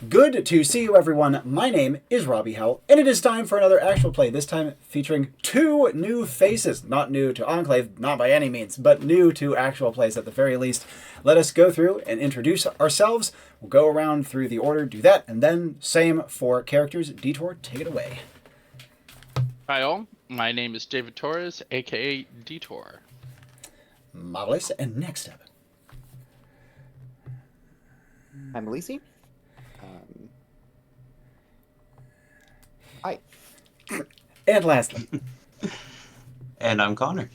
Good to see you, everyone. My name is Robbie Howell, and it is time for another actual play, this time featuring two new faces. Not new to Enclave, not by any means, but new to actual plays at the very least. Let us go through and introduce ourselves. We'll go around through the order, do that, and then same for characters. Detour, take it away. Hi all, my name is David Torres, aka Detour. Marvelous. And next up. I'm Aliizi. Hi. And lastly. And I'm Connor.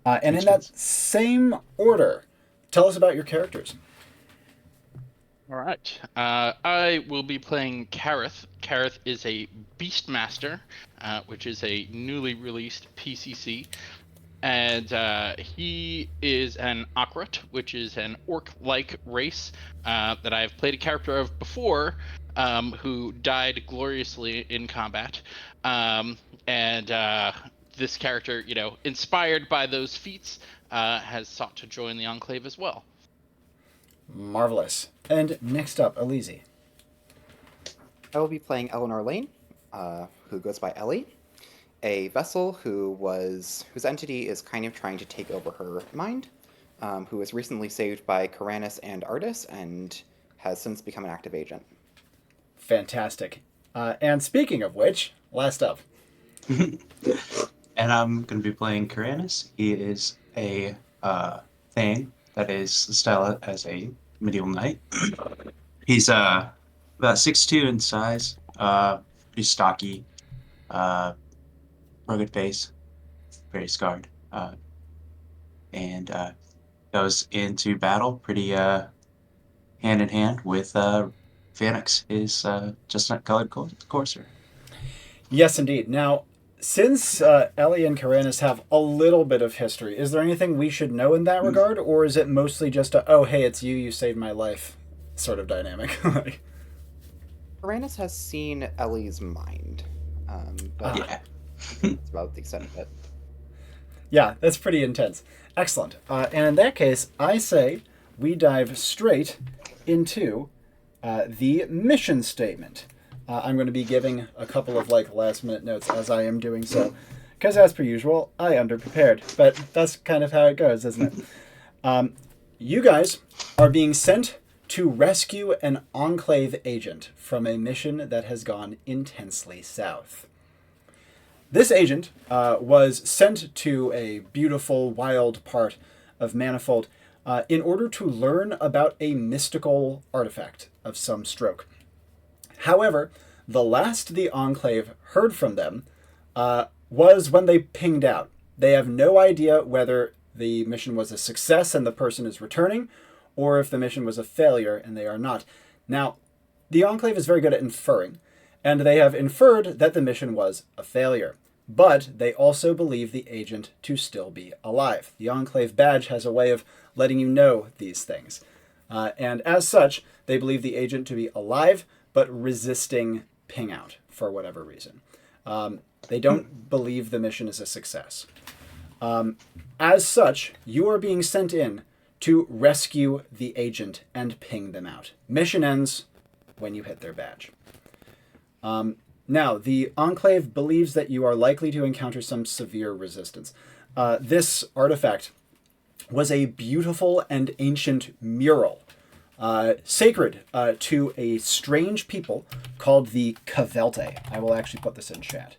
And in that same order, tell us about your characters. All right, I will be playing Kareth. Kareth is a Beastmaster, which is a newly released PCC. And he is an Okrut, which is an orc-like race that I've played a character of before, who died gloriously in combat. This character, inspired by those feats, has sought to join the Enclave as well. Marvelous. And next up, Aliizi. I will be playing Eleanor Lane, who goes by Ellie, a vessel whose entity is kind of trying to take over her mind, who was recently saved by Kaeranis and Artis and has since become an active agent. Fantastic. And speaking of which, last up. And I'm going to be playing Kaeranis. He is a Thane that is styled as a medieval knight. He's about 6'2" in size, pretty stocky, rugged face, very scarred, and goes into battle pretty hand in hand with Vanix, his chestnut-colored courser. Yes, indeed. Now, since Ellie and Kaeranis have a little bit of history, is there anything we should know in that regard, or is it mostly just a, oh, hey, it's you saved my life sort of dynamic? Kaeranis has seen Ellie's mind, but Yeah. that's about the extent of it. Yeah, that's pretty intense. Excellent. And in that case, I say we dive straight into the mission statement. I'm going to be giving a couple of last-minute notes as I am doing so, because as per usual, I underprepared. But that's kind of how it goes, isn't it? You guys are being sent to rescue an Enclave agent from a mission that has gone intensely south. This agent was sent to a beautiful, wild part of Manifold in order to learn about a mystical artifact of some stroke. However, the last the Enclave heard from them was when they pinged out. They have no idea whether the mission was a success and the person is returning, or if the mission was a failure and they are not. Now, the Enclave is very good at inferring, and they have inferred that the mission was a failure. But they also believe the agent to still be alive. The Enclave badge has a way of letting you know these things. And as such, they believe the agent to be alive, but resisting ping out for whatever reason. They don't believe the mission is a success. As such, you are being sent in to rescue the agent and ping them out. Mission ends when you hit their badge. Now, the Enclave believes that you are likely to encounter some severe resistance. This artifact was a beautiful and ancient mural, sacred to a strange people called the Cavelte. I will actually put this in chat.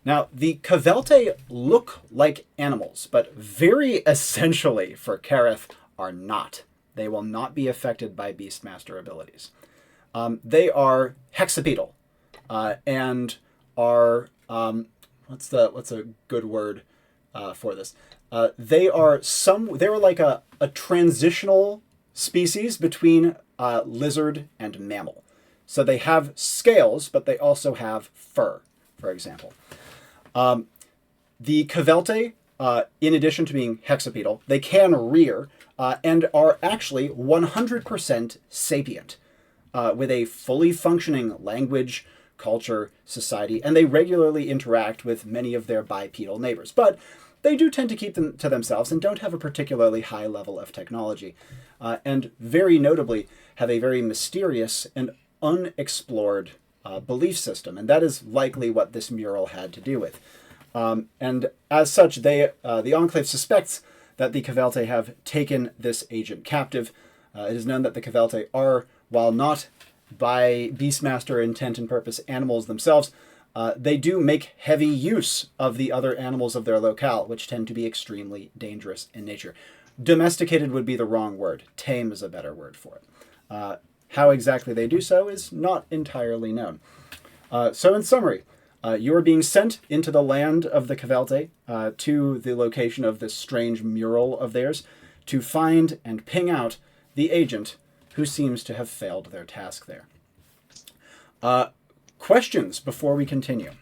Now, the Cavelte look like animals, but very essentially for Kareth are not. They will not be affected by Beastmaster abilities. They are hexapedal. And are what's a good word for this? They're like a transitional species between lizard and mammal. So they have scales, but they also have fur, for example. The Cavelte, in addition to being hexapedal, they can rear and are actually 100% sapient, with a fully functioning language, culture, society, and they regularly interact with many of their bipedal neighbors. But they do tend to keep them to themselves and don't have a particularly high level of technology. And very notably, have a very mysterious and unexplored belief system, and that is likely what this mural had to do with. And as such, the Enclave suspects that the Kvelte have taken this agent captive. It is known that the Kvelte are, while not by Beastmaster intent and purpose animals themselves, they do make heavy use of the other animals of their locale, which tend to be extremely dangerous in nature. Domesticated would be the wrong word. Tame is a better word for it. How exactly they do so is not entirely known. So in summary, you are being sent into the land of the Kvelte, to the location of this strange mural of theirs, to find and ping out the agent who seems to have failed their task there. Questions before we continue?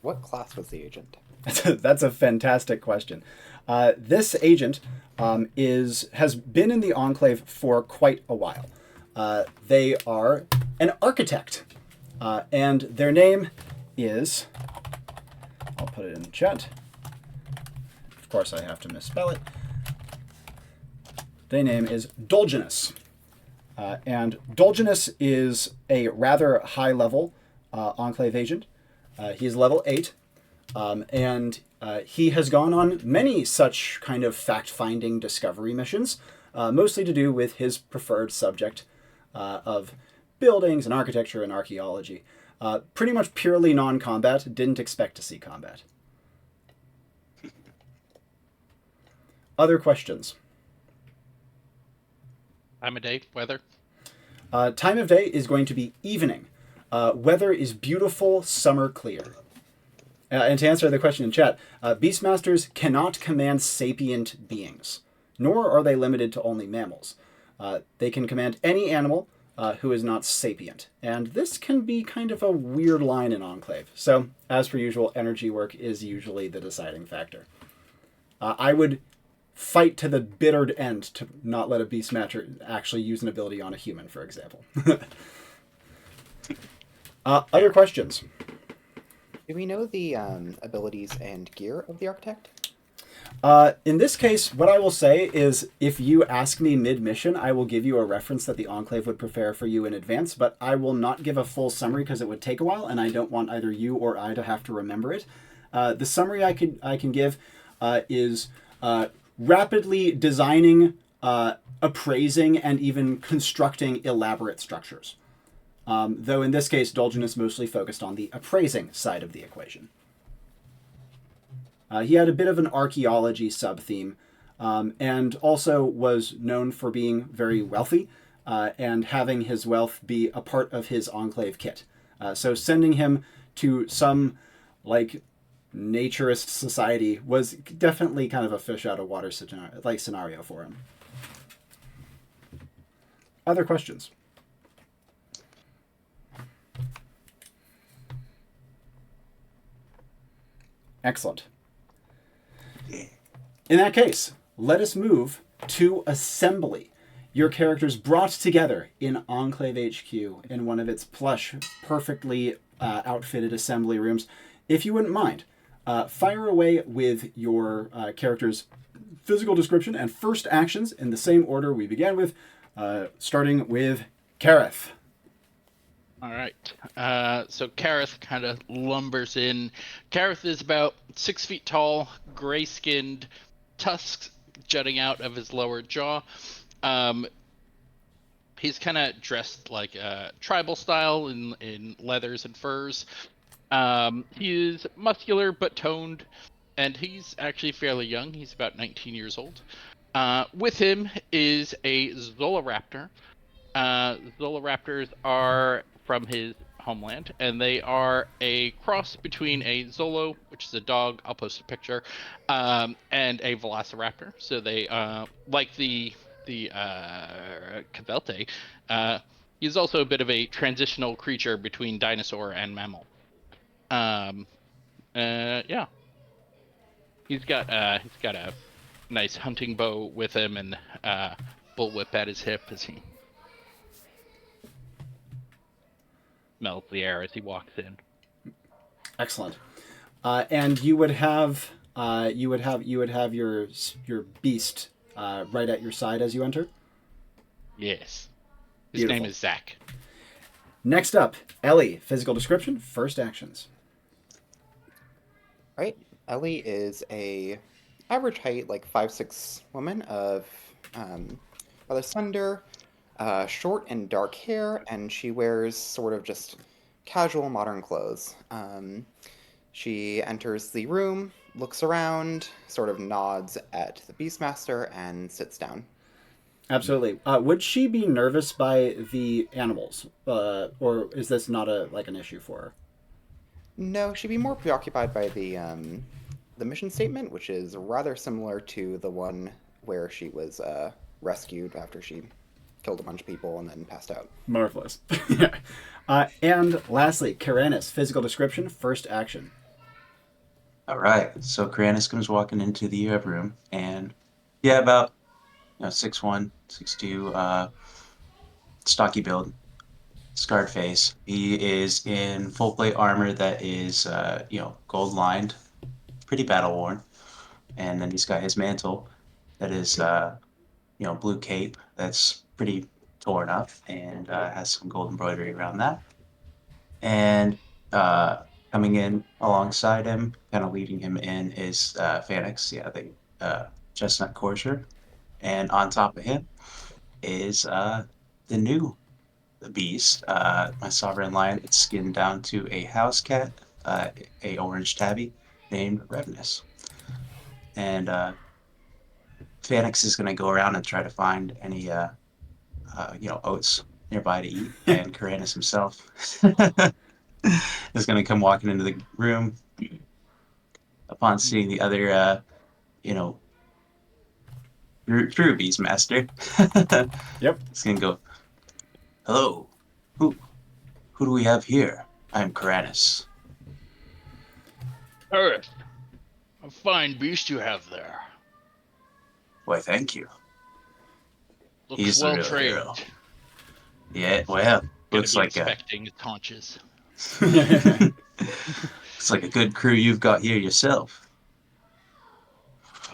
What class was the agent? That's a fantastic question. This agent has been in the Enclave for quite a while. They are an architect, and their name is... I'll put it in the chat. Of course, I have to misspell it. Their name is Dolginus. And Dolginus is a rather high-level Enclave agent. He is level 8, and he has gone on many such kind of fact-finding discovery missions, mostly to do with his preferred subject of buildings and architecture and archaeology. Pretty much purely non-combat, didn't expect to see combat. Other questions? Time of day, weather. Time of day is going to be evening. Weather is beautiful, summer clear. And to answer the question in chat, Beastmasters cannot command sapient beings, nor are they limited to only mammals. They can command any animal who is not sapient. And this can be kind of a weird line in Enclave. So, as per usual, energy work is usually the deciding factor. I would fight to the bitter end to not let a Beastmaster actually use an ability on a human, for example. Other questions? Do we know the abilities and gear of the architect? In this case, what I will say is if you ask me mid-mission, I will give you a reference that the Enclave would prepare for you in advance, but I will not give a full summary because it would take a while, and I don't want either you or I to have to remember it. The summary I can give is rapidly designing, appraising, and even constructing elaborate structures. Though in this case, Dolgen is mostly focused on the appraising side of the equation. He had a bit of an archaeology sub-theme, and also was known for being very wealthy, and having his wealth be a part of his Enclave kit. So sending him to some, like, naturist society was definitely kind of a fish out of water scenario for him. Other questions? Excellent. In that case, let us move to assembly. Your characters brought together in Enclave HQ in one of its plush, perfectly outfitted assembly rooms. If you wouldn't mind, fire away with your character's physical description and first actions in the same order we began with, starting with Kareth. All right. So Kareth kind of lumbers in. Kareth is about 6 feet tall, gray-skinned, tusks jutting out of his lower jaw. He's kind of dressed like tribal style in leathers and furs. He is muscular but toned, and he's actually fairly young. He's about 19 years old. With him is a Zoloraptor. Zoloraptors are from his homeland, and they are a cross between a Zolo, which is a dog, I'll post a picture, and a Velociraptor. So they, like the Kvelte, he's also a bit of a transitional creature between dinosaur and mammal. Yeah. He's got a nice hunting bow with him and bullwhip at his hip as he smells the air as he walks in. Excellent. And you would have your beast right at your side as you enter. Yes. His name Beautiful. is Zach. Next up, Ellie. Physical description, first actions. Right. Ellie is a average height, like 5'6" woman of rather slender, short and dark hair, and she wears sort of just casual modern clothes. She enters the room, looks around, sort of nods at the Beastmaster, and sits down. Absolutely. Would she be nervous by the animals, or is this not an issue for her? No, she'd be more preoccupied by the mission statement, which is rather similar to the one where she was rescued after she killed a bunch of people and then passed out. Marvelous. Yeah. And lastly, Kaeranis. Physical description, first action. All right. So Kaeranis comes walking into the room, and yeah, about 6'1", 6'2", stocky build, scarred face. He is in full plate armor that is gold lined, pretty battle worn, and then he's got his mantle that is blue cape that's pretty torn up and has some gold embroidery around that. And coming in alongside him, kind of leading him in, is Phoenix, the chestnut courser. And on top of him is the beast, my sovereign lion. It's skinned down to a house cat, a orange tabby named Revenus. And Phoenix is going to go around and try to find any oats nearby to eat, and Kaeranis himself is going to come walking into the room upon seeing the other, true Beastmaster. Yep. He's going to go, "Hello, who do we have here? I'm Kaeranis." Kareth, a fine beast you have there. Why, thank you. Looks He's the well real trained. hero. Yeah, well, looks like inspecting its haunches. Looks like a good crew you've got here yourself.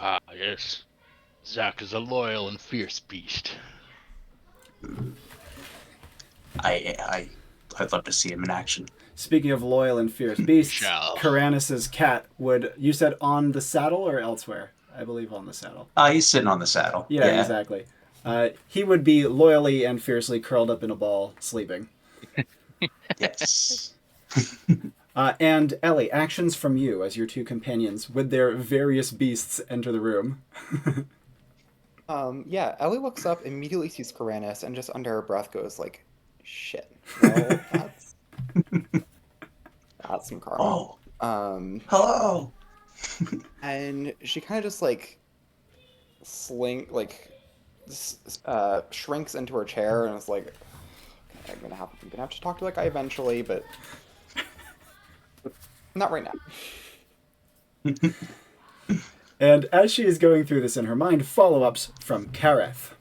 Ah, yes. Zach is a loyal and fierce beast. I'd love to see him in action. Speaking of loyal and fierce beasts, Shall. Kaeranis' cat you said on the saddle or elsewhere? I believe on the saddle. He's sitting on the saddle. Yeah, exactly. He would be loyally and fiercely curled up in a ball, sleeping. Yes. And Ellie, actions from you as your two companions with their various beasts enter the room. Ellie looks up, immediately sees Kaeranis, and just under her breath goes like, "Shit, well, that's some karma." Oh. Hello. And she kind of just shrinks into her chair and is like, "Okay, I'm gonna have to talk to that guy eventually, but not right now." And as she is going through this in her mind, follow-ups from Kareth.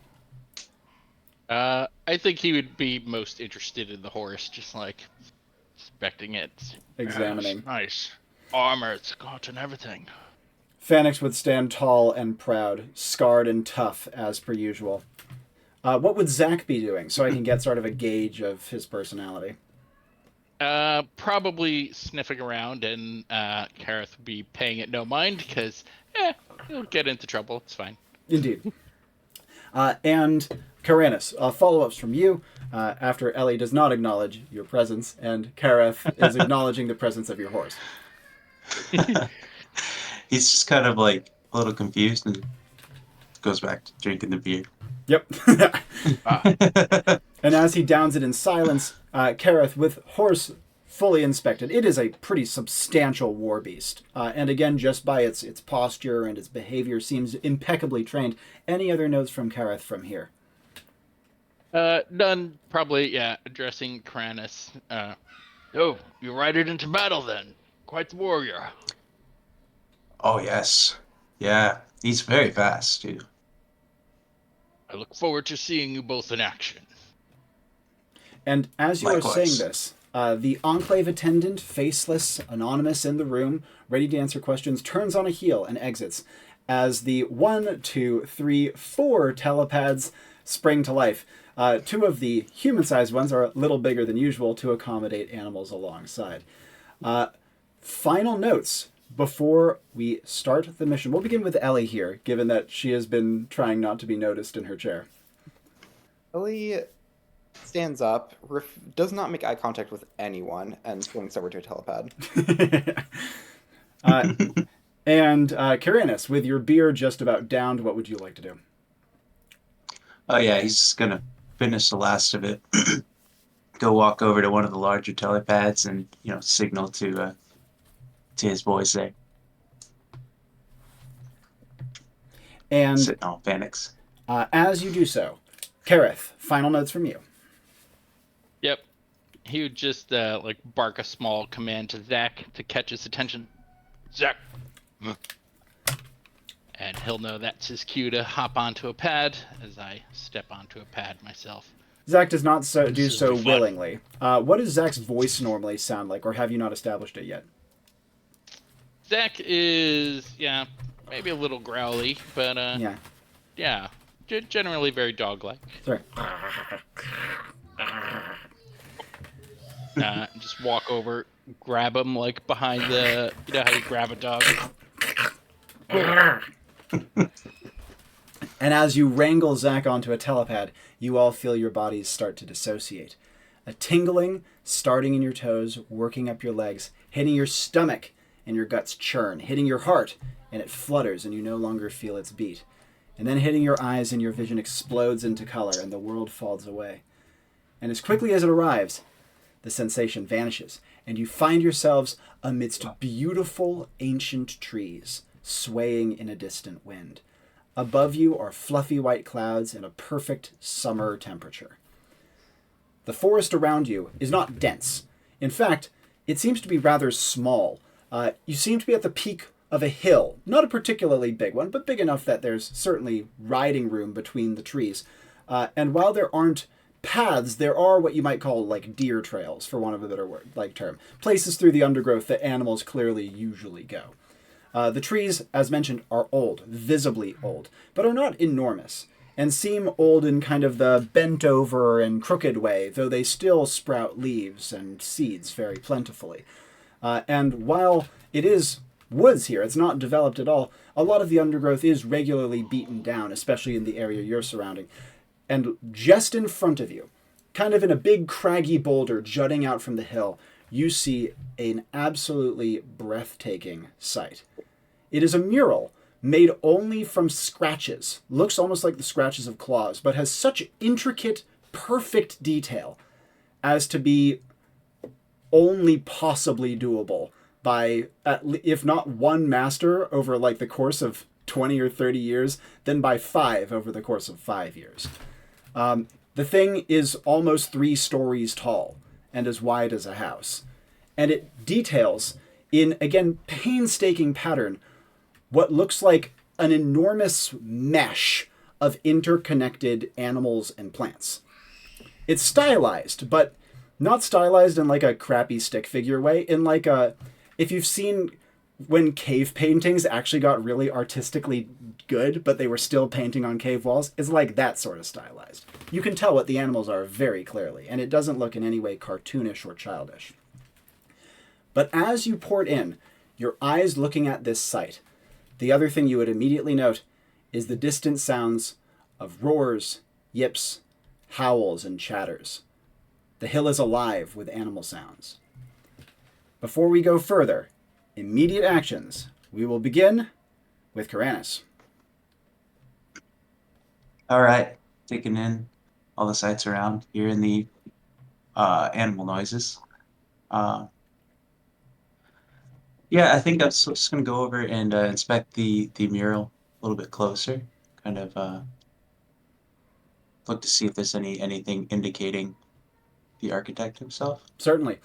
I think he would be most interested in the horse, just inspecting it. Examining. Yes, nice. Armor, it's got and everything. Phoenix would stand tall and proud, scarred and tough as per usual. What would Zach be doing so I can get sort of a gauge of his personality? Probably sniffing around, and Kareth would be paying it no mind because, he'll get into trouble. It's fine. Indeed. And Kaeranis, follow-ups from you after Ellie does not acknowledge your presence and Kareth is acknowledging the presence of your horse. He's just kind of a little confused and goes back to drinking the beer. Yep. And as he downs it in silence, Kareth, with horse fully inspected, it is a pretty substantial war beast. And again, just by its posture and its behavior, seems impeccably trained. Any other notes from Kareth from here? None. Probably, addressing Kaeranis. Oh, you ride it into battle then. Quite the warrior. Oh, yes. Yeah, he's very fast, too. I look forward to seeing you both in action. And as you Likewise. are saying this, the Enclave attendant, faceless, anonymous in the room, ready to answer questions, turns on a heel and exits. As the 1, 2, 3, 4 telepads spring to life. Two of the human-sized ones are a little bigger than usual to accommodate animals alongside. Final notes before we start the mission. We'll begin with Ellie here, given that she has been trying not to be noticed in her chair. Ellie stands up, does not make eye contact with anyone, and swings over to a telepad. And Kaeranis, with your beer just about downed, what would you like to do? Oh yeah, he's just gonna finish the last of it. Go walk over to one of the larger telepads and signal to his boys there. And sitting on panics. As you do so, Kareth, final notes from you. Yep. He would just bark a small command to Zach to catch his attention. Zach. And he'll know that's his cue to hop onto a pad as I step onto a pad myself. Zach does not do so willingly. What does Zach's voice normally sound like, or have you not established it yet? Zach is, maybe a little growly, but generally very dog-like. Sorry. Just walk over, grab him behind the, how you grab a dog. And as you wrangle Zach onto a telepad, you all feel your bodies start to dissociate. A tingling starting in your toes, working up your legs, hitting your stomach, and your guts churn, hitting your heart, and it flutters and you no longer feel its beat. And then hitting your eyes and your vision explodes into color and the world falls away. And as quickly as it arrives, the sensation vanishes, and you find yourselves amidst beautiful ancient trees, swaying in a distant wind. Above you are fluffy white clouds and a perfect summer temperature. The forest around you is not dense. In fact, it seems to be rather small. You seem to be at the peak of a hill, not a particularly big one, but big enough that there's certainly riding room between the trees. And while there aren't paths, there are what you might call deer trails, for want of a better word, term. Places through the undergrowth that animals clearly usually go. The trees, as mentioned, are old, visibly old, but are not enormous, and seem old in kind of the bent over and crooked way, though they still sprout leaves and seeds very plentifully. And while it is woods here, it's not developed at all, a lot of the undergrowth is regularly beaten down, especially in the area you're surrounding. And just in front of you, kind of in a big craggy boulder jutting out from the hill, you see an absolutely breathtaking sight. It is a mural made only from scratches, looks almost like the scratches of claws, but has such intricate, perfect detail as to be only possibly doable by, if not one master over the course of 20 or 30 years, then by 5 over the course of 5 years. The thing is almost 3 stories tall and as wide as a house. And it details, in, again, painstaking pattern, what looks like an enormous mesh of interconnected animals and plants. It's stylized, but not stylized in a crappy stick figure way, in if you've seen when cave paintings actually got really artistically good, but they were still painting on cave walls, it's that sort of stylized. You can tell what the animals are very clearly, and it doesn't look in any way cartoonish or childish. But as you port in, your eyes looking at this sight, the other thing you would immediately note is the distant sounds of roars, yips, howls, and chatters. The hill is alive with animal sounds. Before we go further, immediate actions. We will begin with Kaeranis. All right, taking in all the sights around, hearing the animal noises. Yeah, I think I'm just going to go over and inspect the mural a little bit closer. Kind of look to see if there's anything indicating the architect himself. Certainly.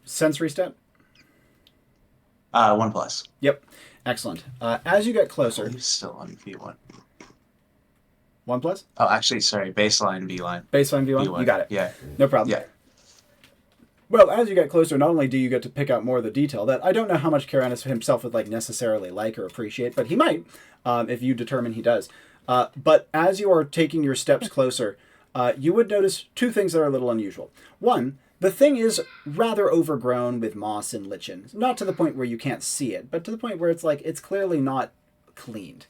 Sensory stat? 1+. Yep. Excellent. As you get closer... He's still on V1. 1+? Oh, actually, sorry. Baseline V-line. Baseline V1? V1. You got it. Yeah. No problem. Yeah. Well, as you get closer, not only do you get to pick out more of the detail that I don't know how much Kaeranis himself would necessarily like or appreciate, but he might, if you determine he does. But as you are taking your steps closer, you would notice two things that are a little unusual. One, the thing is rather overgrown with moss and lichen. Not to the point where you can't see it, but to the point where it's clearly not cleaned.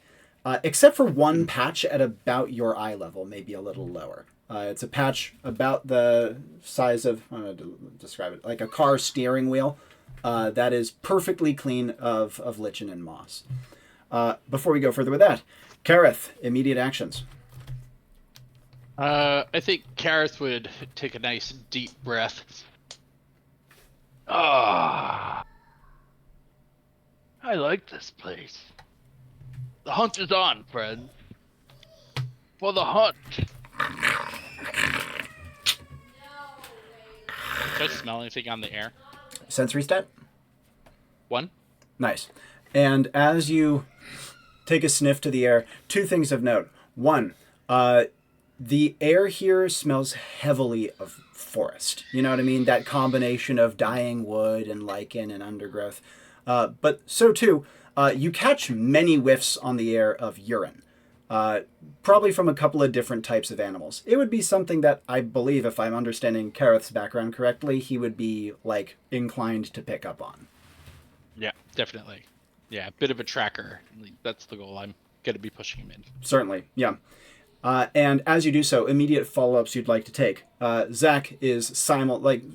Except for one patch at about your eye level, maybe a little lower. It's a patch about the size of, I don't know how to describe it, like a car steering wheel that is perfectly clean of lichen and moss. Before we go further with that, Kareth, immediate actions. I think Kareth would take a nice deep breath. Ah, I like this place. The hunt is on, friend. For the hunt. Do I smell anything on the air? Sensory stat? 1. Nice. And as you take a sniff to the air, two things of note. One, the air here smells heavily of forest. You know what I mean? That combination of dying wood and lichen and undergrowth. But so too, you catch many whiffs on the air of urine. Probably from a couple of different types of animals. It would be something that I believe, if I'm understanding Kareth's background correctly, he would be, like, inclined to pick up on. Yeah, definitely. Yeah, bit of a tracker. That's the goal. I'm going to be pushing him in. Certainly, yeah. And as you do so, immediate follow-ups you'd like to take. Zach is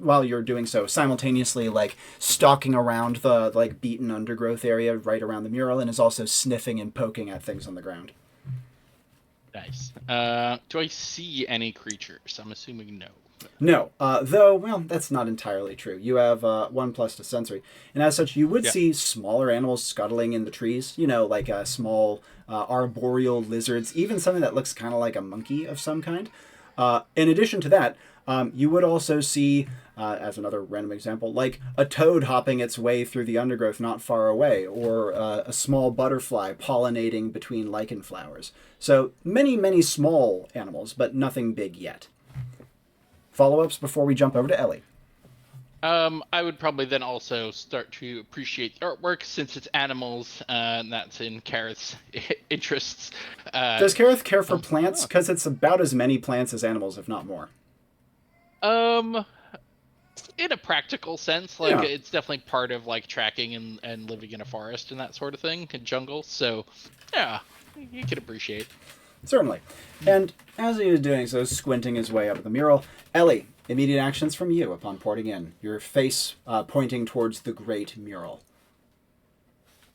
while you're doing so, simultaneously stalking around the beaten undergrowth area right around the mural, and is also sniffing and poking at things on the ground. Nice. Do I see any creatures? I'm assuming no. No, though, well, that's not entirely true. You have 1+ to sensory. And as such, you would see smaller animals scuttling in the trees, like small arboreal lizards, even something that looks kind of like a monkey of some kind. In addition to that, you would also see, as another random example, like a toad hopping its way through the undergrowth not far away, or a small butterfly pollinating between lichen flowers. So many, many small animals, but nothing big yet. Follow-ups before we jump over to Ellie. I would probably then also start to appreciate the artwork since it's animals, and that's in Kareth's interests. Does Kareth care for plants? Because it's about as many plants as animals, if not more. In a practical sense, it's definitely part of tracking and living in a forest and that sort of thing, and jungle. So, yeah, you can appreciate. Certainly. And as he is doing so, squinting his way up the mural, Ellie, immediate actions from you upon porting in, your face pointing towards the great mural.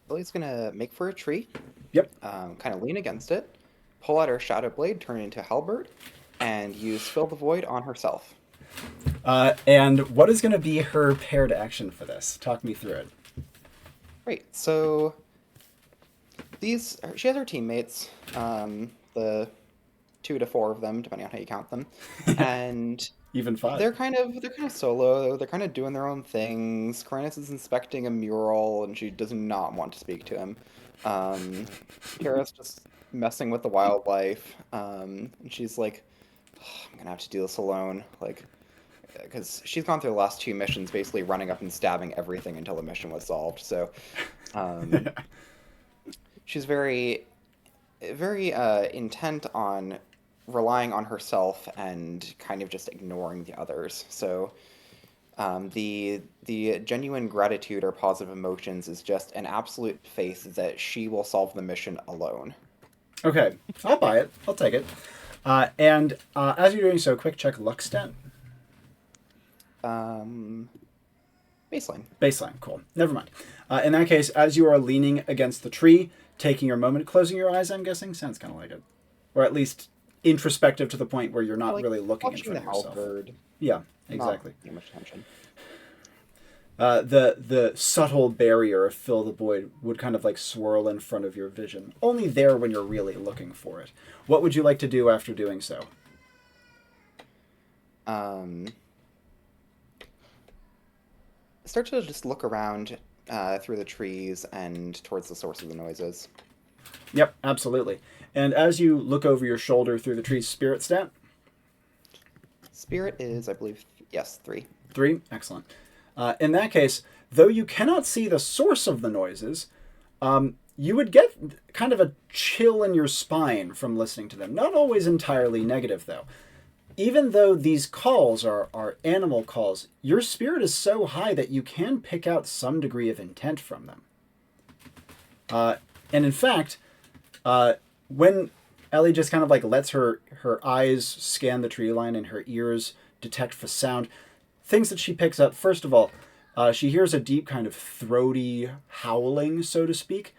Ellie's gonna make for a tree. Yep. Kind of lean against it, pull out her shadow blade, turn it into a halberd, and use Fill the Void on herself. And what is going to be her paired action for this? Talk me through it. Great. So she has her teammates, the 2 to 4 of them, depending on how you count them, and even 5. they're kind of solo. They're kind of doing their own things. Kaeranis is inspecting a mural, and she does not want to speak to him. Kareth's just messing with the wildlife, and she's like, I'm gonna have to do this alone, because she's gone through the last 2 missions basically running up and stabbing everything until the mission was solved. So she's very, very intent on relying on herself and kind of just ignoring the others. So the genuine gratitude or positive emotions is just an absolute faith that she will solve the mission alone. Okay, I'll buy it. I'll take it. And as you're doing so, quick check luck stat. Baseline. Cool. Never mind. In that case, as you are leaning against the tree, taking your moment, closing your eyes, I'm guessing, sounds kind of like it. Or at least introspective to the point where you're not really looking in front of yourself. Halberd, yeah, exactly. Not too much attention. The subtle barrier of Fill the Void would kind of swirl in front of your vision. Only there when you're really looking for it. What would you like to do after doing so? Start to just look around through the trees and towards the source of the noises. Yep, absolutely. And as you look over your shoulder through the trees, spirit stat? Spirit is, I believe, yes, 3. 3? Excellent. In that case, though you cannot see the source of the noises, you would get kind of a chill in your spine from listening to them. Not always entirely negative, though. Even though these calls are animal calls, your spirit is so high that you can pick out some degree of intent from them. And in fact, when Ellie just kind of like lets her eyes scan the tree line and her ears detect for sound, things that she picks up, first of all, she hears a deep kind of throaty howling, so to speak.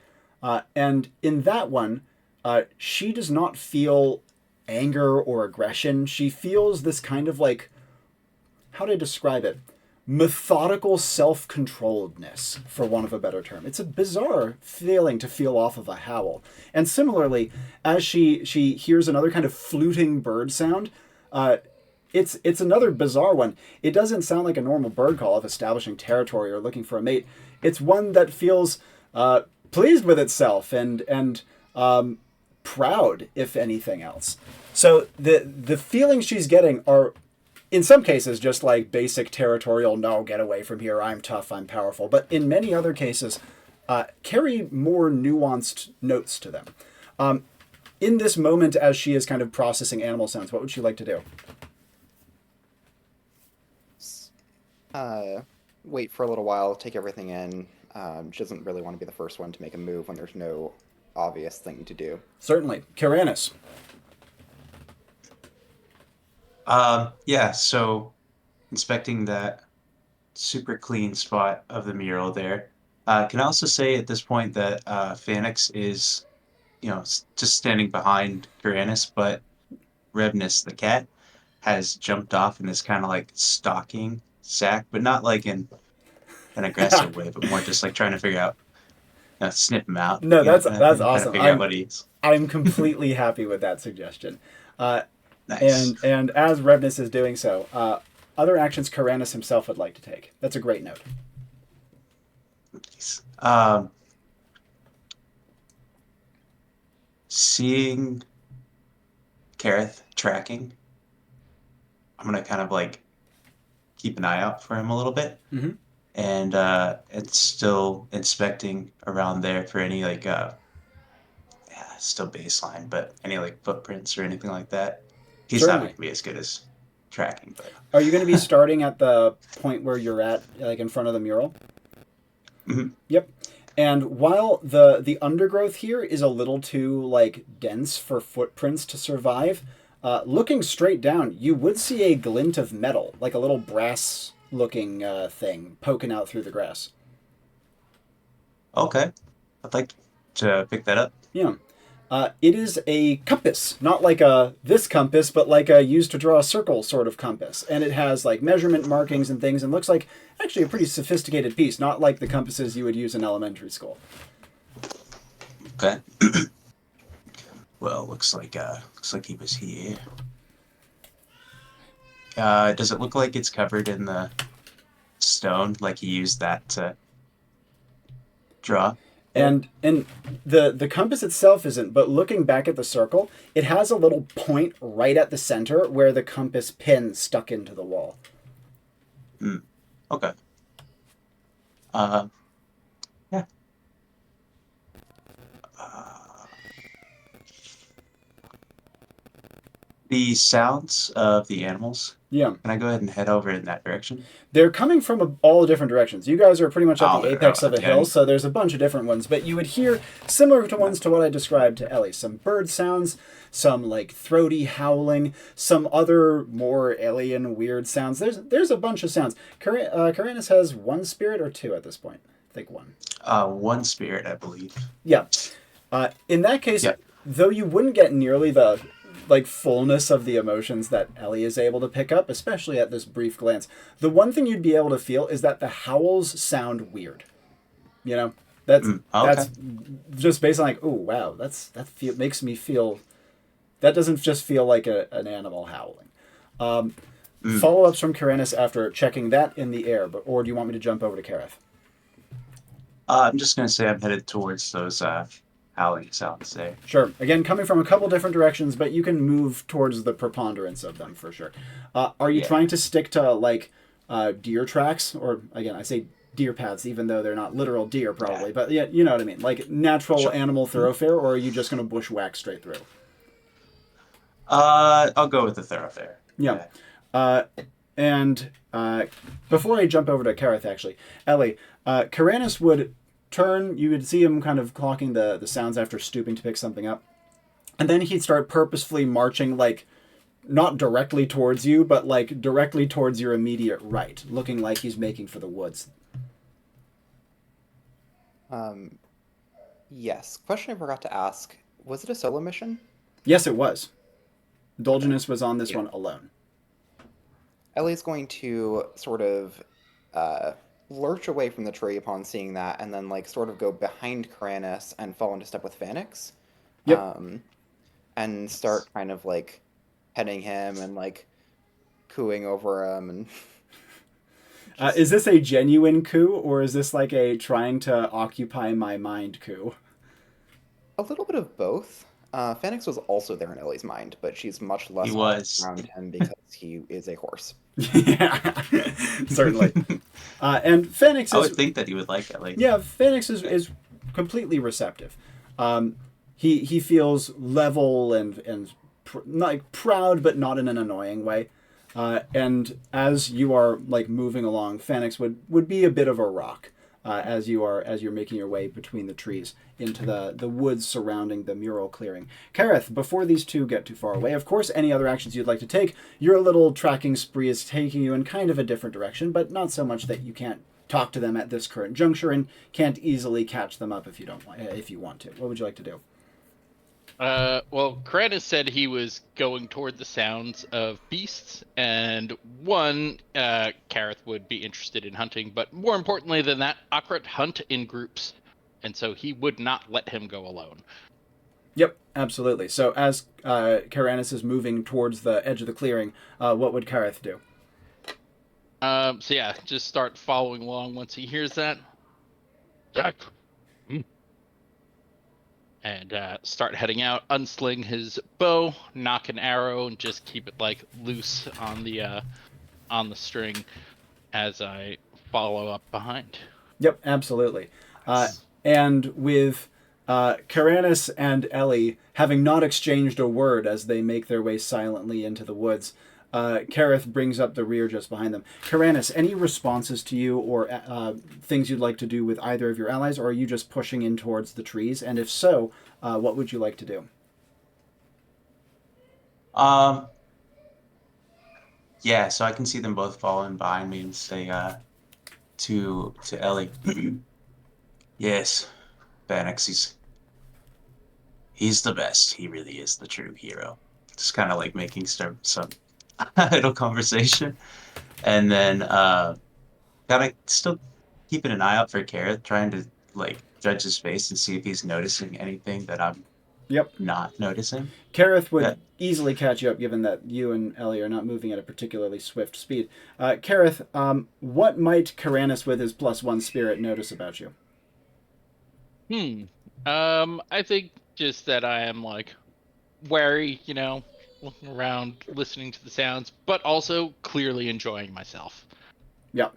And in that one, she does not feel anger or aggression. She feels this kind of like, how do I describe it? Methodical self-controlledness, for want of a better term. It's a bizarre feeling to feel off of a howl. And similarly, as she hears another kind of fluting bird sound, it's another bizarre one. It doesn't sound like a normal bird call of establishing territory or looking for a mate. It's one that feels pleased with itself and proud, if anything else. So the feelings she's getting are, in some cases, just like basic territorial, no, get away from here, I'm tough, I'm powerful. But in many other cases, carry more nuanced notes to them. In this moment, as she is kind of processing animal sounds, what would she like to do? Wait for a little while, take everything in. She doesn't really want to be the first one to make a move when there's no obvious thing to do. Certainly. Kaeranis. Yeah, so inspecting that super clean spot of the mural there. Can I also say at this point that Phoenix is, just standing behind Kaeranis, but Rebnus, the cat, has jumped off and is kind of like stalking Zach, but not like in an aggressive way, but more just like trying to figure out, snip him out. No, that's kind awesome. of figure out what he is. I'm completely happy with that suggestion. Nice. And as Rebnus is doing so, other actions Kaeranis himself would like to take. That's a great note. Nice. Seeing Kareth tracking, I'm gonna kind of like keep an eye out for him a little bit, Mm-hmm. and it's still inspecting around there for any like still baseline, but any like footprints or anything like that. He's not Certainly. going to be as good as tracking, but Are you going to be starting at the point where you're at, like in front of the mural? Mhm. Yep. And while the undergrowth here is a little too like dense for footprints to survive, looking straight down, you would see a glint of metal, like a little brass-looking thing poking out through the grass. Okay, I'd like to pick that up. Yeah. It is a compass, not like this compass, but like a used to draw a circle sort of compass. And it has like measurement markings and things and looks like actually a pretty sophisticated piece, not like the compasses you would use in elementary school. Okay. Well, looks like he was here. Does it look like it's covered in the stone, like he used that to draw? And the compass itself isn't, but looking back at the circle, it has a little point right at the center where the compass pin stuck into the wall. Okay. Yeah. The sounds of the animals. Yeah. Can I go ahead and head over in that direction? They're coming from all different directions. You guys are pretty much at the they're apex of a okay. hill, so there's a bunch of different ones. But you would hear similar to ones to what I described to Ellie. Some bird sounds, some like throaty howling, some other more alien weird sounds. There's a bunch of sounds. Kaeranis has one spirit or two at this point? I think one. One spirit, I believe. Yeah. In that case, Yep. though you wouldn't get nearly the like fullness of the emotions that Ellie is able to pick up, especially at this brief glance, the one thing you'd be able to feel is that the howls sound weird. You know, that's just based on like, oh wow, makes me feel. That doesn't just feel like an animal howling. Follow-ups from Kaeranis after checking that in the air, or do you want me to jump over to Kareth? I'm just gonna say I'm headed towards those howling sounds there. Sure. Again, coming from a couple different directions, but you can move towards the preponderance of them for sure. Are you trying to stick to like deer tracks, or again, I say deer paths, even though they're not literal deer, probably. But yeah, you know what I mean. Like natural animal thoroughfare, or are you just going to bushwhack straight through? I'll go with the thoroughfare. Yeah. And before I jump over to Kareth, actually, Ellie, Kaeranis would turn. You would see him kind of clocking the sounds after stooping to pick something up. And then he'd start purposefully marching, like, not directly towards you, but, like, directly towards your immediate right, looking like he's making for the woods. Yes. Question I forgot to ask. Was it a solo mission? Yes, it was. Dolginus was on this one alone. Ellie's going to sort of lurch away from the tree upon seeing that, and then like sort of go behind Kaeranis and fall into step with Phaenix. Yep. And start kind of like petting him and like cooing over him and. Is this a genuine coup, or is this like a trying to occupy my mind coup? A little bit of both. Phaenix was also there in Ellie's mind, but she's much less He was. around him because he is a horse. Yeah, certainly. And Phaenix is... I would think that he would like it. Like, yeah, Phaenix is completely receptive. He feels level and like proud, but not in an annoying way. And as you are like moving along, Phaenix would be a bit of a rock as you're making your way between the trees into the woods surrounding the mural clearing. Kareth, before these two get too far away, of course, any other actions you'd like to take, your little tracking spree is taking you in kind of a different direction, but not so much that you can't talk to them at this current juncture and can't easily catch them up if you want to. What would you like to do? Well, Kaeranis said he was going toward the sounds of beasts, and Kareth would be interested in hunting, but more importantly than that, Akrit hunt in groups, and so he would not let him go alone. Yep, absolutely. So as Kaeranis is moving towards the edge of the clearing, what would Kareth do? So yeah, just start following along once he hears that. Jack. And start heading out, unsling his bow, knock an arrow, and just keep it like loose on the string as I follow up behind. Yep, absolutely. And with Kaeranis and Ellie having not exchanged a word as they make their way silently into the woods, Kareth brings up the rear just behind them. Kaeranis, any responses to you or things you'd like to do with either of your allies, or are you just pushing in towards the trees? And if so, what would you like to do? Yeah, so I can see them both following behind me and say to Ellie, yes, Phaenix, he's the best. He really is the true hero. Just kind of like making some idle conversation, and then kind of still keeping an eye out for Kareth, trying to like judge his face and see if he's noticing anything that I'm not noticing. Kareth would easily catch you up, given that you and Ellie are not moving at a particularly swift speed. Kareth, what might Kaeranis with his +1 spirit notice about you? I think just that I am like wary, looking around, listening to the sounds, but also clearly enjoying myself. Yeah.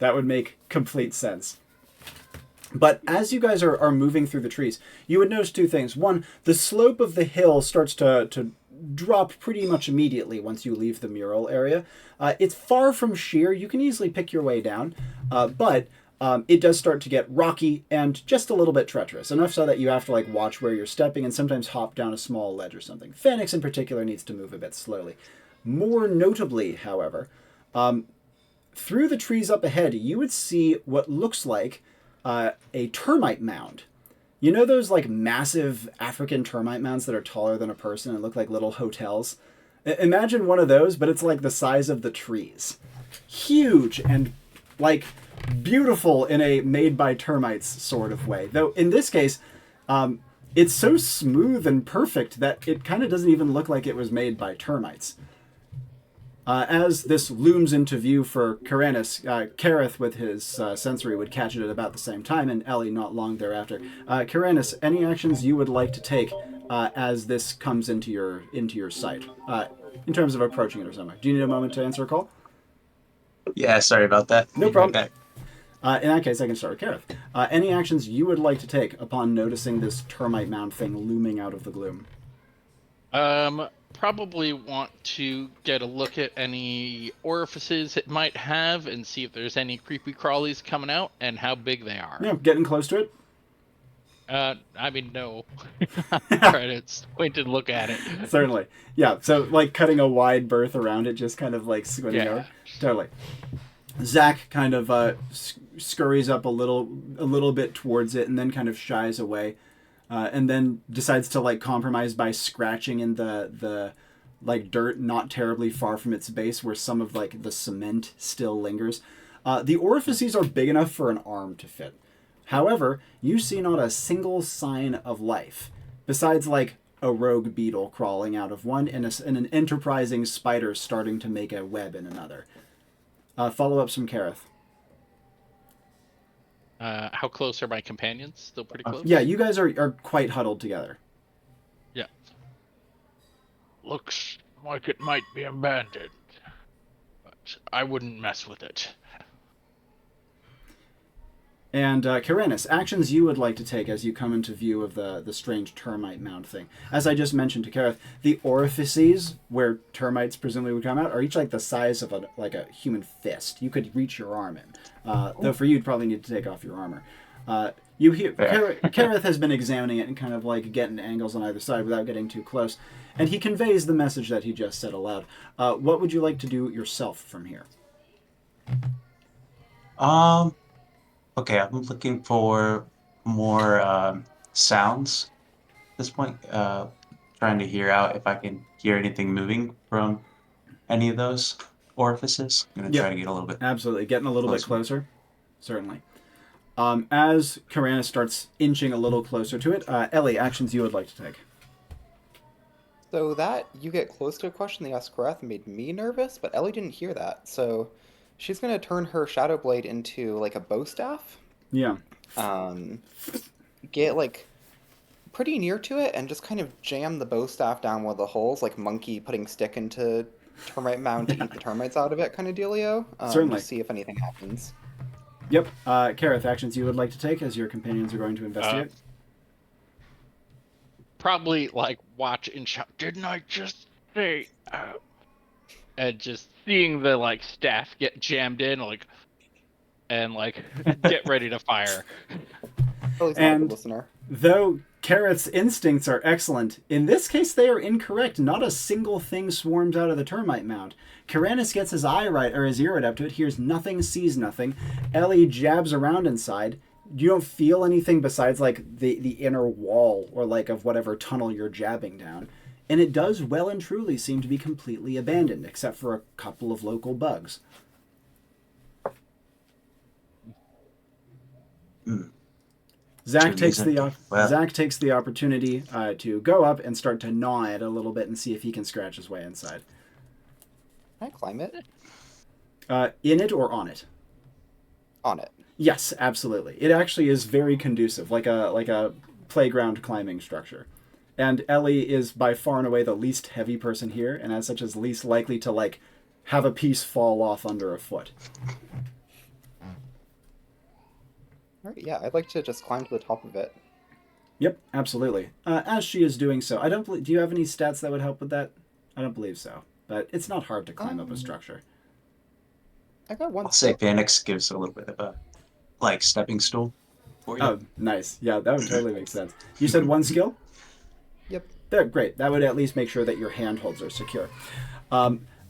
That would make complete sense. But as you guys are moving through the trees, you would notice two things. One, the slope of the hill starts to drop pretty much immediately once you leave the mural area. It's far from sheer. You can easily pick your way down, but it does start to get rocky and just a little bit treacherous, enough so that you have to like watch where you're stepping and sometimes hop down a small ledge or something. Phaenix in particular needs to move a bit slowly. More notably, however, through the trees up ahead, you would see what looks like a termite mound. You know those like massive African termite mounds that are taller than a person and look like little hotels? Imagine one of those, but it's like the size of the trees. Huge and like beautiful in a made by termites sort of way. Though in this case, it's so smooth and perfect that it kind of doesn't even look like it was made by termites. As this looms into view for Kaeranis, Kareth with his sensory would catch it at about the same time, and Ellie not long thereafter. Kaeranis, any actions you would like to take as this comes into your sight, in terms of approaching it or something? Do you need a moment to answer a call? Yeah, sorry about that. No problem. In that case, I can start with Kareth. Any actions you would like to take upon noticing this termite mound thing looming out of the gloom? Probably want to get a look at any orifices it might have and see if there's any creepy crawlies coming out and how big they are. Yeah, getting close to it. I mean, no. Try to squint and look at it. Certainly. Yeah, so like cutting a wide berth around it, just kind of like squinting over. Totally. Zach kind of scurries up a little bit towards it and then kind of shies away. And then decides to like compromise by scratching in the like dirt not terribly far from its base where some of like the cement still lingers. The orifices are big enough for an arm to fit. However, you see not a single sign of life, besides like a rogue beetle crawling out of one and an enterprising spider starting to make a web in another. Follow-ups from Kareth. How close are my companions? Still pretty close? Yeah, you guys are quite huddled together. Yeah. Looks like it might be abandoned, but I wouldn't mess with it. And Kaeranis, actions you would like to take as you come into view of the strange termite mound thing. As I just mentioned to Kareth, the orifices where termites presumably would come out are each like the size of a human fist. You could reach your arm in. Though for you, you'd probably need to take off your armor. You hear Kareth has been examining it and kind of like getting angles on either side without getting too close. And he conveys the message that he just said aloud. What would you like to do yourself from here? Okay, I'm looking for more sounds at this point. Trying to hear out if I can hear anything moving from any of those orifices. I'm going to try to get a little bit... Absolutely. Getting a little bit closer. Certainly. As Kaeranis starts inching a little closer to it, Ellie, actions you would like to take. So that you get close to a question they asked Kareth made me nervous, but Ellie didn't hear that. So she's going to turn her Shadow Blade into like a bow staff. Yeah. Get like pretty near to it and just kind of jam the bow staff down one of the holes, like monkey putting stick into termite mound to eat the termites out of it kind of dealio. Certainly. To see if anything happens. Yep. Kareth, actions you would like to take as your companions are going to investigate? Probably like watch and shout, didn't I just say? And just seeing the like staff get jammed in, and get ready to fire. Ellie's not a good listener. Though Kareth's instincts are excellent, in this case they are incorrect. Not a single thing swarms out of the termite mound. Kaeranis gets his ear right up to it, hears nothing, sees nothing. Ellie jabs around inside. You don't feel anything besides like the inner wall or like of whatever tunnel you're jabbing down. And it does well and truly seem to be completely abandoned, except for a couple of local bugs. Zach takes the opportunity to go up and start to gnaw it a little bit and see if he can scratch his way inside. Can I climb it? In it or on it? On it. Yes, absolutely. It actually is very conducive, like a playground climbing structure. And Ellie is by far and away the least heavy person here, and as such is least likely to like have a piece fall off under a foot. All right, yeah, I'd like to just climb to the top of it. Yep, absolutely. As she is doing so, do you have any stats that would help with that? I don't believe so, but it's not hard to climb up a structure. I got one. I'll say Phoenix gives a little bit of a stepping stool for you. Oh, nice. Yeah, that would totally make sense. You said one skill? Yep. There, great. That would at least make sure that your handholds are secure.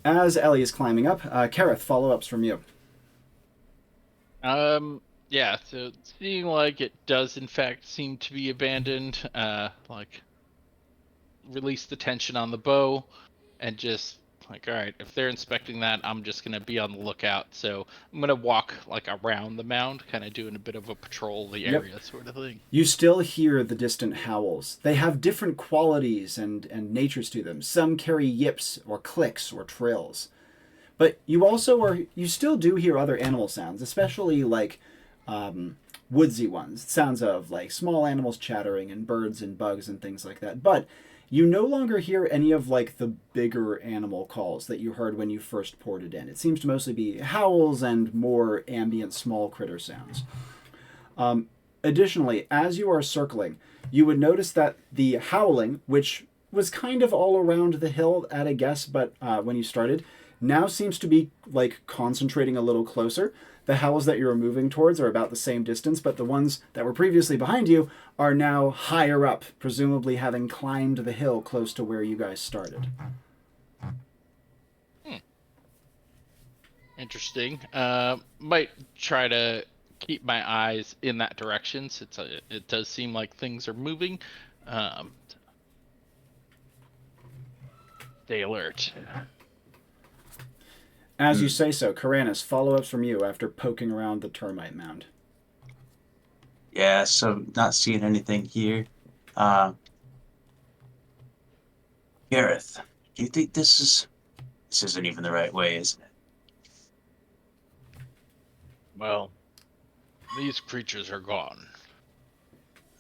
As Ellie is climbing up, Kareth, follow-ups from you. Yeah, so seeing like it does in fact seem to be abandoned, release the tension on the bow and just like, all right, if they're inspecting that, I'm just going to be on the lookout. So I'm going to walk like around the mound, kind of doing a bit of a patrol of the area sort of thing. You still hear the distant howls. They have different qualities and natures to them. Some carry yips or clicks or trills. But you still do hear other animal sounds, especially like woodsy ones. Sounds of like small animals chattering and birds and bugs and things like that. But you no longer hear any of like the bigger animal calls that you heard when you first ported in. It seems to mostly be howls and more ambient small critter sounds. Additionally, as you are circling, you would notice that the howling, which was kind of all around the hill at a guess, but when you started, now seems to be like concentrating a little closer. The howls that you're moving towards are about the same distance, but the ones that were previously behind you are now higher up, presumably having climbed the hill close to where you guys started. Interesting. Might try to keep my eyes in that direction since it does seem like things are moving. Stay alert. As you say so, Kaeranis, follow-ups from you after poking around the termite mound. Yeah, so not seeing anything here. Kareth, do you think this isn't even the right way, isn't it? Well, these creatures are gone.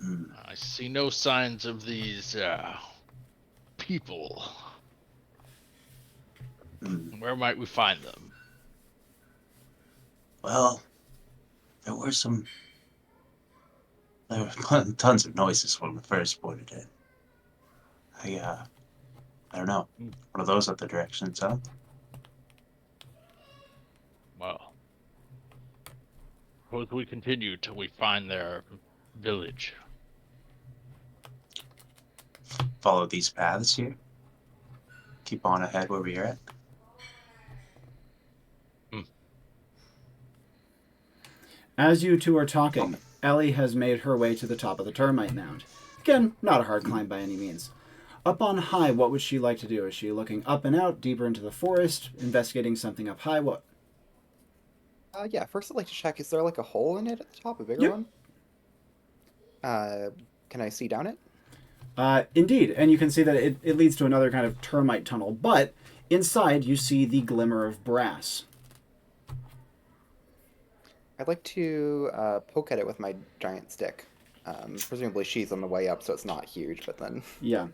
Hmm. I see no signs of these people. Where might we find them? Well, there were tons of noises when we first boarded in. I don't know. One of those other directions, huh? Well, suppose we continue till we find their village. Follow these paths here. Keep on ahead where we're at. As you two are talking, Ellie has made her way to the top of the termite mound. Again, not a hard climb by any means. Up on high, what would she like to do? Is she looking up and out, deeper into the forest, investigating something up high? What? Yeah, first I'd like to check, is there like a hole in it at the top, a bigger one? Can I see down it? Indeed, and you can see that it leads to another kind of termite tunnel, but inside you see the glimmer of brass. I'd like to poke at it with my giant stick. Presumably she's on the way up, so it's not huge, but then... Yeah.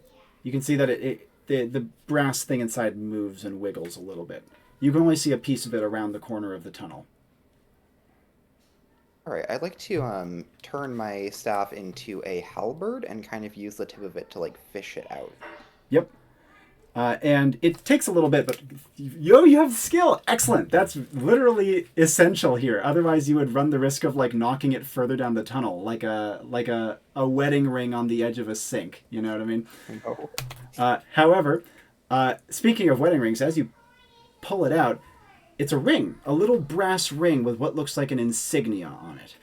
You can see that the brass thing inside moves and wiggles a little bit. You can only see a piece of it around the corner of the tunnel. Alright, I'd like to turn my staff into a halberd and kind of use the tip of it to, like, fish it out. Yep. And it takes a little bit, but you have skill. Excellent. That's literally essential here. Otherwise, you would run the risk of like knocking it further down the tunnel, like a wedding ring on the edge of a sink. You know what I mean? No. However, speaking of wedding rings, as you pull it out, it's a ring, a little brass ring with what looks like an insignia on it.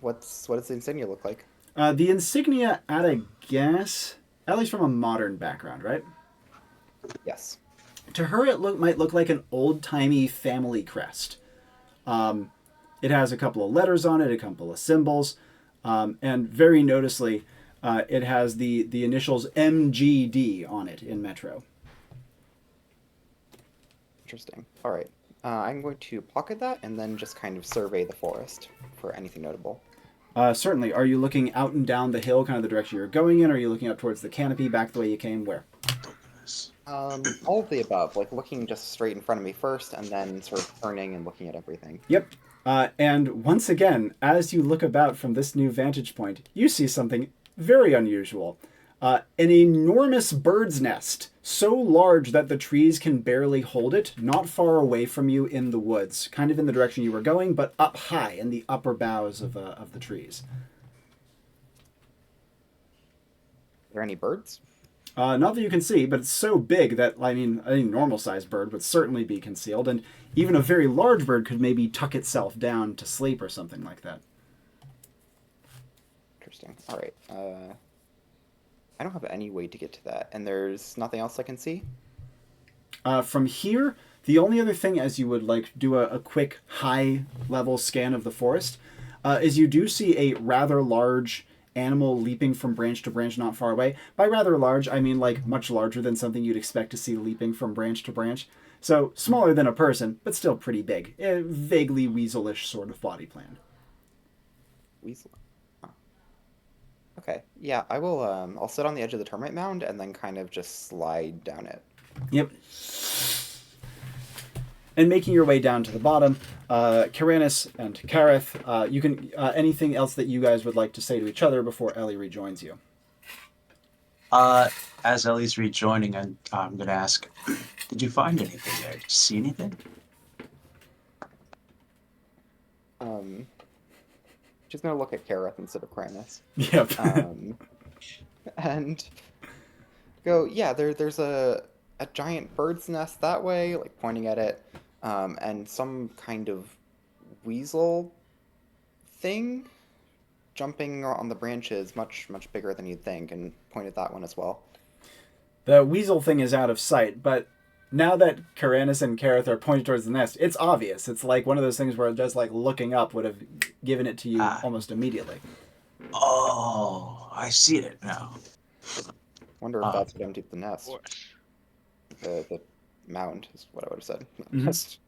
What does the insignia look like? The insignia, at a guess, at least from a modern background, right? Yes. To her, it might look like an old-timey family crest. It has a couple of letters on it, a couple of symbols, and very noticeably, it has the initials MGD on it in Metro. Interesting. Alright. I'm going to pocket that and then just kind of survey the forest for anything notable. Certainly. Are you looking out and down the hill, kind of the direction you're going in? Or are you looking up towards the canopy, back the way you came? Where? All of the above, like looking just straight in front of me first, and then sort of turning and looking at everything. Yep. And once again, as you look about from this new vantage point, you see something very unusual. An enormous bird's nest, so large that the trees can barely hold it, not far away from you in the woods, kind of in the direction you were going, but up high in the upper boughs of the trees. Are there any birds? Not that you can see, but it's so big that, I mean, any normal-sized bird would certainly be concealed, and even a very large bird could maybe tuck itself down to sleep or something like that. Interesting. All right. I don't have any way to get to that, and there's nothing else I can see? From here, the only other thing, as you would like do a quick high-level scan of the forest, is you do see a rather large animal leaping from branch to branch not far away. By rather large, I mean like much larger than something you'd expect to see leaping from branch to branch. So smaller than a person, but still pretty big. A vaguely weaselish sort of body plan. Weasel. Huh. Okay. Yeah, I will. I'll sit on the edge of the termite mound and then kind of just slide down it. Yep. And making your way down to the bottom, Kaeranis and Kareth, you can anything else that you guys would like to say to each other before Ellie rejoins you? As Ellie's rejoining, I'm going to ask, did you find anything there? Did you see anything? She's gonna look at Kareth instead of Kaeranis. Yep. And go, yeah, there's a giant bird's nest that way, like pointing at it, and some kind of weasel thing jumping on the branches, much bigger than you'd think, and point at that one as well. The weasel thing is out of sight, but now that Kaeranis and Kareth are pointed towards the nest, it's obvious. It's like one of those things where just like looking up would have given it to you almost immediately. Oh, I see it now. Wonder if that's what emptied the nest. The mound is what I would have said. Nest.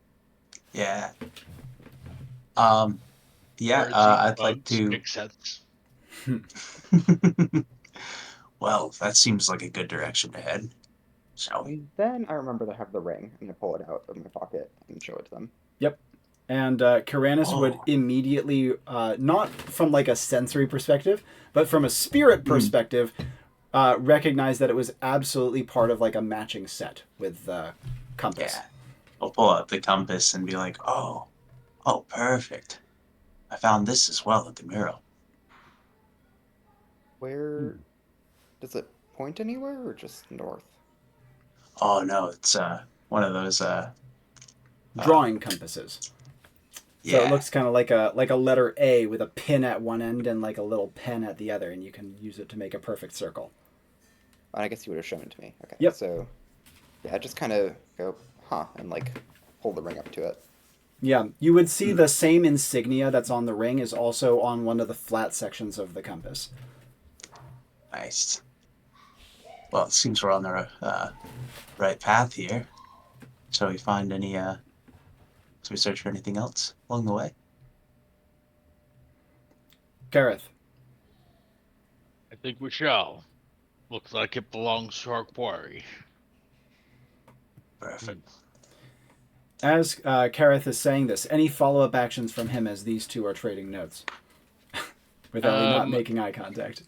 Yeah. Birds I'd eat like bugs. to. Makes sense. Well, that seems like a good direction to head. Shall we? And then I remember to have the ring. I'm gonna pull it out of my pocket and show it to them. Yep. And Kaeranis would immediately, not from like a sensory perspective, but from a spirit perspective, recognize that it was absolutely part of like a matching set with the compass. Yeah. I'll pull out the compass and be like, oh, perfect. I found this as well at the mural. Where does it point anywhere or just north? Oh no, it's one of those Drawing compasses. yeah. So it looks kind of like a letter A with a pin at one end and like a little pen at the other, and you can use it to make a perfect circle. I guess you would have shown it to me. Okay. Yep. So, yeah, just kind of go, and like hold the ring up to it. Yeah, you would see the same insignia that's on the ring is also on one of the flat sections of the compass. Nice. Well, it seems we're on the right path here. Shall we find any? Shall we search for anything else along the way? Kareth. I think we shall. Looks like it belongs to our quarry. Perfect. As Kareth is saying this, any follow-up actions from him as these two are trading notes? With Ellie not making eye contact.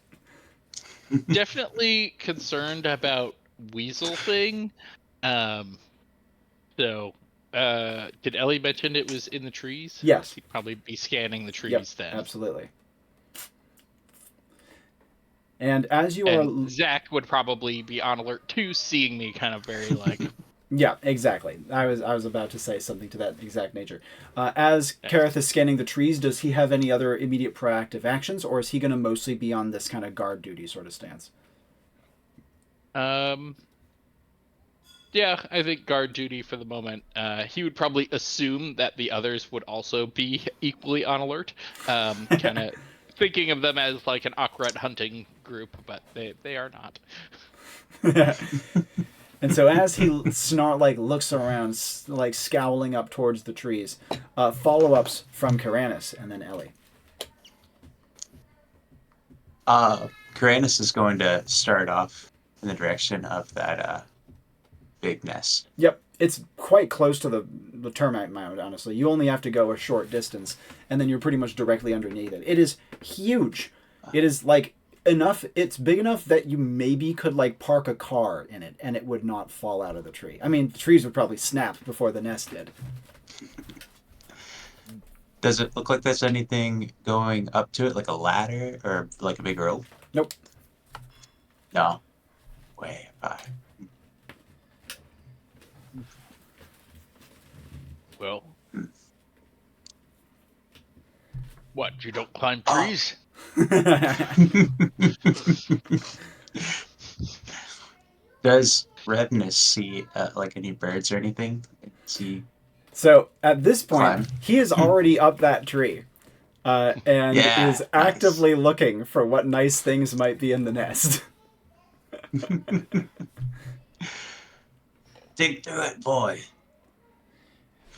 Definitely concerned about weasel thing. So, did Ellie mention it was in the trees? Yes. He'd probably be scanning the trees Yep, then. absolutely. And as you And are... Zach would probably be on alert too, seeing me kind of very like... Yeah, exactly. I was about to say something to that exact nature. As Kareth is scanning the trees, does he have any other immediate proactive actions, or is he going to mostly be on this kind of guard duty sort of stance? Yeah, I think guard duty for the moment. He would probably assume that the others would also be equally on alert. Kind of thinking of them as like an Akret hunting group, but they are not. And so as he looks around, like scowling up towards the trees, follow-ups from Kaeranis and then Ellie. Kaeranis is going to start off in the direction of that big nest. Yep, it's quite close to the termite mound, honestly. You only have to go a short distance, and then you're pretty much directly underneath it. It is huge. It is like enough, it's big enough that you maybe could like park a car in it and it would not fall out of the tree. I mean, the trees would probably snap before the nest did. Does it look like there's anything going up to it, like a ladder or like a big rope? Nope. No. Way up high. Well, what? You don't climb trees? Does Revenus see like any birds or anything? So at this point, Climb. he is already up that tree and Yeah, is actively looking for what nice things might be in the nest. Dig through it, boy.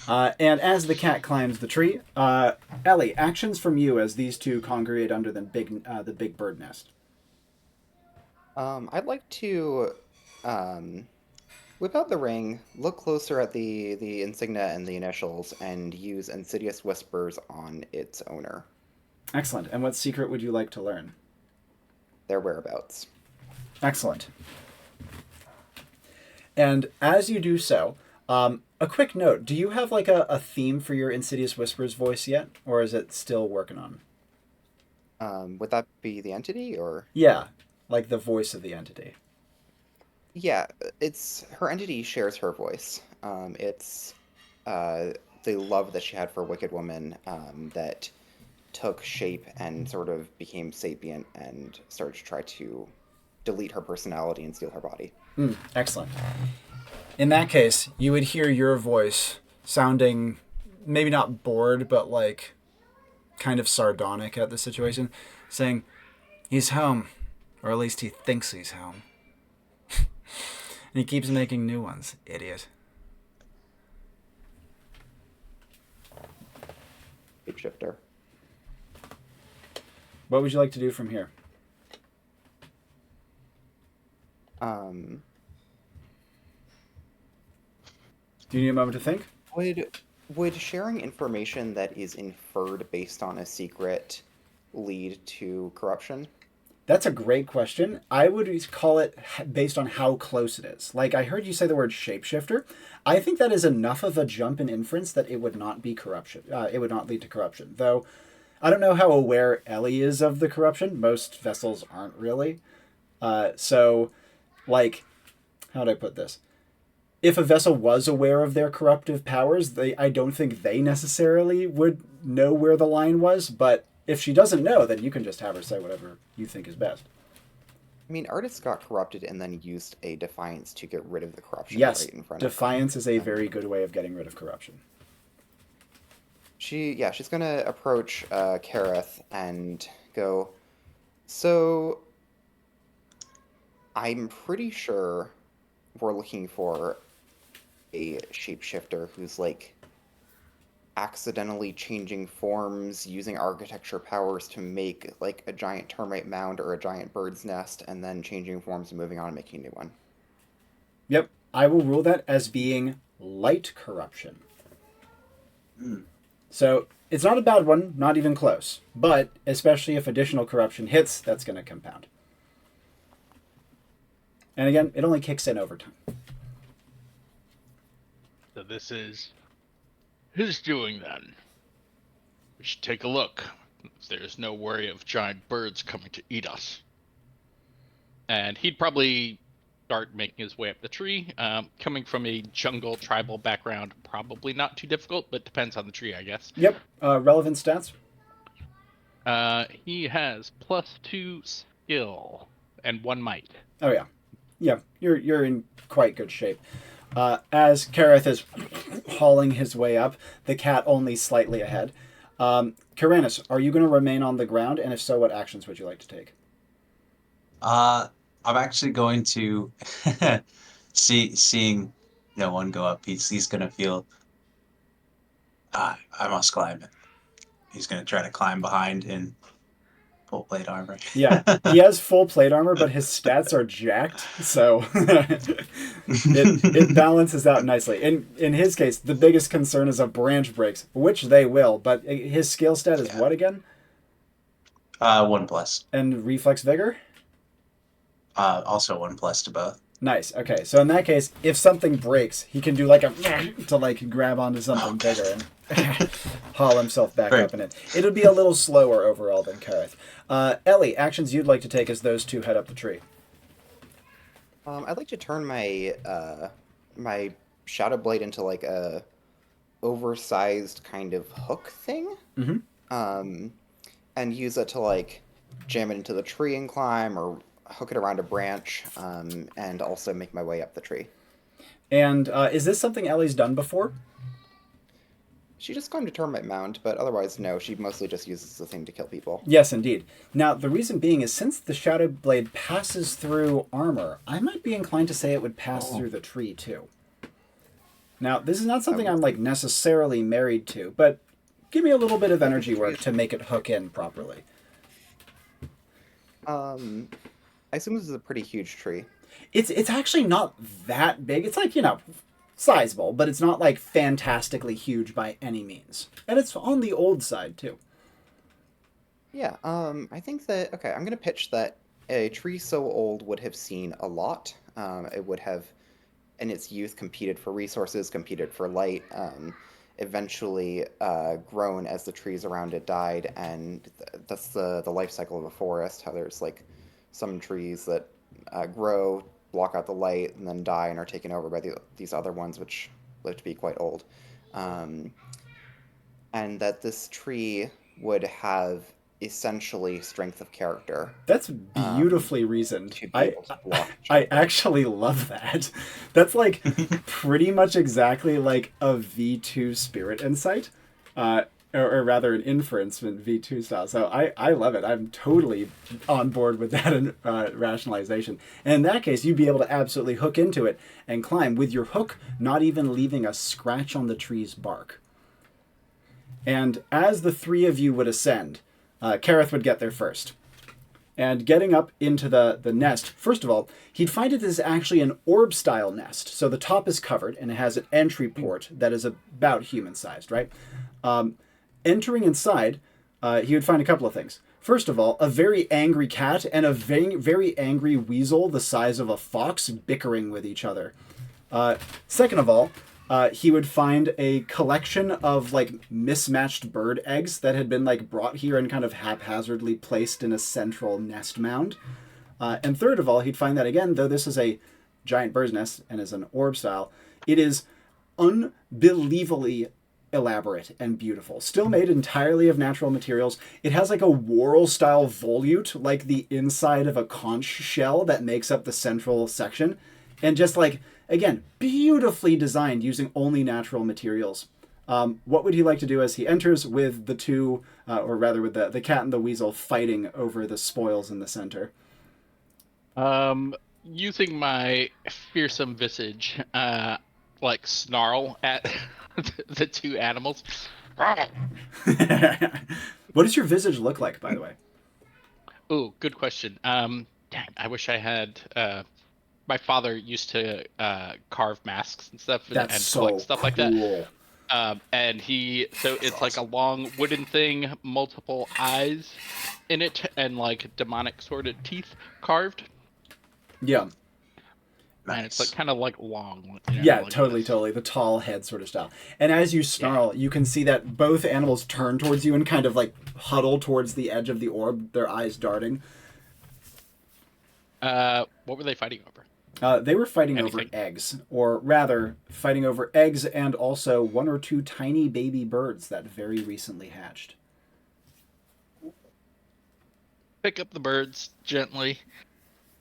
And as the cat climbs the tree, Ellie, actions from you as these two congregate under the big bird nest. I'd like to um, whip out the ring, look closer at the insignia and the initials, and use Insidious Whispers on its owner, Excellent. And what secret would you like to learn? their whereabouts. Excellent. And as you do so, a quick note: do you have like a theme for your Insidious Whispers voice yet, or is it still working on? Would that be the entity, or? Yeah, like the voice of the entity. Yeah, it's her entity shares her voice. It's uh, the love that she had for Wicked Woman that took shape and sort of became sapient and started to try to delete her personality and steal her body. Excellent. In that case, you would hear your voice sounding maybe not bored, but like kind of sardonic at the situation, saying, "He's home, or at least he thinks he's home." And he keeps making new ones, idiot. Shapeshifter. What would you like to do from here? Um, Do you need a moment to think? would sharing information that is inferred based on a secret lead to corruption? That's a great question. I would call it based on how close it is. Like, I heard you say the word shapeshifter. I think that is enough of a jump in inference that it would not be corruption. It would not lead to corruption. Though, I don't know how aware Ellie is of the corruption. Most vessels aren't really. So, like, how do I put this? If a vessel was aware of their corruptive powers, I don't think they necessarily would know where the line was, but if she doesn't know, then you can just have her say whatever you think is best. I mean, artists got corrupted and then used a defiance to get rid of the corruption Yes, right in front defiance is a them. very good way of getting rid of corruption. She's gonna approach Kareth and go, so I'm pretty sure we're looking for a shapeshifter who's like accidentally changing forms, using architecture powers to make like a giant termite mound or a giant bird's nest, and then changing forms and moving on and making a new one. Yep, I will rule that as being light corruption. So it's not a bad one, not even close. But especially if additional corruption hits, that's going to compound. And again, it only kicks in over time. So this is his doing then. We should take a look. There's no worry of giant birds coming to eat us. And he'd probably start making his way up the tree. Coming from a jungle tribal background, probably not too difficult, but depends on the tree, I guess. Yep, relevant stats. He has +2 skill and 1 might. Oh yeah, yeah. You're in quite good shape. As Kareth is hauling his way up, the cat only slightly ahead. Kaeranis, are you going to remain on the ground? And if so, what actions would you like to take? I'm actually going to seeing no one go up. He's gonna feel. I must climb it. He's gonna try to climb behind in full plate armor. Yeah, he has full plate armor, but his stats are jacked, so it balances out nicely. In his case, the biggest concern is a branch breaks, which they will, but his skill stat is what again? 1+. And reflex vigor? Also 1+ to both. Nice. Okay, so in that case, if something breaks, he can do like a to like grab onto something bigger and haul himself back up in it. It'll be a little slower overall than Kareth. Ellie, actions you'd like to take as those two head up the tree. I'd like to turn my my shadow blade into like a oversized kind of hook thing, and use it to like jam it into the tree and climb, or hook it around a branch, and also make my way up the tree. And is this something Ellie's done before? She just climbed a termite mound, but otherwise, no. She mostly just uses the thing to kill people. Yes, indeed. Now, the reason being is since the Shadow Blade passes through armor, I might be inclined to say it would pass through the tree, too. Now, this is not something I'm, like, necessarily married to, but give me a little bit of energy work to make it hook in properly. I I assume this is a pretty huge tree. It's actually not that big. It's like, sizable, but it's not like fantastically huge by any means. And it's on the old side too. Yeah, I think that, okay, I'm gonna pitch that a tree so old would have seen a lot. It would have, in its youth, competed for resources, competed for light, eventually grown as the trees around it died, and that's the life cycle of a forest, how there's like some trees that grow, block out the light, and then die and are taken over by these other ones, which live to be quite old. Um, and that this tree would have essentially strength of character That's um, beautifully reasoned. to be I able to block I jungle. actually love that. That's like pretty much exactly like a V2 spirit insight. Or rather an inference in V2 style. So I love it. I'm totally on board with that rationalization. And in that case, you'd be able to absolutely hook into it and climb with your hook not even leaving a scratch on the tree's bark. And as the three of you would ascend, Kareth would get there first. And getting up into the nest, first of all, he'd find it is actually an orb-style nest. So the top is covered, and it has an entry port that is about human-sized, right? Entering inside, he would find a couple of things. First of all, a very angry cat and a very, very angry weasel the size of a fox bickering with each other. Second of all, he would find a collection of like mismatched bird eggs that had been like brought here and kind of haphazardly placed in a central nest mound. And third of all, he'd find that again, though this is a giant bird's nest and is an orb style, it is unbelievably elaborate and beautiful. Still made entirely of natural materials. It has like a whorl style volute, like the inside of a conch shell that makes up the central section. And just like, again, beautifully designed using only natural materials. What would he like to do as he enters with the two, or rather with the cat and the weasel fighting over the spoils in the center? Using my fearsome visage, like snarl at the two animals. What does your visage look like, by the way? Oh, good question. Dang, I wish I had. My father used to carve masks and stuff That's and collect so stuff like that. cool. And so That's it's like a awesome. long wooden thing, multiple eyes in it, and like demonic sort of teeth carved. Yeah. And it's like Nice. kind of like long, Yeah, like totally, this. totally. The tall head sort of style. And as you Yeah. snarl, you can see that both animals turn towards you and kind of like huddle towards the edge of the orb, their eyes darting. What were they fighting over? They were fighting over Anything? eggs, or rather, fighting over eggs and also one or two tiny baby birds that very recently hatched. Pick up the birds gently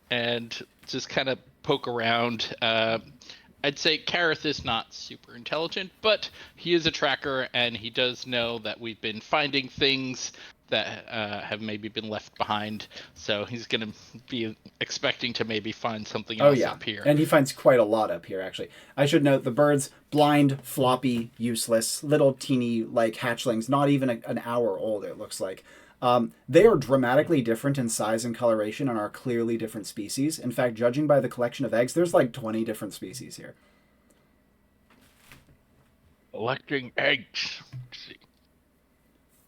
and just kind of poke around. I'd say Kareth is not super intelligent, but he is a tracker and he does know that we've been finding things that have maybe been left behind. So he's going to be expecting to maybe find something Oh, else yeah. up here. And he finds quite a lot up here, actually. I should note the birds, blind, floppy, useless, little teeny, like hatchlings, not even an hour old, it looks like. They are dramatically different in size and coloration and are clearly different species. In fact, judging by the collection of eggs, there's like 20 different species here. Collecting eggs. Let's see.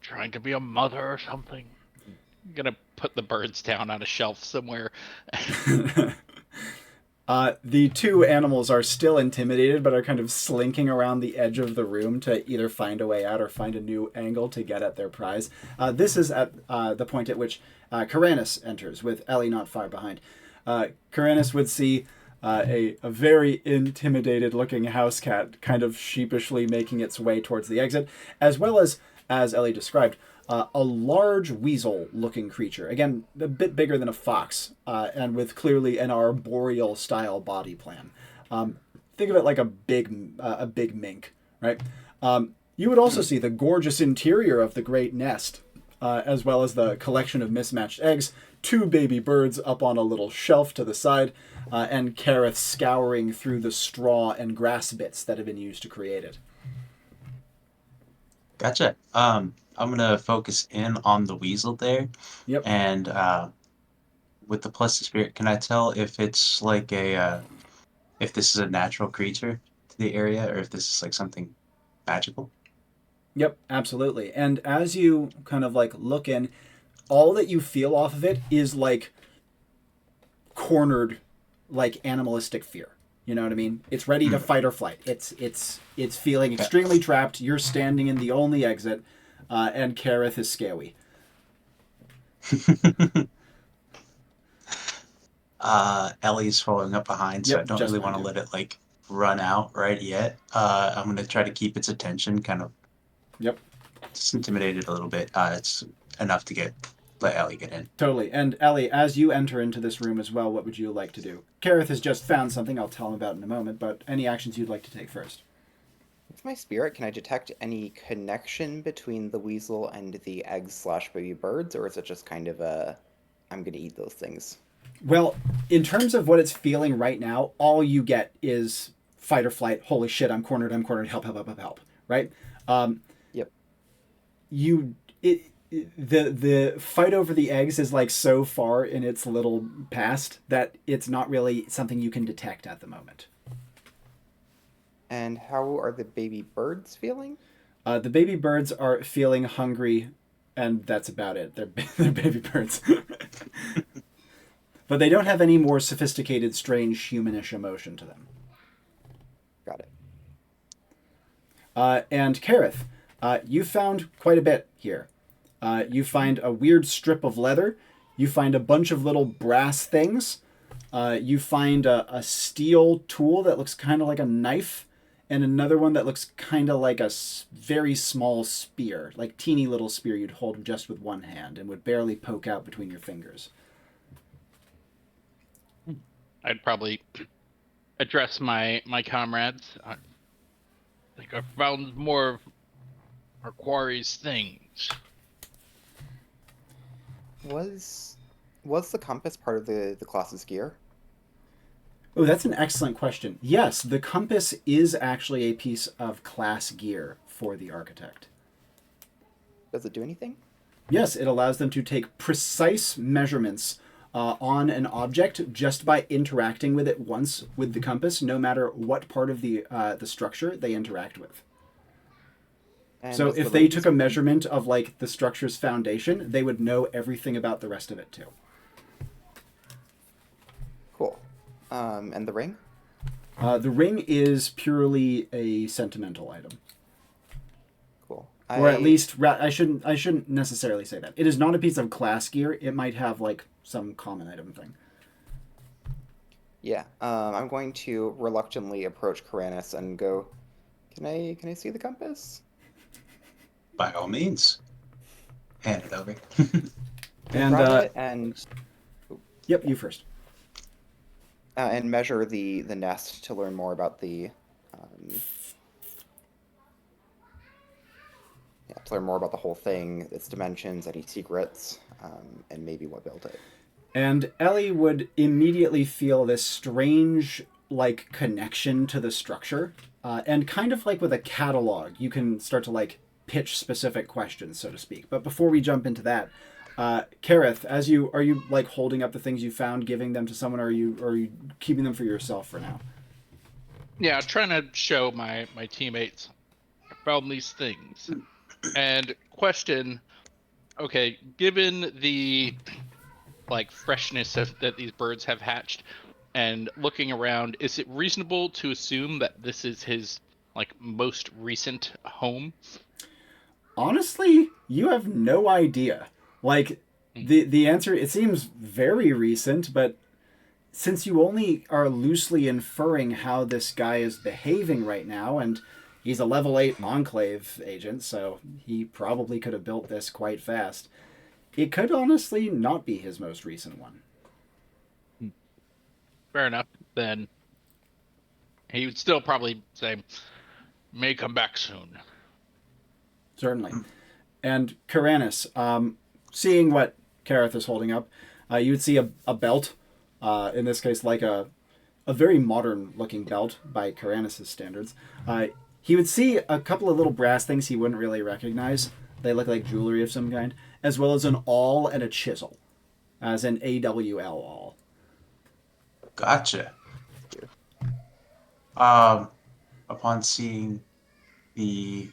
Trying to be a mother or something. I'm going to put the birds down on a shelf somewhere. The two animals are still intimidated, but are kind of slinking around the edge of the room to either find a way out or find a new angle to get at their prize. This is at the point at which Kaeranis enters, with Ellie not far behind. Kaeranis would see a very intimidated looking house cat kind of sheepishly making its way towards the exit, as well as Ellie described, a large weasel-looking creature. Again, a bit bigger than a fox, and with clearly an arboreal-style body plan. Think of it like a big mink, right? You would also see the gorgeous interior of the great nest, as well as the collection of mismatched eggs, two baby birds up on a little shelf to the side, and Kareth scouring through the straw and grass bits that have been used to create it. Gotcha. I'm gonna focus in on the weasel there, Yep. and with the plus the spirit, can I tell if it's like if this is a natural creature to the area or if this is like something magical? Yep, absolutely. And as you kind of like look in, all that you feel off of it is like cornered, like animalistic fear. You know what I mean? It's ready to fight or flight. It's feeling extremely trapped. You're standing in the only exit, and Kareth is scaly. Ellie's following up behind, so I Yep, don't just really behind want to you. let it like run out right yet. I'm gonna try to keep its attention, kind of Yep, just intimidate it a little bit. It's enough to let Ellie get in. totally. And Ellie, as you enter into this room as well, what would you like to do? Kareth has just found something I'll tell him about in a moment, but any actions you'd like to take first? With my spirit, can I detect any connection between the weasel and the eggs/baby birds, or is it just kind of a, I'm gonna eat those things? Well, in terms of what it's feeling right now, all you get is fight or flight. Holy shit, I'm cornered, help, help, help, help, help. Right? Um, Yep. you the fight over the eggs is like so far in its little past that it's not really something you can detect at the moment. And how are the baby birds feeling? The baby birds are feeling hungry, and that's about it. They're baby birds. But they don't have any more sophisticated, strange, humanish emotion to them. Got it. And Kareth, you found quite a bit here. You find a weird strip of leather. You find a bunch of little brass things. You find a steel tool that looks kind of like a knife, and another one that looks kind of like a very small spear, like teeny little spear you'd hold just with one hand and would barely poke out between your fingers. I'd probably address my comrades. I think I found more of our quarry's things. Was the compass part of the class's gear? Oh, that's an excellent question. Yes, the compass is actually a piece of class gear for the architect. Does it do anything? Yes, it allows them to take precise measurements on an object just by interacting with it once with the compass, no matter what part of the structure they interact with. And So does the if they radius took a measurement of like the structure's foundation, they would know everything about the rest of it too. Cool. And the ring? The ring is purely a sentimental item, Cool. or at least I shouldn't necessarily say that. It is not a piece of class gear. It might have like some common item thing. Yeah. I'm going to reluctantly approach Kaeranis and go, Can I see the compass? By all means, hand it over. And grab it and yep, you first. and measure the nest to learn more about to learn more about the whole thing, its dimensions, any secrets, and maybe what built it. And Ellie would immediately feel this strange, like, connection to the structure. And kind of like with a catalog, you can start to, like, pitch specific questions, so to speak. But before we jump into that, Kareth, are you, like, holding up the things you found, giving them to someone, or are you keeping them for yourself for now? Yeah, trying to show my teammates I found these things. And question, okay, given the like freshness that these birds have hatched and looking around, is it reasonable to assume that this is his like most recent home? Honestly, you have no idea. Like, the answer, it seems very recent, but since you only are loosely inferring how this guy is behaving right now, and he's a level 8 Enclave agent, so he probably could have built this quite fast, it could honestly not be his most recent one. Fair enough. Then he would still probably say, may come back soon. Certainly. And Kaeranis, seeing what Kareth is holding up, you would see a belt, in this case like a very modern looking belt by Kaeranis' standards. He would see a couple of little brass things he wouldn't really recognize. They look like jewelry of some kind, as well as an awl and a chisel. as in AWL all. Gotcha. Upon seeing the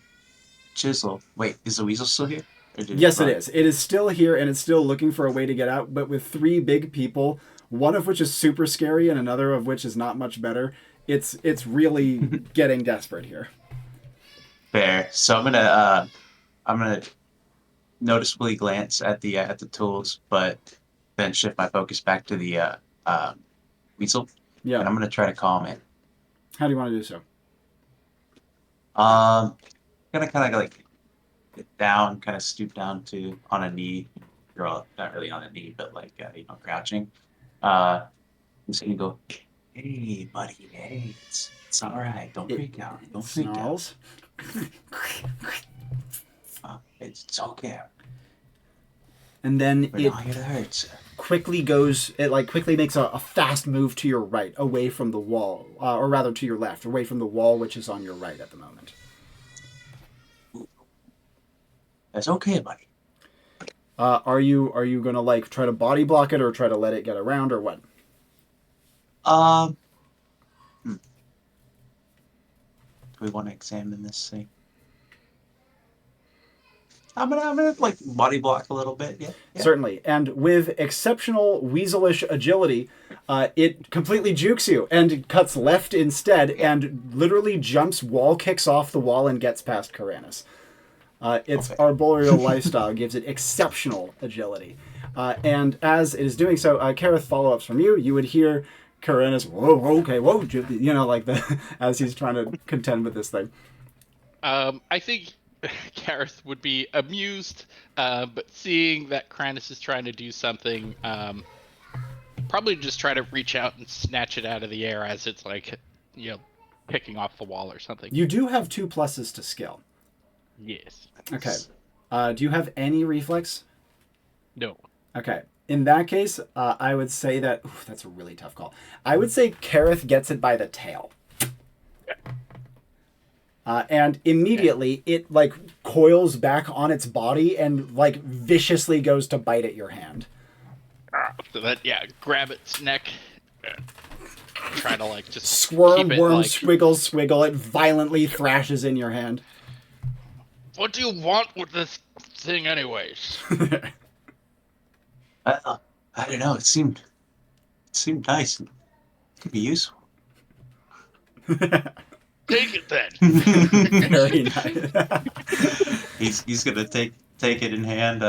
chisel, wait, is the weasel still here? Or did Yes, it run? is. It is still here, and it's still looking for a way to get out, but with 3 big people, one of which is super scary and another of which is not much better, it's really getting desperate here. Fair. So I'm gonna noticeably glance at the tools, but then shift my focus back to the weasel, Yeah. and I'm gonna try to calm it. How do you want to do so? Gonna kind of like get down, kind of stoop down to on a knee. You're all not really on a knee, but like crouching. I'm just gonna go, hey buddy, hey, it's all right. Don't freak out. Don't freak out. Snarls. It's okay. And then We're it not here to hurt, sir. quickly makes a fast move to your right, away from the wall, or rather to your left, away from the wall, which is on your right at the moment. That's okay, buddy. Are you gonna like try to body block it or try to let it get around or what? Do we want to examine this thing? I'm gonna like body block a little bit. Yeah. Certainly. And with exceptional weaselish agility, it completely jukes you and cuts left instead and literally jumps, wall kicks off the wall and gets past Kaeranis. Its arboreal lifestyle gives it exceptional agility. And as it is doing so, Kareth, follow-ups from you. You would hear Kaeranis, whoa, okay, whoa, like as he's trying to contend with this thing. I think Kareth would be amused, but seeing that Kaeranis is trying to do something, probably just try to reach out and snatch it out of the air as it's like, picking off the wall or something. You do have 2 pluses to skill. Yes. Okay. Do you have any reflex? No. Okay. In that case, I would say that... Oof, that's a really tough call. I would say Kareth gets it by the tail. And immediately it like coils back on its body and like viciously goes to bite at your hand. So that, grab its neck. Try to like just Squirm, keep it, worm, like, swiggle. It violently thrashes in your hand. What do you want with this thing, anyways? I don't know. It seemed nice. It could be useful. Take it then. Very nice. He's gonna take it in hand,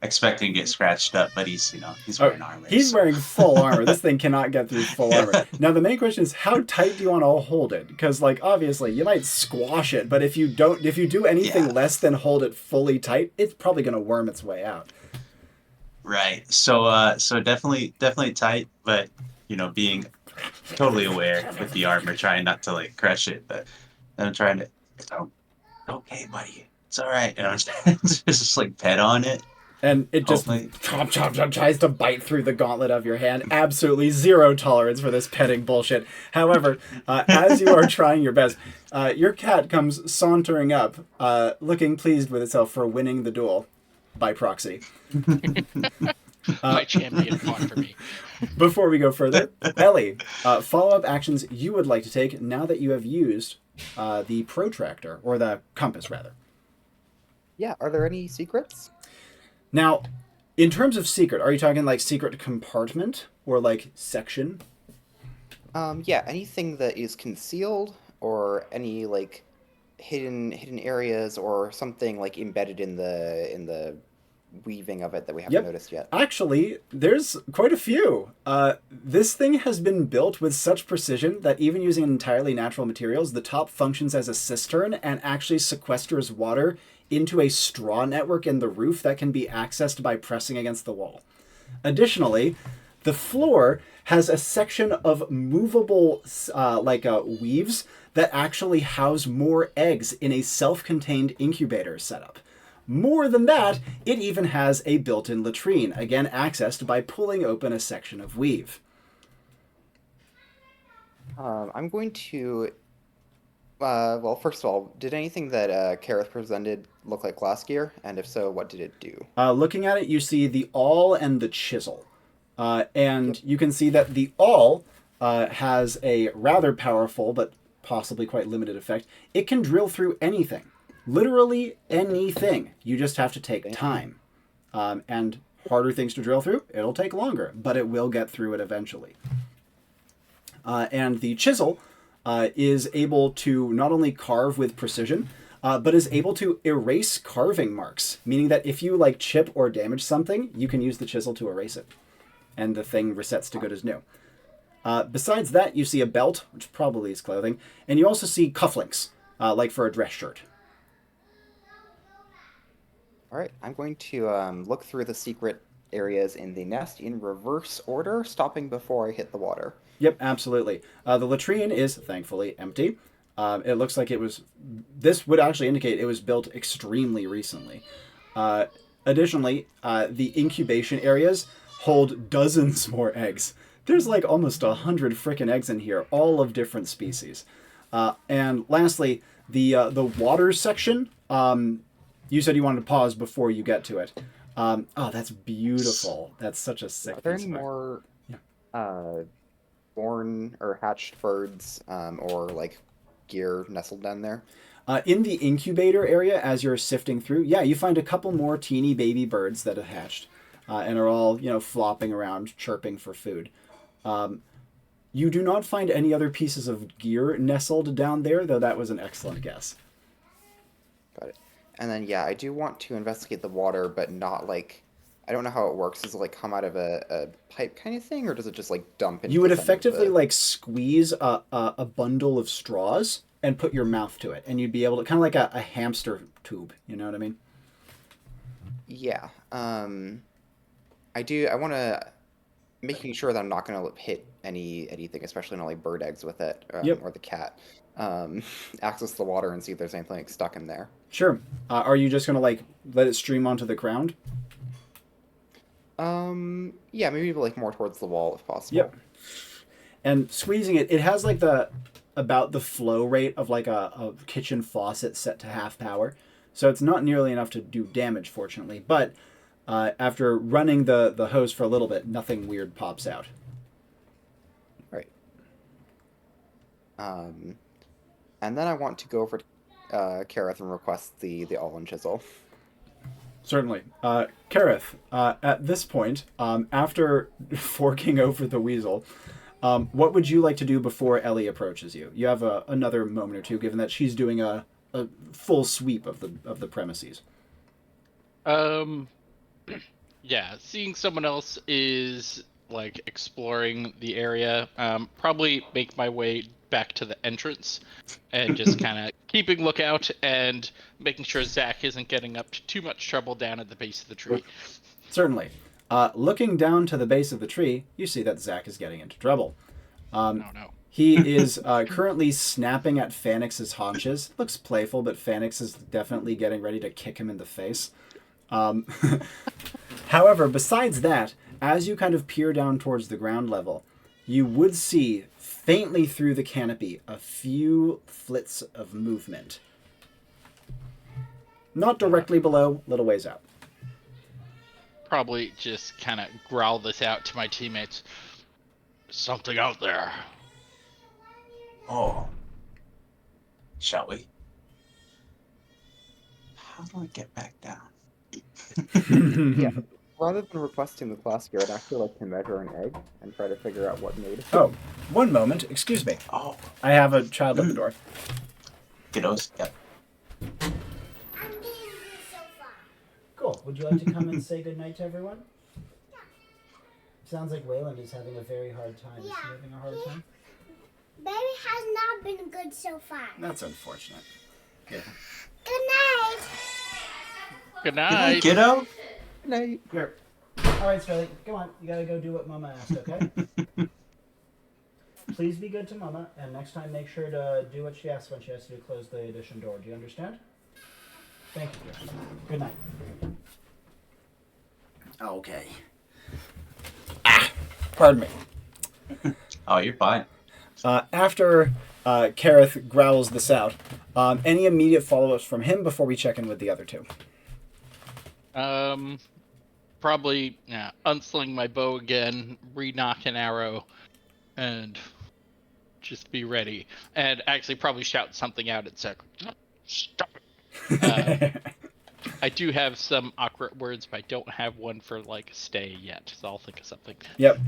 expecting to get scratched up, but he's wearing armor. He's wearing full armor. This thing cannot get through full armor. Now the main question is, how tight do you want to hold it? Because like obviously you might squash it, but if you do anything less than hold it fully tight, it's probably gonna worm its way out. Right. So definitely tight, but being totally aware with the armor, trying not to like crush it, but then I'm trying to. Okay, buddy, it's all right. And I'm just like pet on it. And it just chomp, tries to bite through the gauntlet of your hand. Absolutely zero tolerance for this petting bullshit. However, as you are trying your best, your cat comes sauntering up, looking pleased with itself for winning the duel by proxy. My champion fought for me. Before we go further, Ellie, follow-up actions you would like to take now that you have used the protractor, or the compass, rather. Yeah, are there any secrets? Now, in terms of secret, are you talking like secret compartment or like section? Yeah, anything that is concealed or any like hidden areas or something like embedded in the weaving of it that we haven't noticed yet. Actually, there's quite a few. This thing has been built with such precision that even using entirely natural materials, the top functions as a cistern and actually sequesters water into a straw network in the roof that can be accessed by pressing against the wall. Additionally, the floor has a section of movable weaves that actually house more eggs in a self-contained incubator setup. More than that, it even has a built-in latrine, again accessed by pulling open a section of weave. I'm going to... Well, first of all, did anything that Kareth presented look like glass gear? And if so, what did it do? Looking at it, you see the awl and the chisel. And Yep. you can see that the awl has a rather powerful but possibly quite limited effect. It can drill through anything. Literally anything. You just have to take time. And harder things to drill through, it'll take longer, but it will get through it eventually. And the chisel is able to not only carve with precision, but is able to erase carving marks, meaning that if you like chip or damage something, you can use the chisel to erase it, and the thing resets to good as new. Besides that, you see a belt, which probably is clothing, and you also see cufflinks, like for a dress shirt. All right, I'm going to look through the secret areas in the nest in reverse order, stopping before I hit the water. Yep, absolutely. The latrine is thankfully empty. It looks like it was... This would actually indicate it was built extremely recently. Additionally, the incubation areas hold dozens more eggs. There's like almost 100 frickin' eggs in here, all of different species. And lastly, the water section... you said you wanted to pause before you get to it. Oh, that's beautiful. That's such a sick Are there piece any of art. more Yeah. born or hatched birds or like gear nestled down there? In the incubator area, as you're sifting through, yeah, you find a couple more teeny baby birds that have hatched and are all, flopping around, chirping for food. You do not find any other pieces of gear nestled down there, though that was an excellent guess. Got it. And then, yeah, I do want to investigate the water, but not like... I don't know how it works. Does it like come out of a pipe kind of thing, or does it just like dump into You would some of effectively the... like squeeze a bundle of straws and put your mouth to it, and you'd be able to, kind of like a hamster tube, you know what I mean? Yeah. I do. I want to... Making sure that I'm not going to hit anything, especially not like bird eggs with it, Yep. or the cat. Access the water and see if there's anything like, stuck in there. Sure. Are you just going to like let it stream onto the ground? Yeah, maybe like more towards the wall if possible. Yep. And squeezing it, it has like about the flow rate of like a kitchen faucet set to half power. So it's not nearly enough to do damage, fortunately. But after running the hose for a little bit, nothing weird pops out. Right. And then I want to go over to Kareth and request the awl and chisel. Certainly. Kareth, at this point, after forking over the weasel, what would you like to do before Ellie approaches you? You have another moment or two, given that she's doing a full sweep of the premises. Yeah, seeing someone else is like exploring the area. Probably make my way back to the entrance and just kind of keeping lookout and making sure Zach isn't getting up to too much trouble down at the base of the tree. Certainly. Looking down to the base of the tree, you see that Zach is getting into trouble. Oh no. He is currently snapping at Phanix's haunches. Looks playful, but Phanix is definitely getting ready to kick him in the face. However, besides that, as you kind of peer down towards the ground level, you would see faintly through the canopy a few flits of movement. Not directly below, little ways out. Probably just kind of growl this out to my teammates. Something out there. Oh. Shall we? How do I get back down? Yeah. Rather than requesting the class gear, I'd actually like to measure an egg and try to figure out what made it. Oh, one moment. Excuse me. Oh. I have a child at the door. Kiddos. Yep. Cool. Would you like to come and say goodnight to everyone? Sounds like Wayland is having a very hard time. Is he having a hard time? Baby has not been good so far. That's unfortunate. Yeah. Good night. Good night. Kiddo? Good night. Here. All right, Scarlett. Go on. You gotta go do what Mama asked, okay? Please be good to Mama, and next time make sure to do what she asks when she has to close the addition door. Do you understand? Thank you. Good night. Okay. Pardon me. Oh, you're fine. After Kareth growls this out. Any immediate follow-ups from him before we check in with the other two? Probably unsling my bow again, re-knock an arrow, and just be ready. And actually probably shout something out at Zach. Stop it. I do have some awkward words, but I don't have one for like stay yet, so I'll think of something. Yep.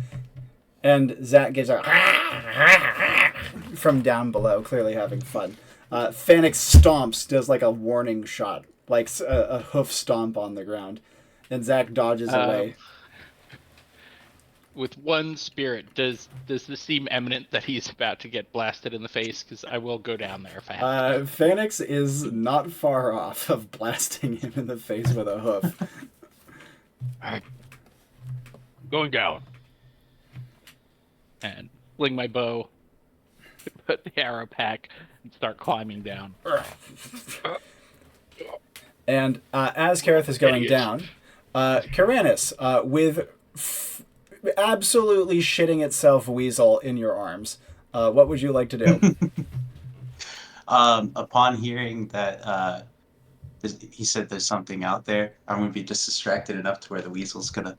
And Zach gives a from down below, clearly having fun. Phoenix stomps, does like a warning shot, like a hoof stomp on the ground. And Zach dodges away. With one spirit, does this seem imminent that he's about to get blasted in the face? Because I will go down there if I have to. Phoenix is not far off of blasting him in the face with a hoof. Alright. Going down. And fling my bow, put the arrow pack, and start climbing down. And as Kareth is going down, Kaeranis, with absolutely shitting itself weasel in your arms, what would you like to do? Upon hearing that he said there's something out there, I'm going to be just distracted enough to where the weasel's going to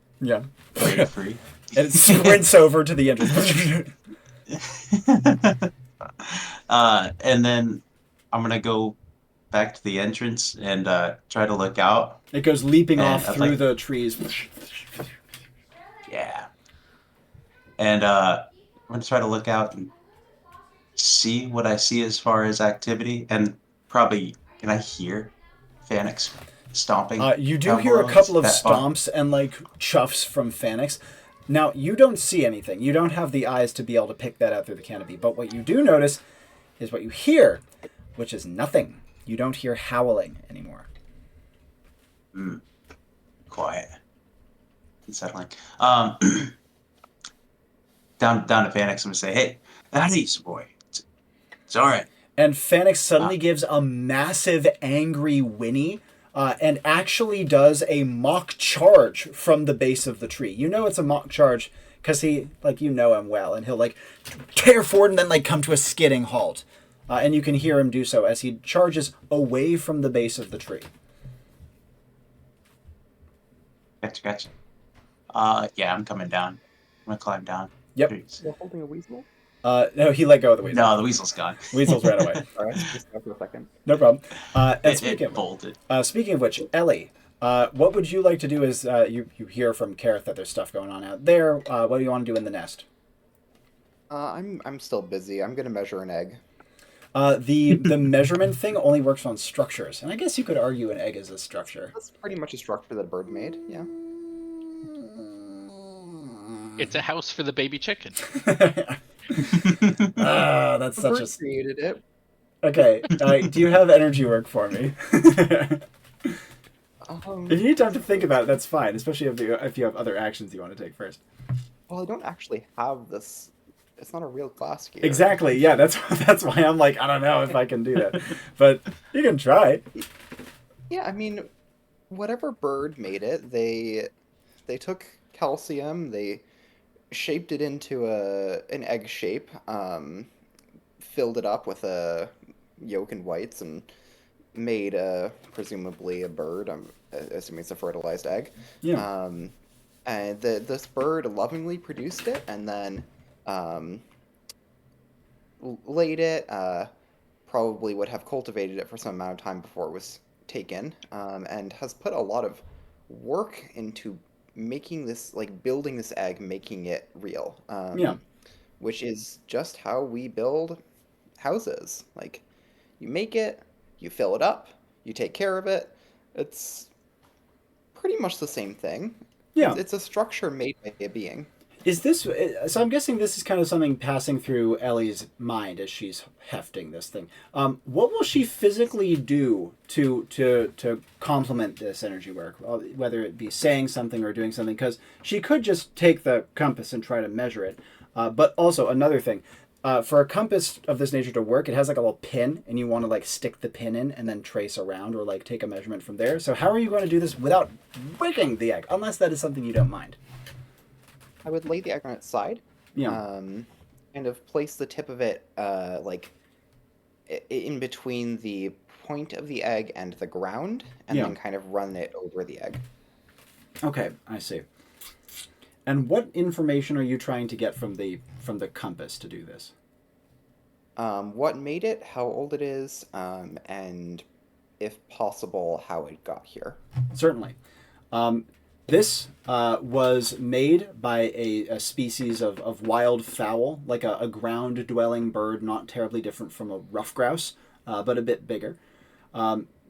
break free. And it sprints over to the entrance. And then I'm going to go back to the entrance and try to look out. It goes leaping off through the trees. Yeah. And I'm going to try to look out and see what I see as far as activity. And probably, can I hear Phoenix stomping? You do hear a couple of stomps and like chuffs from Phoenix. Now, you don't see anything. You don't have the eyes to be able to pick that out through the canopy. But what you do notice is what you hear, which is nothing. You don't hear howling anymore. Quiet. Unsettling. Down to Phoenix, I'm going to say, hey, Aliizi, boy. It's all right. And Phoenix suddenly gives a massive, angry whinny and actually does a mock charge from the base of the tree. You know it's a mock charge because he, like, you know him well, and he'll, like, tear forward and then, like, come to a skidding halt. And you can hear him do so as he charges away from the base of the tree. Gotcha. Yeah, I'm coming down. I'm going to climb down. Yep. You're holding a weasel? No, he let go of the weasel. No, the weasel's gone. Weasel's ran away. Alright, just for a second. No problem. And It bolted. Speaking of which, Ellie, what would you like to do as you hear from Kareth that there's stuff going on out there? What do you want to do in the nest? I'm still busy. I'm gonna measure an egg. The measurement thing only works on structures, and I guess you could argue an egg is a structure. That's pretty much a structure that a bird made, yeah. It's a house for the baby chicken. That's The such bird a... created it. Okay, do you have energy work for me? If you need time to think about it, that's fine, especially if you have other actions you want to take first. Well, I don't actually have this. It's not a real glass gear. Exactly, yeah, that's why I'm like, I don't know if I can do that. But you can try. Yeah, I mean, whatever bird made it, they took calcium, they shaped it into an egg shape, filled it up with a yolk and whites, and made presumably a bird. I'm assuming it's a fertilized egg. Yeah. And this bird lovingly produced it, and then laid it. Probably would have cultivated it for some amount of time before it was taken, and has put a lot of work into making this, like, building this egg, making it real. Which is just how we build houses. Like, you make it, you fill it up, you take care of it. It's pretty much the same thing. Yeah. It's a structure made by a being. Is this... So I'm guessing this is kind of something passing through Ellie's mind as she's hefting this thing. What will she physically do to complement this energy work? Whether it be saying something or doing something, because she could just take the compass and try to measure it. But also, another thing, for a compass of this nature to work, it has like a little pin, and you want to like stick the pin in and then trace around or like take a measurement from there. So how are you going to do this without breaking the egg? Unless that is something you don't mind. I would lay the egg on its side. Yeah. Kind of place the tip of it, like, in between the point of the egg and the ground, and Yeah. then kind of run it over the egg. Okay, I see. And what information are you trying to get from the compass to do this? What made it, how old it is, and if possible, how it got here. Certainly. This was made by a species of wild fowl, like a ground-dwelling bird, not terribly different from a ruffed grouse, but a bit bigger.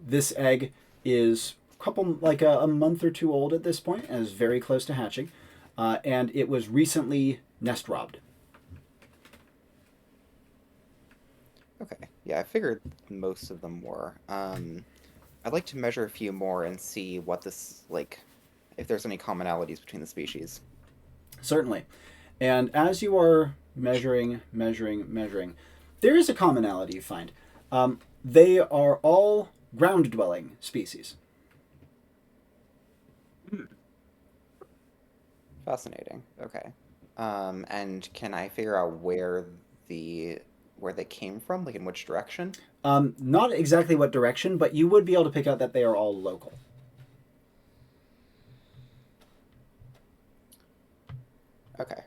This egg is a month or two old at this point, and is very close to hatching. And it was recently nest robbed. Okay, yeah, I figured most of them were. I'd like to measure a few more and see what this, like, if there's any commonalities between the species. Certainly. And as you are measuring, there is a commonality you find. They are all ground-dwelling species. Fascinating. Okay. And can I figure out where they came from, like in which direction? Not exactly what direction, but you would be able to pick out that they are all local. Okay.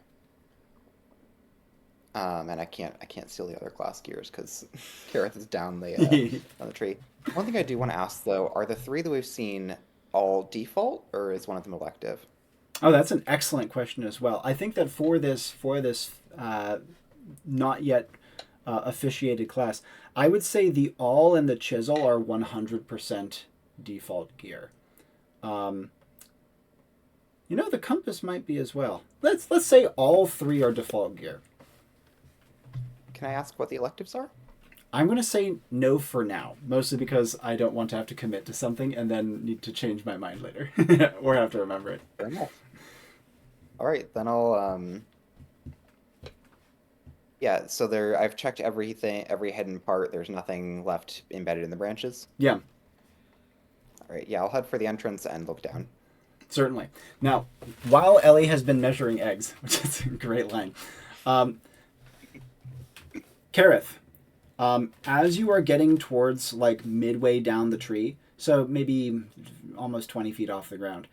And I can't steal the other class gears because Kareth is down the tree. One thing I do want to ask though, are the three that we've seen all default, or is one of them elective? Oh, that's an excellent question as well. I think that for this not yet officiated class, I would say the awl and the chisel are 100% default gear. The compass might be as well. Let's say all three are default gear. Can I ask what the electives are? I'm going to say no for now, mostly because I don't want to have to commit to something and then need to change my mind later or have to remember it. Fair enough. All right, then I'll yeah, so I've checked everything, every hidden part. There's nothing left embedded in the branches. Yeah. All right, yeah, I'll head for the entrance and look down. Certainly. Now, while Ellie has been measuring eggs, which is a great line, Kareth, as you are getting towards like midway down the tree, so maybe almost 20 feet off the ground,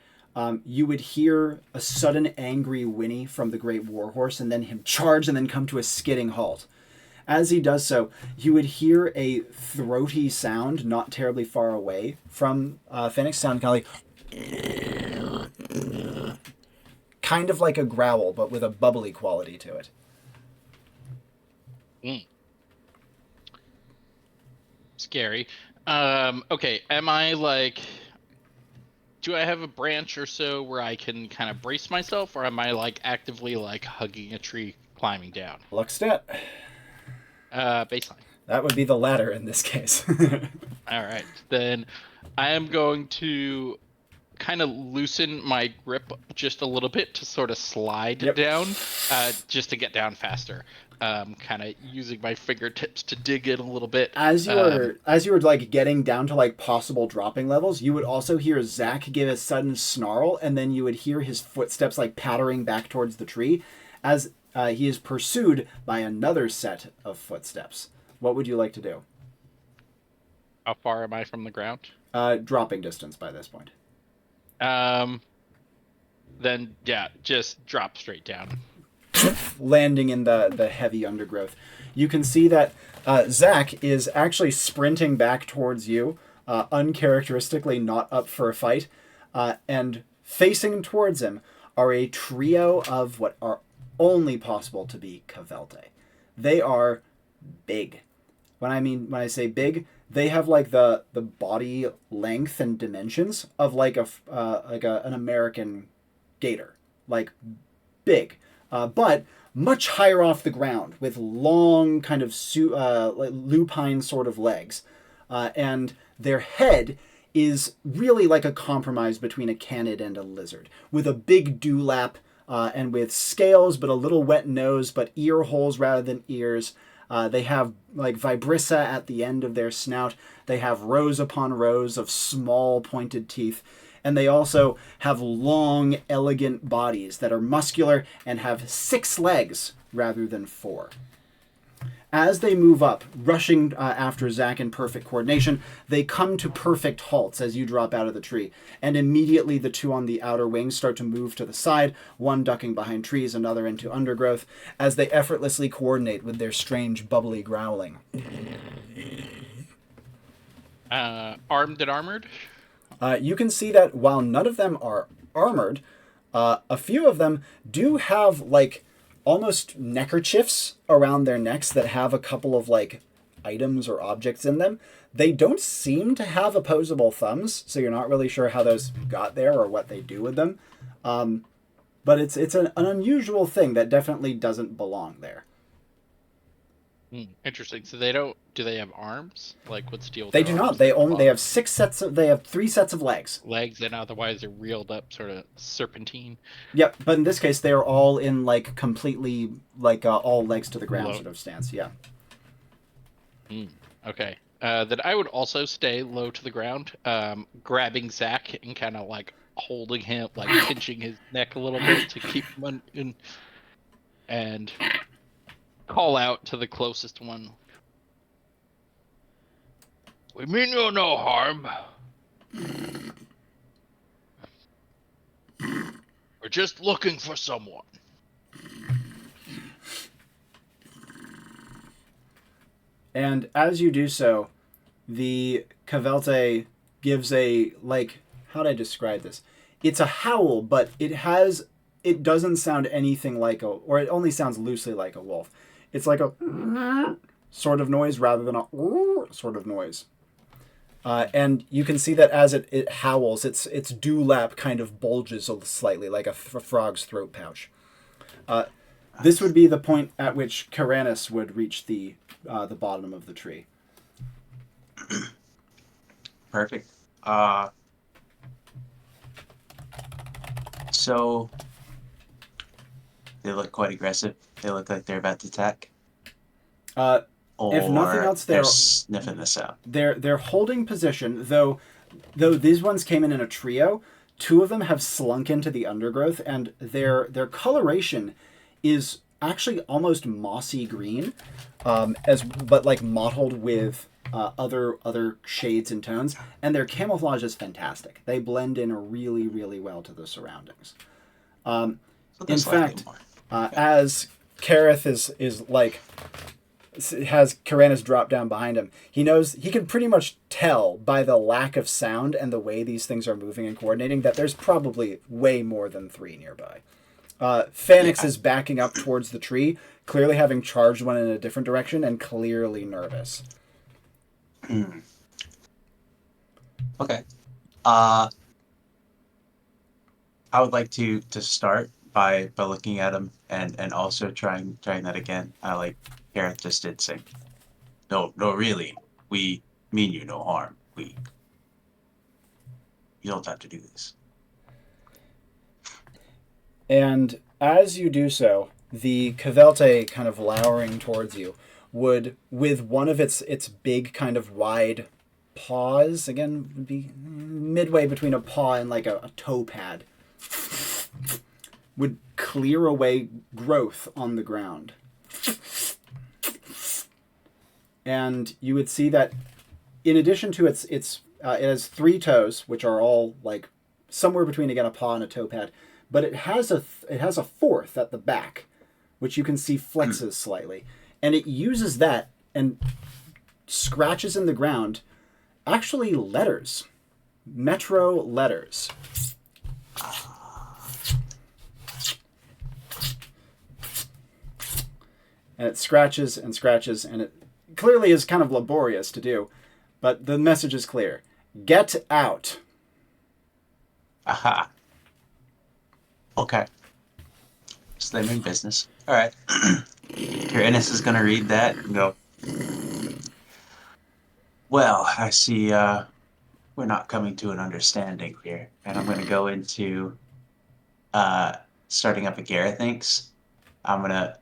you would hear a sudden angry whinny from the great warhorse and then him charge and then come to a skidding halt. As he does so, you would hear a throaty sound not terribly far away from Phoenix, sound kind of like a growl, but with a bubbly quality to it. Scary. Okay, am I like... Do I have a branch or so where I can kind of brace myself, or am I like actively like hugging a tree, climbing down? Luck stat. Baseline. That would be the latter in this case. All right, then I am going to kind of loosen my grip just a little bit to sort of slide down, just to get down faster. Kind of using my fingertips to dig in a little bit. As you were like getting down to like possible dropping levels, you would also hear Zach give a sudden snarl, and then you would hear his footsteps like pattering back towards the tree as he is pursued by another set of footsteps. What would you like to do? How far am I from the ground? Dropping distance by this point. Then yeah, just drop straight down. Landing in the heavy undergrowth. You can see that Zach is actually sprinting back towards you, uncharacteristically not up for a fight, and facing towards him are a trio of what are only possible to be Cavelte. They are big. When I say big, they have like the body length and dimensions of like an American gator, like big. But much higher off the ground with long kind of like lupine sort of legs. And their head is really like a compromise between a canid and a lizard, with a big dewlap and with scales but a little wet nose, but ear holes rather than ears. They have like vibrissa at the end of their snout. They have rows upon rows of small pointed teeth. And they also have long, elegant bodies that are muscular and have 6 legs rather than 4. As they move up, rushing after Zach in perfect coordination, they come to perfect halts as you drop out of the tree. And immediately the two on the outer wings start to move to the side, one ducking behind trees, another into undergrowth, as they effortlessly coordinate with their strange, bubbly growling. Armed and armored? You can see that while none of them are armored, a few of them do have, like, almost neckerchiefs around their necks that have a couple of, like, items or objects in them. They don't seem to have opposable thumbs, so you're not really sure how those got there or what they do with them. But it's an unusual thing that definitely doesn't belong there. Interesting. So they don't. Do they have arms? Like, what's the deal with They their do arms? not. They have they have 3 sets of legs. Legs, and otherwise they're reeled up, sort of serpentine. Yep, but in this case, they are all in, like, completely, like, all legs to the ground Low. sort of stance. Yeah. Okay. Then I would also stay low to the ground, grabbing Zach and kind of like holding him, like pinching his neck a little bit to keep him in, and call out to the closest one. We mean you no harm. We're just looking for someone. And as you do so, the Cavelde gives a, like, how do I describe this? It's a howl, but it doesn't sound anything like or it only sounds loosely like a wolf. It's like a sort of noise rather than a sort of noise. And you can see that as it howls, its dewlap kind of bulges slightly, like a frog's throat pouch. This would be the point at which Kaeranis would reach the bottom of the tree. Perfect. So they look quite aggressive. They look like they're about to attack. Or if nothing else, they're sniffing this out. They're holding position, though these ones came in a trio. 2 of them have slunk into the undergrowth, and their coloration is actually almost mossy green, but like mottled with other shades and tones, and their camouflage is fantastic. They blend in really, really well to the surroundings. In fact, as Kareth is like has Kaeranis drop down behind him, he knows he can pretty much tell by the lack of sound and the way these things are moving and coordinating that there's probably way more than 3 nearby. Phoenix is backing up towards the tree, clearly having charged one in a different direction and clearly nervous. Okay. I would like to start by looking at him and also trying that again. Like Kareth just did say, no, really, we mean you no harm. You don't have to do this. And as you do so, the Cavelde, kind of lowering towards you, would, with one of its big kind of wide paws, again, would be midway between a paw and like a toe pad, would clear away growth on the ground. And you would see that in addition to it has 3 toes, which are all like somewhere between, again, a paw and a toe pad, but it has a 4th at the back, which you can see flexes slightly. And it uses that and scratches in the ground, actually letters, metro letters. And it scratches and scratches, and it clearly is kind of laborious to do, but the message is clear. Get out. Aha. Okay. Just let me in business. All right. Kaeranis is going to read that and go, well, I see we're not coming to an understanding here. And I'm going to go into starting up a Gareth thinks. I'm going to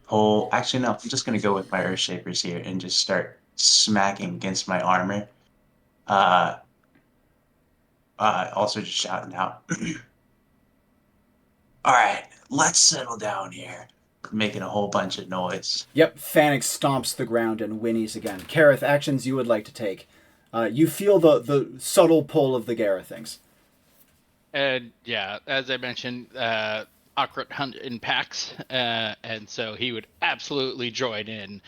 pull... Actually, no. I'm just going to go with my Earth Shapers here and just start smacking against my armor. Also just shouting out. All right, let's settle down here. making a whole bunch of noise. Yep, Fanic stomps the ground and whinnies again. Kareth, actions you would like to take. You feel the subtle pull of the Garethings. And yeah, as I mentioned, Okrut hunt in packs, and so he would absolutely join in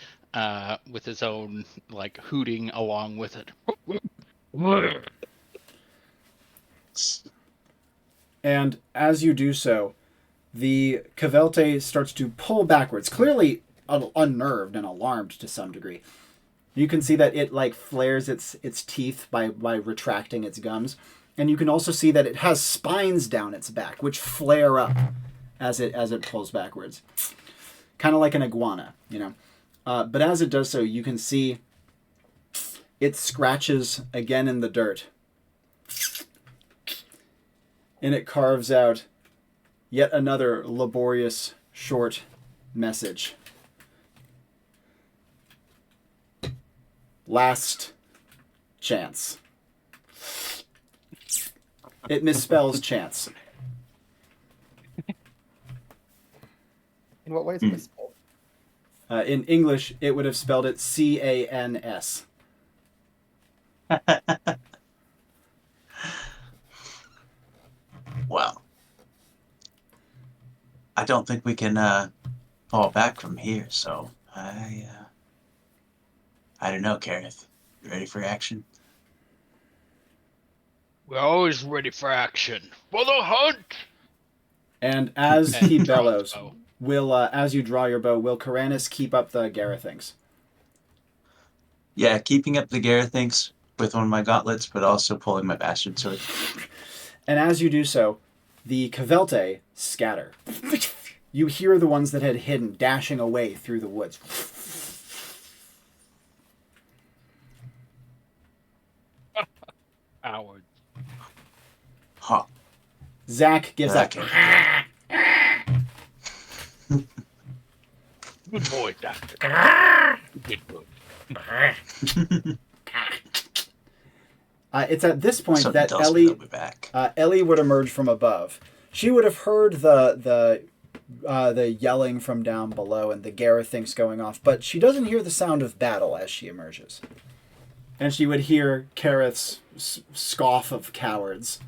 with his own like hooting along with it. And as you do so, the Cavelde starts to pull backwards, clearly unnerved and alarmed to some degree. You can see that it like flares its teeth by retracting its gums, and you can also see that it has spines down its back, which flare up as it pulls backwards, kind of like an iguana, you know. But as it does so, you can see it scratches again in the dirt, and it carves out yet another laborious short message. Last chance. It misspells chance. In what way is it misspelled? In English, it would have spelled it CANS. Well, I don't think we can fall back from here, so I don't know, Kareth. You ready for action? We're always ready for action. For the hunt! And as And he draw bellows, his bow. will as you draw your bow, will Kaeranis keep up the Garethings? Yeah, keeping up the Garethings with one of my gauntlets, but also pulling my bastard sword. And as you do so, the Cavelde scatter. You hear the ones that had hidden dashing away through the woods. Howard. Huh. Zach gives up. Okay. Good boy, Doctor. Good boy. It's at this point Something that tells me they'll be back. Ellie would emerge from above. She would have heard the yelling from down below and the Garethings going off, but she doesn't hear the sound of battle as she emerges. And she would hear Kareth's scoff of cowards.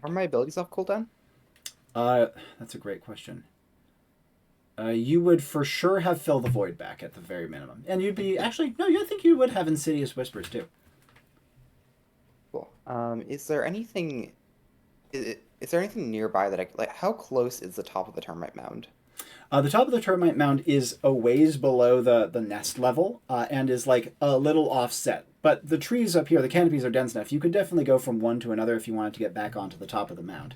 Are my abilities off cooldown? That's a great question. You would for sure have Fill the Void back at the very minimum. And you'd be... Actually, no, I think you would have Insidious Whispers, too. Cool. Is there anything... Is there anything nearby that I... Like, how close is the top of the termite mound? The top of the termite mound is a ways below the nest level and is like a little offset. But the trees up here, the canopies are dense enough. You could definitely go from one to another if you wanted to get back onto the top of the mound.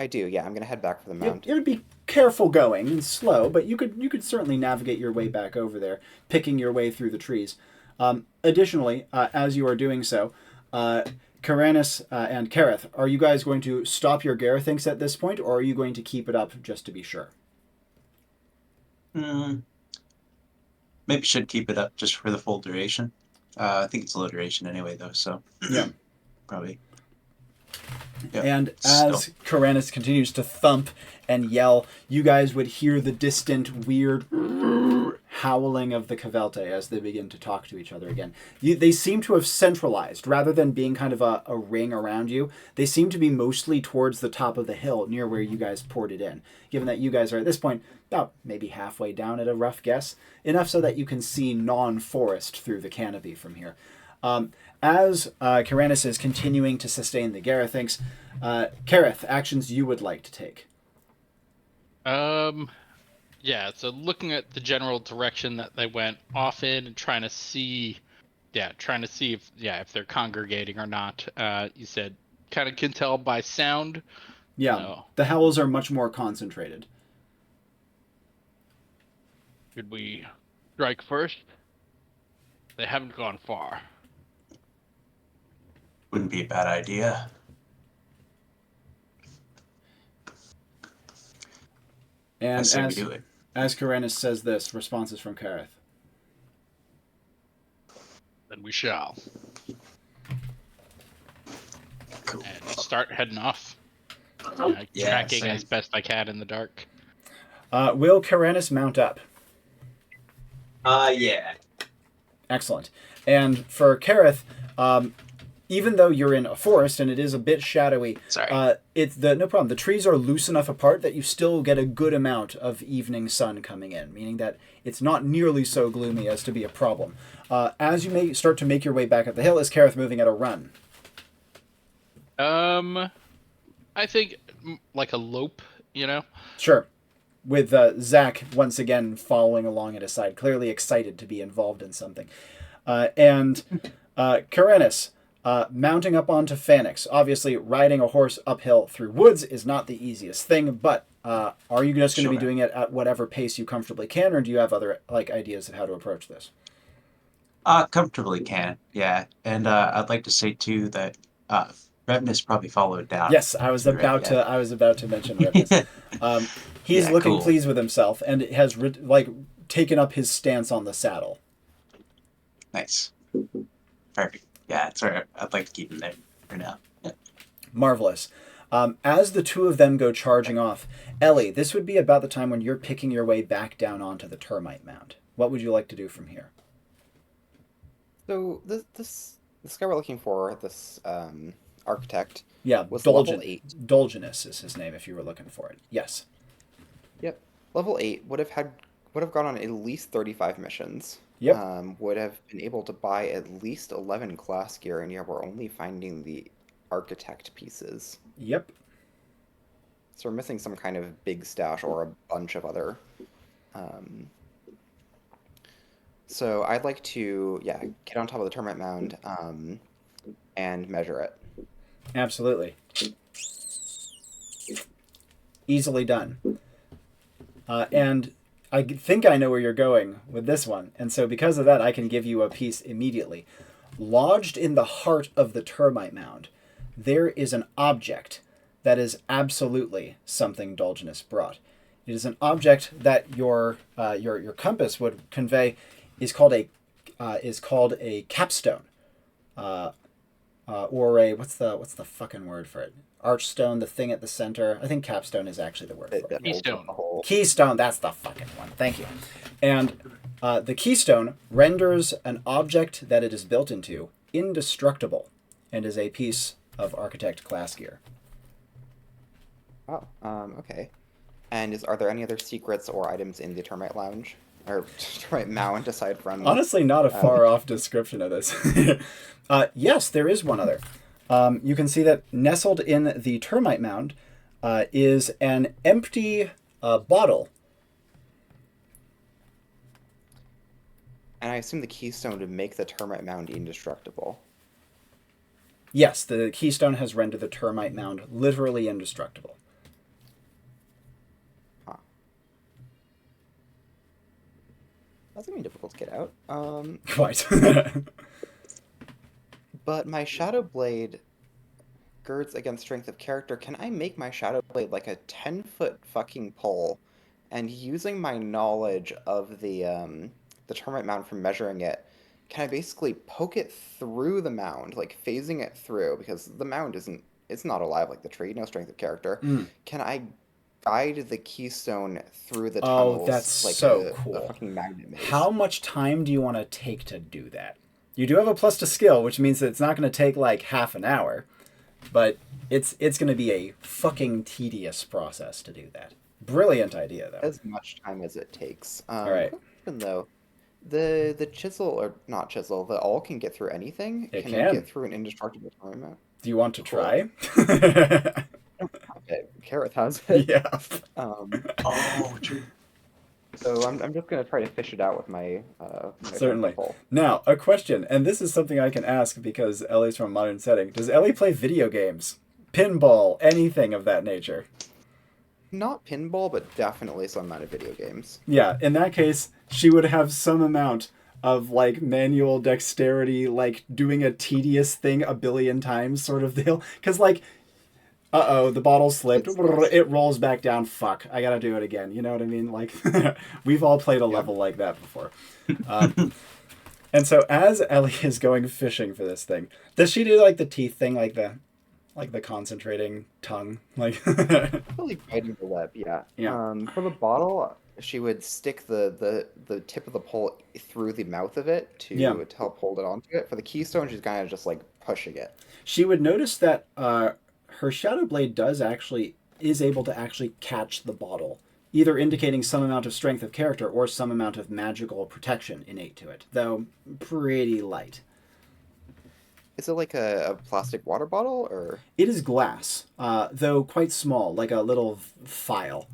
I do, yeah. I'm going to head back for the mound. It would be careful going and slow, but you could certainly navigate your way back over there, picking your way through the trees. Additionally, as you are doing so, Kaeranis and Kareth, are you guys going to stop your Garethings at this point, or are you going to keep it up just to be sure? Maybe should keep it up just for the full duration. I think it's low duration anyway, though, so Yeah. probably. Yep. And as Kaeranis continues to thump and yell, you guys would hear the distant, weird howling of the Cavelde as they begin to talk to each other again. They seem to have centralized. Rather than being kind of a ring around you, they seem to be mostly towards the top of the hill near where you guys poured it in. Given that you guys are at this point about maybe halfway down at a rough guess, enough so that you can see non-forest through the canopy from here. As Kaeranis is continuing to sustain the Garethings, Kareth, actions you would like to take. Yeah, so looking at the general direction that they went off in and trying to see if they're congregating or not. You said kind of can tell by sound. Yeah, No. The howls are much more concentrated. Should we strike first? They haven't gone far. Wouldn't be a bad idea. And I say we do it. As Kaeranis says this, responses from Kareth. Then we shall. Cool. And start heading off. Tracking same. as best I can in the dark. Will Kaeranis mount up? Yeah. Excellent. And for Kareth, even though you're in a forest and it is a bit shadowy, Sorry. no problem. The trees are loose enough apart that you still get a good amount of evening sun coming in, meaning that it's not nearly so gloomy as to be a problem. As you start to make your way back up the hill, is Kareth moving at a run? I think like a lope, Sure. With Zach once again following along at his side, clearly excited to be involved in something. And Kaeranis, mounting up onto Phaenix. Obviously, riding a horse uphill through woods is not the easiest thing, but are you just going to be doing it at whatever pace you comfortably can, or do you have other ideas of how to approach this? Comfortably can, yeah. And I'd like to say too that Revenus probably followed down. Yes, I was about to mention Revenus. He's looking pleased with himself and has taken up his stance on the saddle. Nice. Perfect. Yeah, that's all right. I'd like to keep him there for now. Yeah. Marvelous. As the two of them go charging off, Ellie, this would be about the time when you're picking your way back down onto the termite mound. What would you like to do from here? So this guy we're looking for, this architect, Yeah, was level 8. Dolginus is his name if you were looking for it. Yes. Yep. Level 8 would have gone on at least 35 missions. Yep. Would have been able to buy at least 11 class gear, and yeah, we're only finding the architect pieces. Yep. So we're missing some kind of big stash or a bunch of other. So I'd like to, get on top of the termite mound and measure it. Absolutely. Easily done. And I think I know where you're going with this one, and so because of that, I can give you a piece immediately. Lodged in the heart of the termite mound, there is an object that is absolutely something Dolginus brought. It is an object that your compass would convey is called a capstone, or a what's the fucking word for it? Archstone, the thing at the center. I think capstone is actually the word for it. Keystone. Keystone, that's the fucking one. Thank you. And the keystone renders an object that it is built into indestructible and is a piece of architect class gear. Oh, okay. And are there any other secrets or items in the termite lounge? Or termite mound aside from... Honestly, not a far off description of this. Yes, there is one other. You can see that nestled in the termite mound is an empty bottle. And I assume the keystone would make the termite mound indestructible. Yes, the keystone has rendered the termite mound literally indestructible. Huh. That's going to be difficult to get out. Quite. But my Shadow Blade girds against strength of character. Can I make my Shadow Blade like a 10-foot fucking pole, and using my knowledge of the termite mound from measuring it, can I basically poke it through the mound, like phasing it through, because the mound it's not alive like the tree, no strength of character. Can I guide the keystone through the tunnels? Oh, that's like so a cool. fucking magnet maze? How much time do you want to take to do that? You do have a plus to skill, which means that it's not going to take like half an hour, but it's going to be a fucking tedious process to do that. Brilliant idea, though. As much time as it takes. All right. Question, though, the chisel, or not chisel, the awl can get through anything? It It can. get through an indestructible termite? Do you want to try? Okay, Kareth has it. Yeah. Oh, true. So I'm just going to try to fish it out with my Certainly. pole. Now, a question, and this is something I can ask because Ellie's from a modern setting. Does Ellie play video games? Pinball? Anything of that nature? Not pinball, but definitely some amount of video games. Yeah, in that case, she would have some amount of, like, manual dexterity, like, doing a tedious thing a billion times sort of deal. Because, like, uh-oh, the bottle slipped. It rolls back down. Fuck, I gotta do it again. You know what I mean? Like, we've all played a level like that before. And so as Ellie is going fishing for this thing, does she do, like, the teeth thing, like like the concentrating tongue, like. Really biting the web, yeah. Yeah. For the bottle, she would stick the tip of the pole through the mouth of it Yeah. to help hold it onto it. For the keystone, she's kind of just like pushing it. She would notice that her shadow blade is able to actually catch the bottle, either indicating some amount of strength of character or some amount of magical protection innate to it, though pretty light. Is it like a plastic water bottle or? It is glass, though quite small, like a little phial.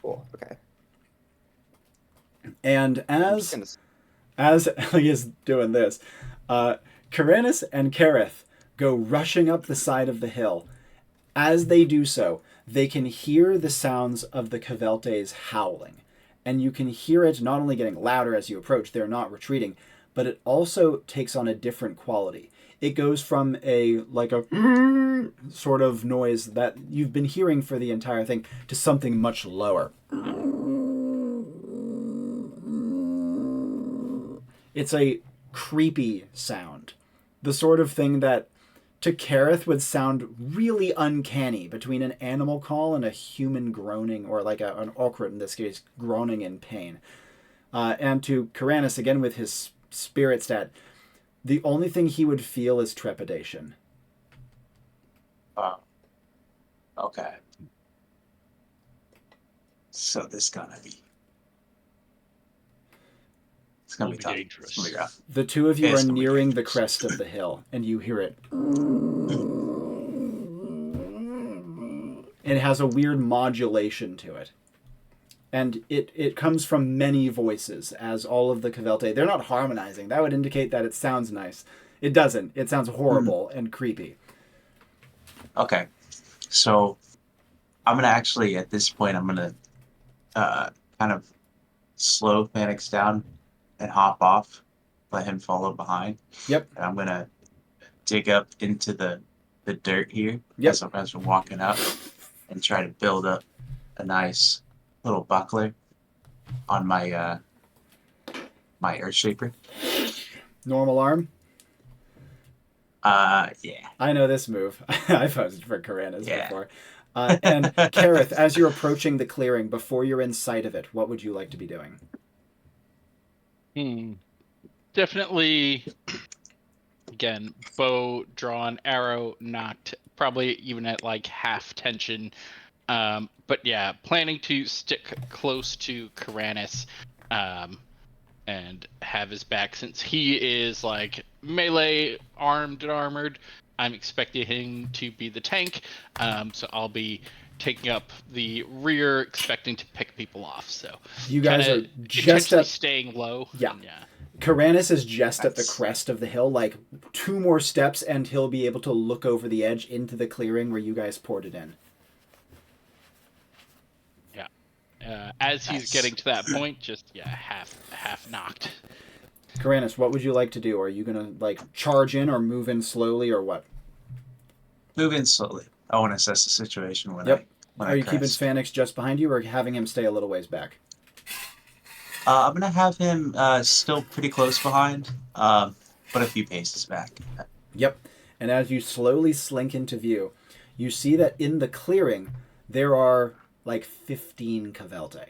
Cool. Okay. And I'm just gonna. as Ellie is doing this, Kaeranis and Kareth go rushing up the side of the hill. As they do so, they can hear the sounds of the Kveltes howling. And you can hear it not only getting louder as you approach, they're not retreating, but it also takes on a different quality. It goes from a sort of noise that you've been hearing for the entire thing to something much lower. It's a creepy sound. The sort of thing that to Kareth would sound really uncanny between an animal call and a human groaning, or like an Orcrit in this case, groaning in pain. And to Kaeranis, again with his spirit stat, the only thing he would feel is trepidation. Okay. So this gonna be. It's gonna Will be be tough. dangerous. It's gonna be rough. The two of you It's are gonna be nearing the dangerous. crest of the hill, and you hear it. It has a weird modulation to it. And it comes from many voices, as all of the Kvelte, they're not harmonizing. That would indicate that it sounds nice. It doesn't. It sounds horrible and creepy. Okay. So I'm gonna actually at this point I'm gonna kind of slow Phoenix down and hop off, let him follow behind. Yep. And I'm gonna dig up into the dirt here Yep. as we're walking up and try to build up a nice little buckler on my my Earthshaper. Normal arm. Yeah. I know this move. I've used for Kaeranis Yeah. before. And Kareth, as you're approaching the clearing, before you're in sight of it, what would you like to be doing? Definitely, again, bow drawn, arrow knocked, probably even at like half tension. But yeah, planning to stick close to Kaeranis, and have his back since he is like melee armed and armored. I'm expecting him to be the tank, so I'll be taking up the rear, expecting to pick people off. So You guys kinda are just intentionally at... staying low. Yeah. Yeah. Kaeranis is just at the That's- crest of the hill, like 2 more steps, and he'll be able to look over the edge into the clearing where you guys poured it in. As he's Nice. getting to that point, just half knocked. Kaeranis, what would you like to do? Are you gonna like charge in or move in slowly or what? Move in slowly. I want to assess the situation when Yep. when Are I you keeping crest. Phoenix just behind you or having him stay a little ways back? I'm gonna have him still pretty close behind, but a few paces back. Yep. And as you slowly slink into view, you see that in the clearing there are like 15 Kvelte.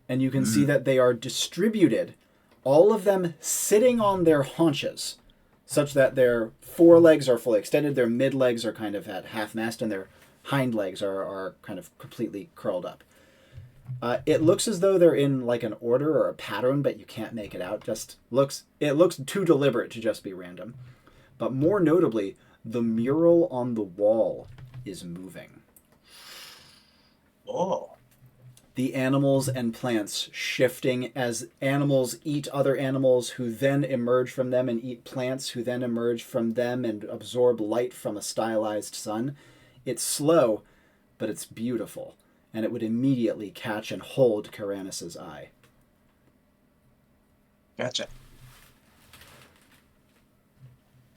And you can see that they are distributed, all of them sitting on their haunches, such that their forelegs are fully extended, their mid legs are kind of at half mast, and their hind legs are kind of completely curled up. It looks as though they're in like an order or a pattern, but you can't make it out. It looks too deliberate to just be random. But more notably, the mural on the wall is moving. Oh. The animals and plants shifting as animals eat other animals who then emerge from them and eat plants who then emerge from them and absorb light from a stylized sun. It's slow, but it's beautiful, and it would immediately catch and hold Kaeranis' eye. Gotcha.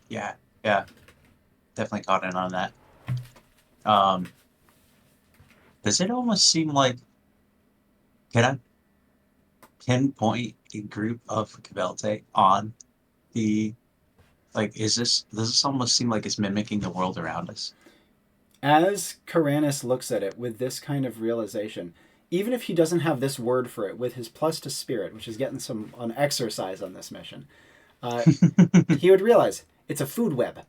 Yeah, definitely caught in on that. Does it almost seem like, can I pinpoint a group of Kvelte on the Like, does this almost seem like it's mimicking the world around us? As Kaeranis looks at it with this kind of realization, even if he doesn't have this word for it, with his plus to spirit, which is getting some on exercise on this mission, he would realize it's a food web.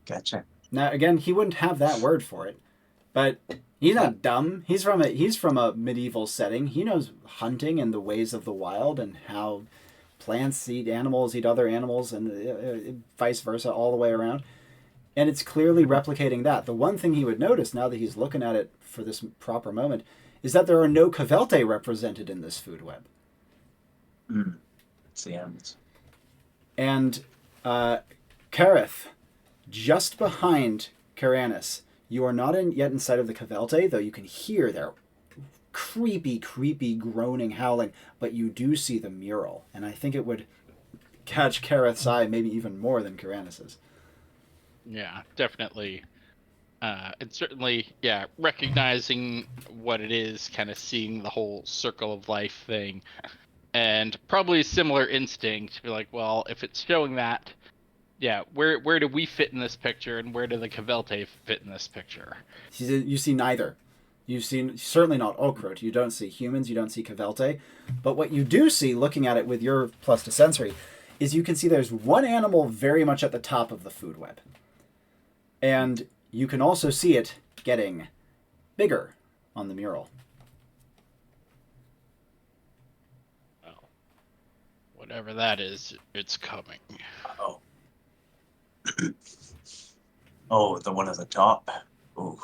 Gotcha. Now, again, he wouldn't have that word for it, but he's not dumb. He's from a medieval setting. He knows hunting and the ways of the wild and how plants eat animals, eat other animals, and vice versa, all the way around. And it's clearly replicating that. The one thing he would notice now that he's looking at it for this proper moment is that there are no Cavelte represented in this food web. It's the ends. And Kareth, just behind Kaeranis, you are not yet in sight of the Cavelte, though you can hear their creepy groaning, howling, but you do see the mural, and I think it would catch Kareth's eye maybe even more than Kaeranis's. Yeah, definitely. And certainly, yeah, recognizing what it is, kind of seeing the whole circle of life thing, and probably a similar instinct to be like, well, if it's showing that, yeah, where do we fit in this picture, and where do the Cavelte fit in this picture? You see neither. You've seen certainly not Okrut. You don't see humans. You don't see Cavelte. But what you do see, looking at it with your plus to sensory, is you can see there's one animal very much at the top of the food web, and you can also see it getting bigger on the mural. Well, whatever that is, it's coming. Oh. Oh, the one at the top. Ooh.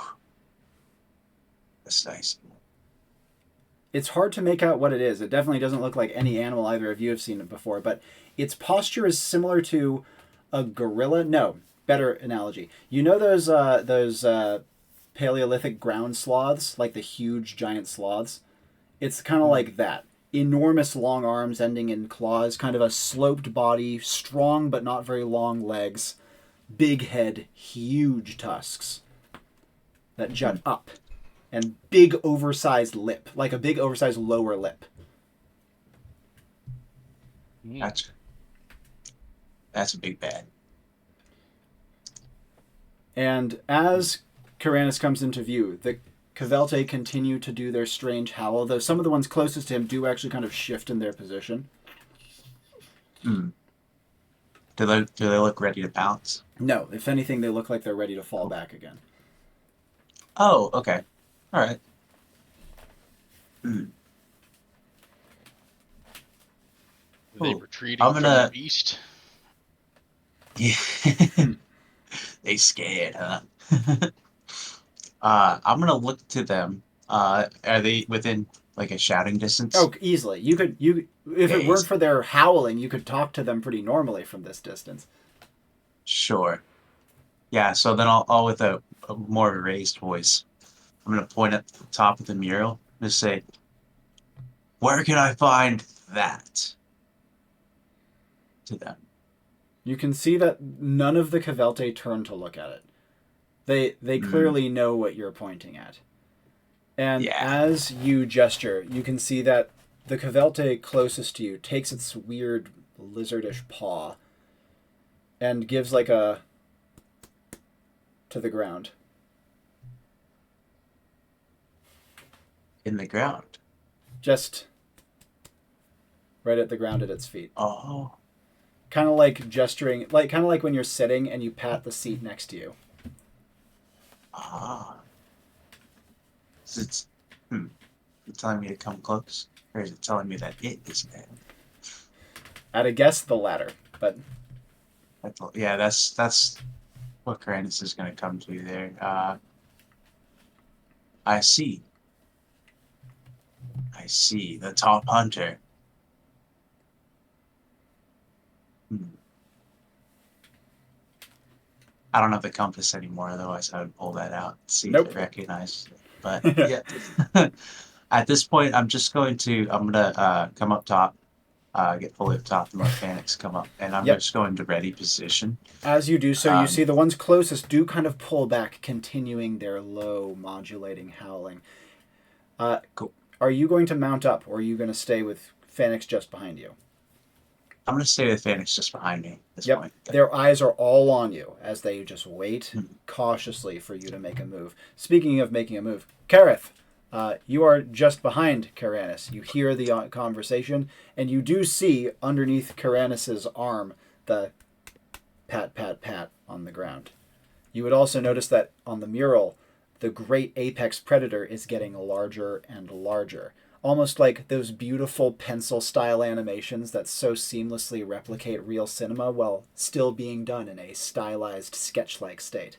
That's nice. It's hard to make out what it is. It definitely doesn't look like any animal either of you have seen it before, but its posture is similar to a gorilla. No, better analogy. You know those Paleolithic ground sloths, like the huge giant sloths? It's kind of like that. Enormous long arms ending in claws, kind of a sloped body, strong but not very long legs, big head, huge tusks that jut up, and big oversized lip, like a big oversized lower lip. Gotcha. That's a big bad. And as Kaeranis comes into view, the Cavelte continue to do their strange howl, though some of the ones closest to him do actually kind of shift in their position. Do they look ready to pounce? No, if anything, they look like they're ready to fall back again. Oh, okay. All right. Are they Oh, retreating I'm from gonna- the beast? Yeah. They scared, huh? I'm gonna look to them. Are they within like a shouting distance? Oh, easily. If it weren't for their howling, you could talk to them pretty normally from this distance. Sure. Yeah, so then I'll with a more of a raised voice. I'm gonna point at the top of the mural and just say, "Where can I find that?" To them. You can see that none of the Cavelte turn to look at it. They clearly know what you're pointing at. And as you gesture, you can see that the Cavelte closest to you takes its weird lizardish paw and gives like a to the ground. In the ground. Just right at the ground at its feet. Oh. Kind of like gesturing, kind of like when you're sitting and you pat the seat next to you. Ah. So it's telling me to come close, or is it telling me that it is dead? I'd have guessed the latter, but Yeah, that's what Kaeranis is going to come to there. I see. The top hunter. I don't have the compass anymore, otherwise I would pull that out and see if it recognizes it. But yeah, at this point, I'm gonna come up top, get fully up top, and let Panics come up, and I'm just going to ready position. As you do so, you see the ones closest do kind of pull back, continuing their low, modulating howling. Cool. Are you going to mount up, or are you going to stay with Fennec's just behind you. I'm going to stay with Phoenix just behind me at this Yep. point. Their eyes are all on you as they just wait cautiously for you to make a move. Speaking of making a move, Kareth, you are just behind Kaeranis. You hear the conversation, and you do see underneath Kaeranis' arm the pat, pat, pat on the ground. You would also notice that on the mural, the great apex predator is getting larger and larger. Almost like those beautiful pencil-style animations that so seamlessly replicate real cinema while still being done in a stylized, sketch-like state.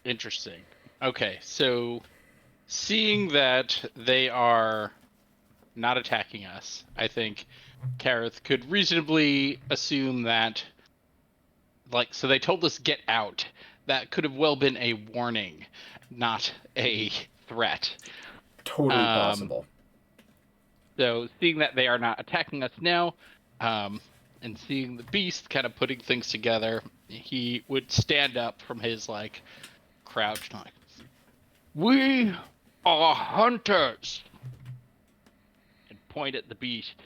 Interesting. Okay, so seeing that they are not attacking us, I think Kareth could reasonably assume that, like, so they told us get out. That could have well been a warning, not a threat. Totally possible. So seeing that they are not attacking us now, and seeing the beast kind of putting things together, he would stand up from his like crouch, like, "We are hunters," and point at the beast.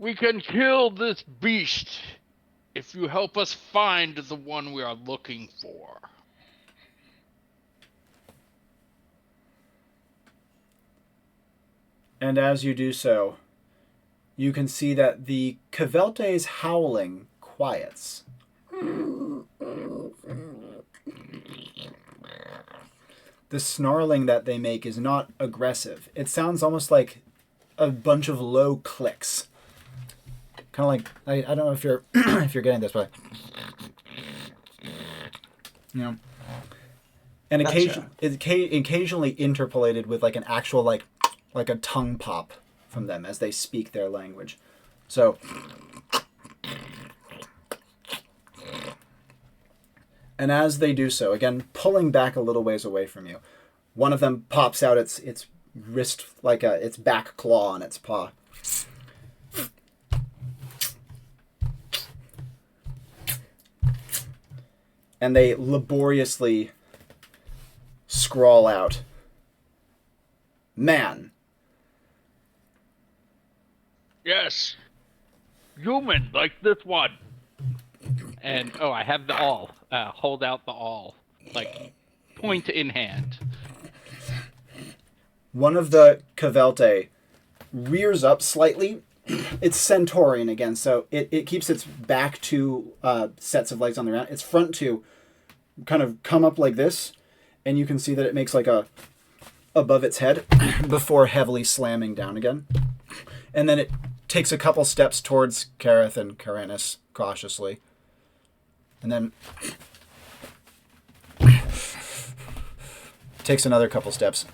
"We can kill this beast if you help us find the one we are looking for." And as you do so, you can see that the Kvelte's howling quiets. The snarling that they make is not aggressive. It sounds almost like a bunch of low clicks. Kind of like, I don't know if you're if you're getting this, but you know. And Gotcha. occasionally interpolated with like an actual like a tongue pop from them as they speak their language. So, and as they do so, again, pulling back a little ways away from you, one of them pops out its wrist, like its back claw on its paw. And they laboriously scrawl out, "Man." Yes, human like this one. And I have the awl. Hold out the awl, like point in hand. One of the Kvelte rears up slightly. It's Centaurian again, so it keeps its back two sets of legs on the ground. Its front two kind of come up like this, and you can see that it makes like a above its head before heavily slamming down again. And then it takes a couple steps towards Kareth and Kaeranis cautiously. And then takes another couple steps.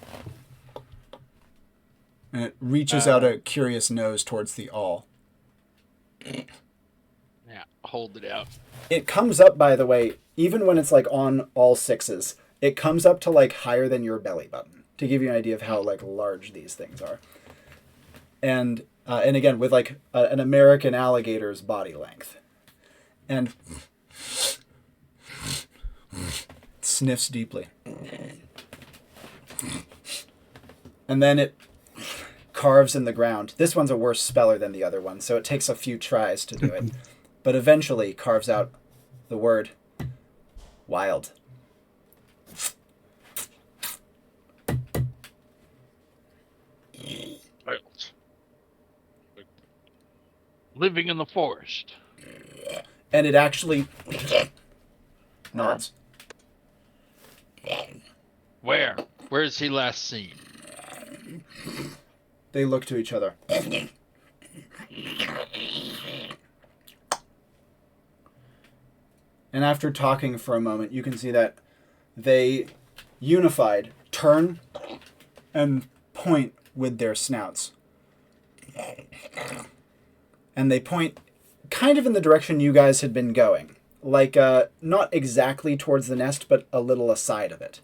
And it reaches out a curious nose towards the awl. Yeah, hold it out. It comes up, by the way, even when it's like on all sixes, it comes up to like higher than your belly button, to give you an idea of how like large these things are. And again, with like an American alligator's body length. And sniffs deeply. And then it carves in the ground. This one's a worse speller than the other one, so it takes a few tries to do it. But eventually carves out the word wild. Wild. Living in the forest. And it actually nods. Where? Where is he last seen? They look to each other. And after talking for a moment, you can see that they, unified, turn and point with their snouts. And they point kind of in the direction you guys had been going. Like, not exactly towards the nest, but a little aside of it.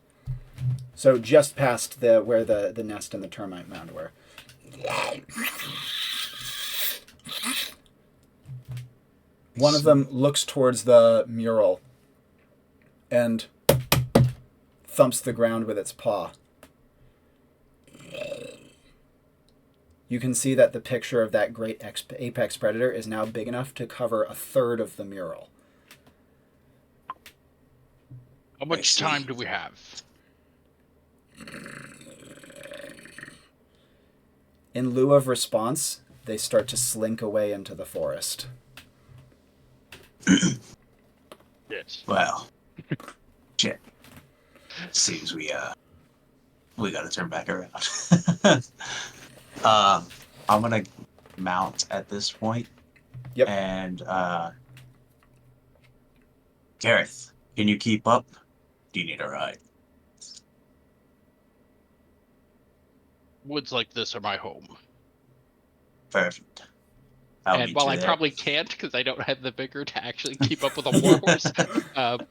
So just past where the nest and the termite mound were. One of them looks towards the mural and thumps the ground with its paw. you can see that the picture of that great apex predator is now big enough to cover a third of the mural. How much time do we have? In lieu of response, they start to slink away into the forest. Yes. Well, shit. Seems we gotta turn back around. I'm gonna mount at this point. Yep. And Kareth, can you keep up? Do you need a ride? Woods like this are my home. Perfect. I'll And meet while you I there. probably can't because I don't have the vigor to actually keep up with a warhorse,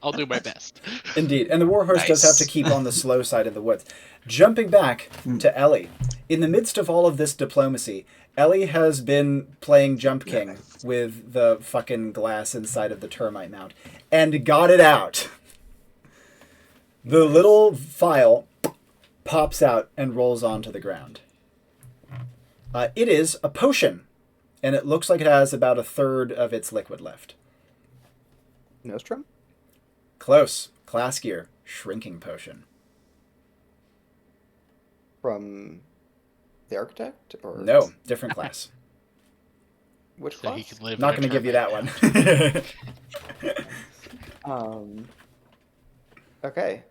I'll do my best. Indeed, and the warhorse does have to Nice. keep on the slow side of the woods. Jumping back to Ellie. In the midst of all of this diplomacy, Ellie has been playing Jump King with the fucking glass inside of the termite mound and got it out. The little vial pops out and rolls onto the ground. It is a potion, and it looks like it has about a third of its liquid left. Nostrum? Close. Class gear. Shrinking potion. From the architect? Or No, different class. Which So he class? can live. Not in a going to give you termite that one. Okay.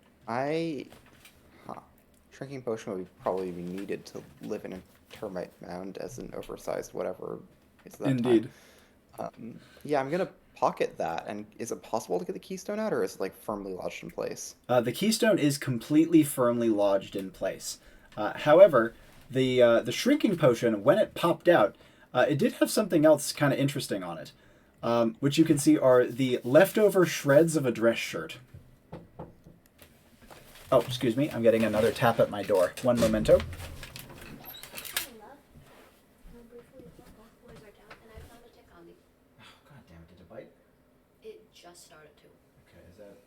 Shrinking potion would probably be needed to live in a termite mound as an oversized whatever is that Indeed. time. Yeah, I'm gonna pocket that. And is it possible to get the keystone out, or is it like firmly lodged in place? The keystone is completely firmly lodged in place. However, the shrinking potion, when it popped out, it did have something else kind of interesting on it, which you can see are the leftover shreds of a dress shirt. Oh, excuse me. I'm getting another tap at my door. One momento. Oh, God damn it. Did it bite? It just started to. Okay, is that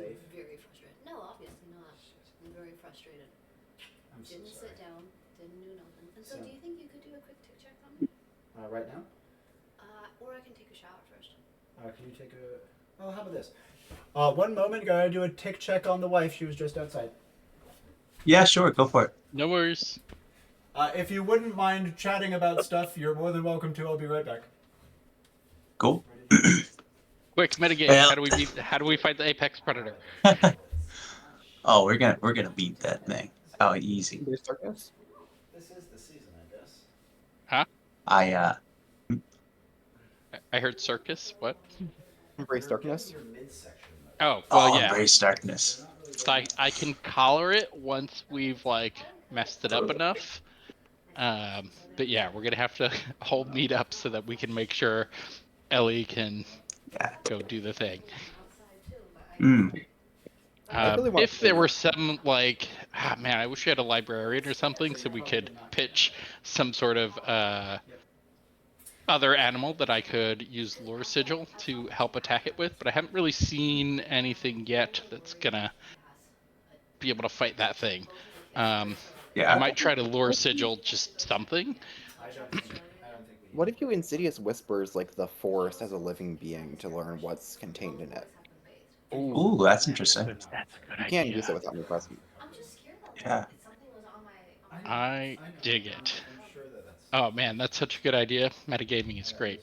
I'm very frustrated. No, obviously not. I'm very frustrated. I'm so Didn't sorry. sit down, didn't do nothing. And so, So- do you think you could do a quick tick check on me? Right now? Or I can take a shower first. Can you take a... Oh, how about this? One moment. Gotta do a tick check on the wife. She was just outside. Yeah, sure, go for it. No worries. If you wouldn't mind chatting about stuff, you're more than welcome to. I'll be right back. Cool. Quick metagame. Well- How do we fight the apex predator? Oh, we're gonna beat that thing. Oh, easy. There's darkness? This is the season, I guess. Huh? I heard circus. What? Embrace darkness? Your midsection. Oh, well, Oh, yeah. embrace darkness. So I can collar it once we've like messed it up enough. But yeah, we're gonna have to hold meet up so that we can make sure Ellie can Yeah. go do the thing. I really want If to there see- were some like, man, I wish we had a librarian or something so we could pitch some sort of other animal that I could use lore sigil to help attack it with, but I haven't really seen anything yet that's gonna be able to fight that thing. I Yeah. might try to lure sigil just something. What if you insidious whispers like the forest as a living being to learn what's contained in it? Ooh, that's interesting. That's a good You can't idea. use it without me present. I'm just scared that Yeah. something was on my. I dig it. Oh man, that's such a good idea. Metagaming is great.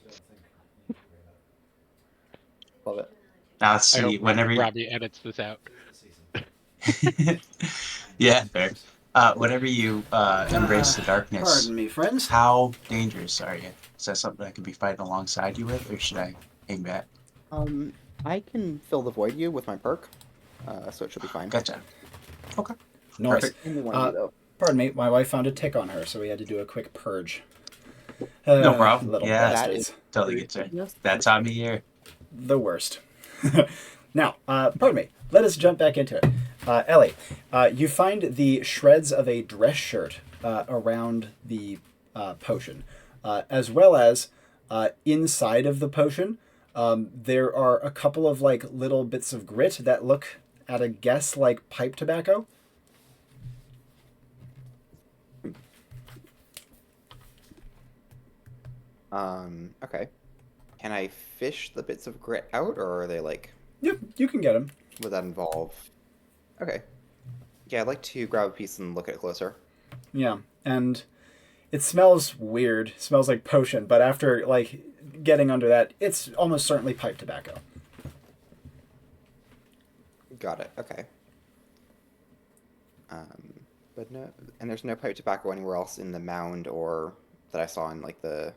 Love it. Now I see, hope whenever Robbie edits this out. yeah, fair. Whenever you embrace the darkness, Pardon me, friends. how dangerous are you? Is that something I could be fighting alongside you with, or should I hang back? I can fill the void you with my perk, so it should be fine. Gotcha. Okay. Nice. Perfect. Only one of you, though. Pardon me, my wife found a tick on her, so we had to do a quick purge. No problem. Little Yeah. That bastards. is Totally gets it. Yes. That time of year. The worst. Now, pardon me, let us jump back into it. Ellie, you find the shreds of a dress shirt around the potion, as well as inside of the potion, there are a couple of like little bits of grit that look, at a guess, like pipe tobacco. Okay. Can I fish the bits of grit out, or are they like? Yep, you can get them. Would that involve? Okay. Yeah, I'd like to grab a piece and look at it closer. Yeah, and it smells weird. It smells like potion, but after like getting under that, it's almost certainly pipe tobacco. Got it. Okay. But no, and there's no pipe tobacco anywhere else in the mound or that I saw in like the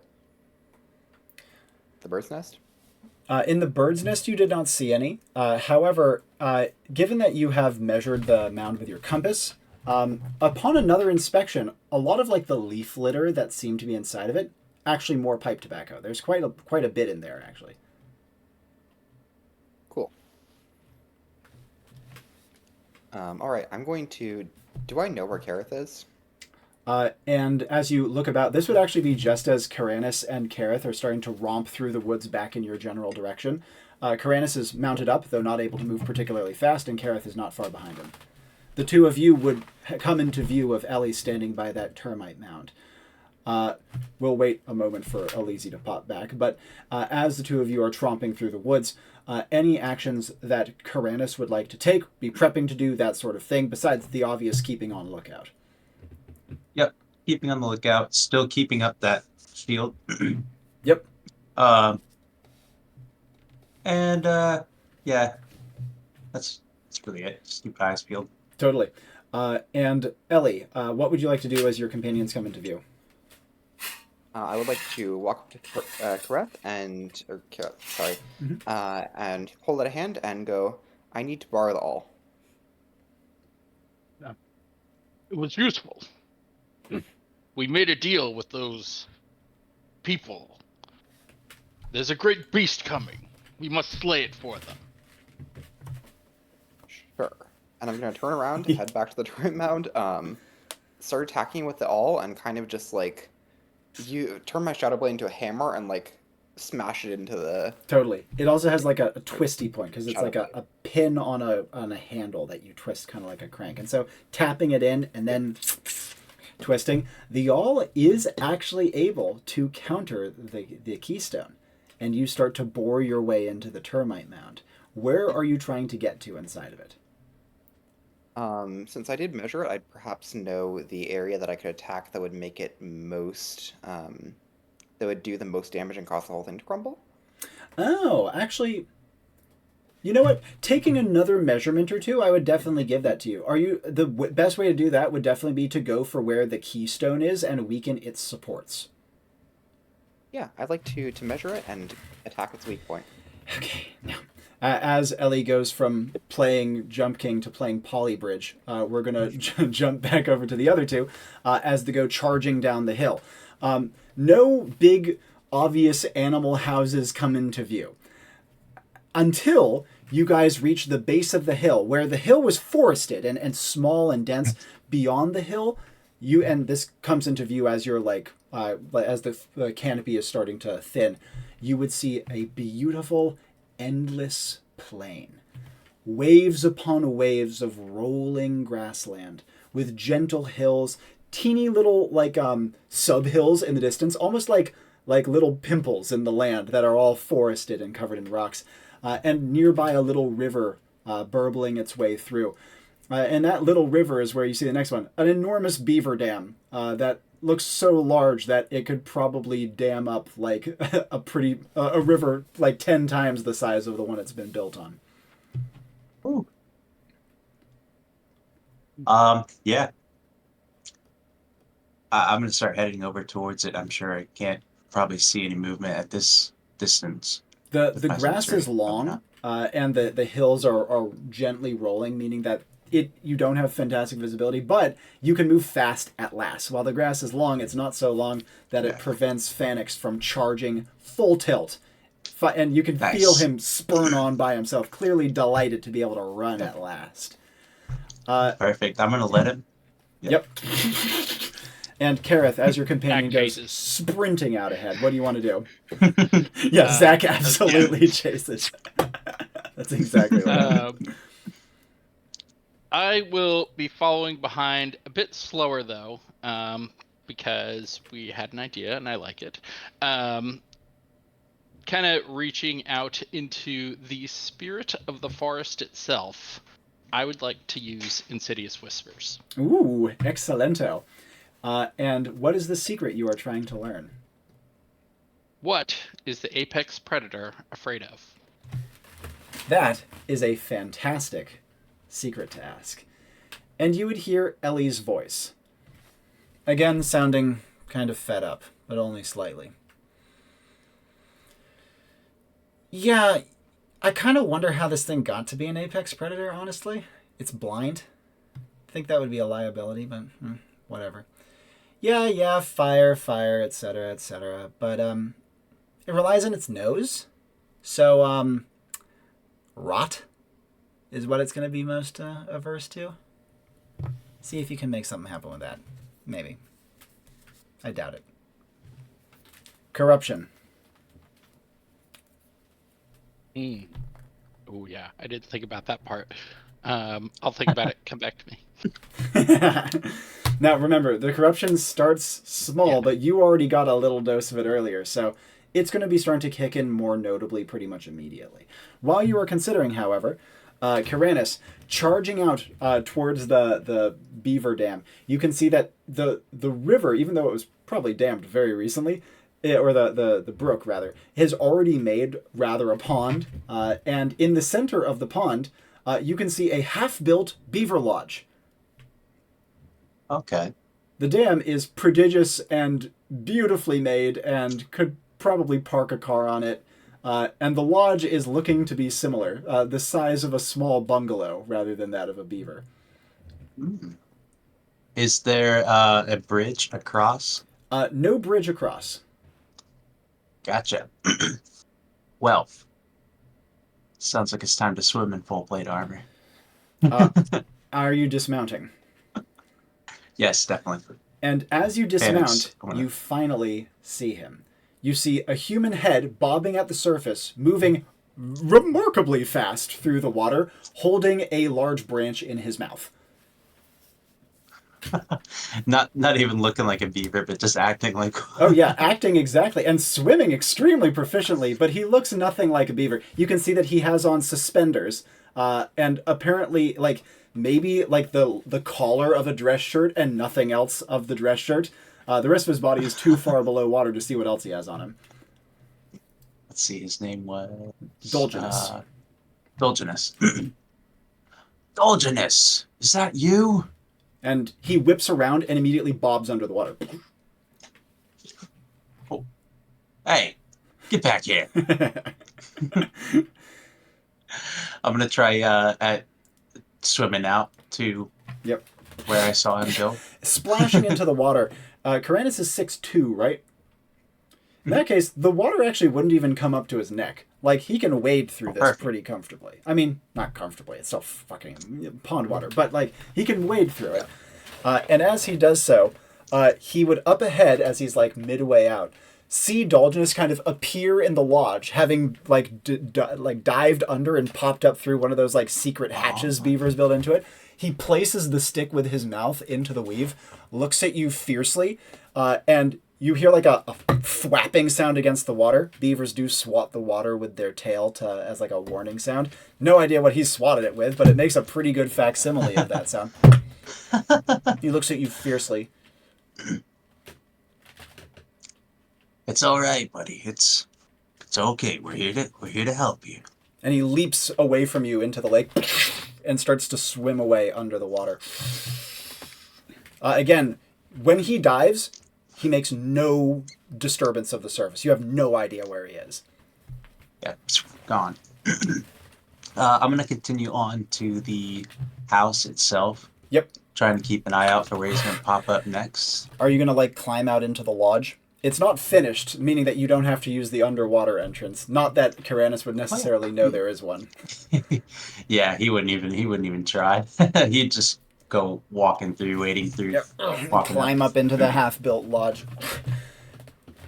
bird's nest. In the bird's nest, you did not see any. However, given that you have measured the mound with your compass, upon another inspection, a lot of like the leaf litter that seemed to be inside of it, actually more pipe tobacco. There's quite a bit in there actually. Cool. All right, I'm going to. Do I know where Kareth is? And as you look about, this would actually be just as Kaeranis and Kareth are starting to romp through the woods back in your general direction. Kaeranis is mounted up, though not able to move particularly fast, and Kareth is not far behind him. The two of you would come into view of Ellie standing by that termite mound. We'll wait a moment for Aliizi to pop back, but as the two of you are tromping through the woods, any actions that Kaeranis would like to take, be prepping to do, that sort of thing, besides the obvious keeping on lookout. Yep, keeping on the lookout, still keeping up that shield. Yep. Yeah, that's really it. Just keep eyes peeled. Totally. And Ellie, what would you like to do as your companions come into view? I would like to walk up to Kareth and and hold out a hand and go. I need to borrow the awl. It was useful. We made a deal with those people. There's a great beast coming. We must slay it for them. Sure. And I'm gonna turn around, head back to the turret mound, start attacking with the awl, and kind of just like you turn my shadow blade into a hammer and like smash it into the. Totally. It also has like a twisty point because it's Shadow like a pin on a handle that you twist kind of like a crank. And so tapping it in and then twisting, the awl is actually able to counter the keystone. And you start to bore your way into the termite mound. Where are you trying to get to inside of it? Since I did measure it, I'd perhaps know the area that I could attack that would make it most, that would do the most damage and cause the whole thing to crumble. Oh, actually, you know what? Taking another measurement or two, I would definitely give that to you. The best way to do that would definitely be to go for where the keystone is and weaken its supports. Yeah, I'd like to measure it and attack its weak point. Okay, now, as Ellie goes from playing Jump King to playing Polybridge, we're going to jump back over to the other two as they go charging down the hill. No big, obvious animal houses come into view until you guys reach the base of the hill, where the hill was forested and small and dense. Beyond the hill, and this comes into view as you're like, as the canopy is starting to thin, you would see a beautiful, endless plain. Waves upon waves of rolling grassland with gentle hills, teeny little like sub-hills in the distance, almost like little pimples in the land that are all forested and covered in rocks. And nearby a little river burbling its way through. And that little river is where you see the next one, an enormous beaver dam that looks so large that it could probably dam up like a river like 10 times the size of the one it's been built on. Ooh. Yeah. I'm going to start heading over towards it. I'm sure I can't probably see any movement at this distance. The grass is long, and the hills are gently rolling, meaning that you don't have fantastic visibility, but you can move fast at last. While the grass is long, it's not so long that it prevents Phanex from charging full tilt. And you can feel him spurn on by himself, clearly delighted to be able to run at last. Perfect. I'm going to let him. Yep. And Kareth, as your companion, goes sprinting out ahead. What do you want to do? Yeah, Zach absolutely chases. That's exactly what I will be following behind a bit slower, though. because we had an idea and I like it. Kind of reaching out into the spirit of the forest itself, I would like to use Insidious Whispers. Ooh, excellento. And what is the secret you are trying to learn? What is the apex predator afraid of? That is a fantastic secret to ask. And you would hear Ellie's voice. Again, sounding kind of fed up, but only slightly. Yeah, I kind of wonder how this thing got to be an apex predator, honestly. It's blind. I think that would be a liability, but whatever. Yeah, fire, etc., etc. But, it relies on its nose. So, rot is what it's going to be most averse to. See if you can make something happen with that. Maybe. I doubt it. Corruption. Oh, yeah. I didn't think about that part. I'll think about it. Come back to me. Now, remember, the corruption starts small, but you already got a little dose of it earlier, so it's going to be starting to kick in more notably pretty much immediately. While you are considering, however, Kaeranis charging out towards the beaver dam, you can see that the river, even though it was probably dammed very recently, or the brook rather, has already made rather a pond, and in the center of the pond, you can see a half-built beaver lodge. Okay. The dam is prodigious and beautifully made and could probably park a car on it. And the lodge is looking to be similar, the size of a small bungalow rather than that of a beaver. Is there a bridge across? No bridge across. Gotcha. Well, sounds like it's time to swim in full plate armor. Are you dismounting? Yes, definitely. And as you dismount, you finally see him. You see a human head bobbing at the surface, moving remarkably fast through the water, holding a large branch in his mouth. Not even looking like a beaver, but just acting like Oh yeah, acting exactly, and swimming extremely proficiently, but he looks nothing like a beaver. You can see that he has on suspenders, and apparently, like, maybe like the collar of a dress shirt and nothing else of the dress shirt. The rest of his body is too far below water to see what else he has on him. Let's see, his name was Dulginus. Dulginus. Dulginus, is that you? And he whips around and immediately bobs under the water. Oh. Hey, get back here. I'm gonna try at swimming out to where I saw him go. Splashing into the water. Kaeranis is 6'2", right? In that case, the water actually wouldn't even come up to his neck. Like, he can wade through this pretty comfortably. I mean, not comfortably. It's still fucking pond water. But, like, he can wade through it. And as he does so, he would up ahead, as he's, like, midway out, see Dulginus kind of appear in the lodge, having, like, dived under and popped up through one of those, like, secret hatches beavers built into it. He places the stick with his mouth into the weave, looks at you fiercely, and you hear like a thwapping sound against the water. Beavers do swat the water with their tail as like a warning sound. No idea what he swatted it with, but it makes a pretty good facsimile of that sound. He looks at you fiercely. It's all right, buddy. It's okay. We're here to help you. And he leaps away from you into the lake and starts to swim away under the water. Again, when he dives, he makes no disturbance of the surface. You have no idea where he is. Yeah, gone. I'm going to continue on to the house itself. Yep. Trying to keep an eye out for where he's going to pop up next. Are you going to, like, climb out into the lodge? It's not finished, meaning that you don't have to use the underwater entrance. Not that Kaeranis would necessarily know there is one. Yeah, he wouldn't even try. He'd just go walking through, wading through. Yep. Climb up into the half-built lodge.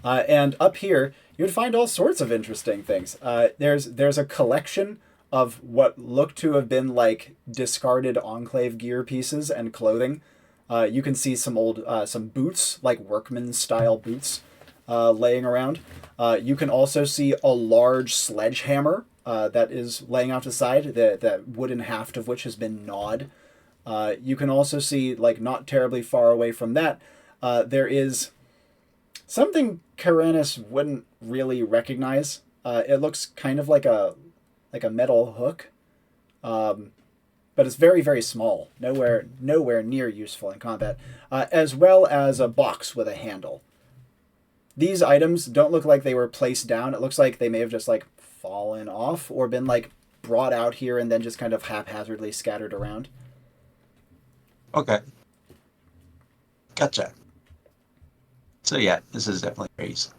And up here, you'd find all sorts of interesting things. There's a collection of what look to have been like discarded Enclave gear pieces and clothing. You can see some old some boots, like workman style boots, laying around. You can also see a large sledgehammer that is laying off to the side, the wooden haft of which has been gnawed. You can also see, like, not terribly far away from that, there is something Kaeranis wouldn't really recognize. It looks kind of like a metal hook, but it's very, very small. Nowhere near useful in combat, as well as a box with a handle. These items don't look like they were placed down. It looks like they may have just, like, fallen off or been, like, brought out here and then just kind of haphazardly scattered around. Okay. Gotcha. So yeah, this is definitely where he's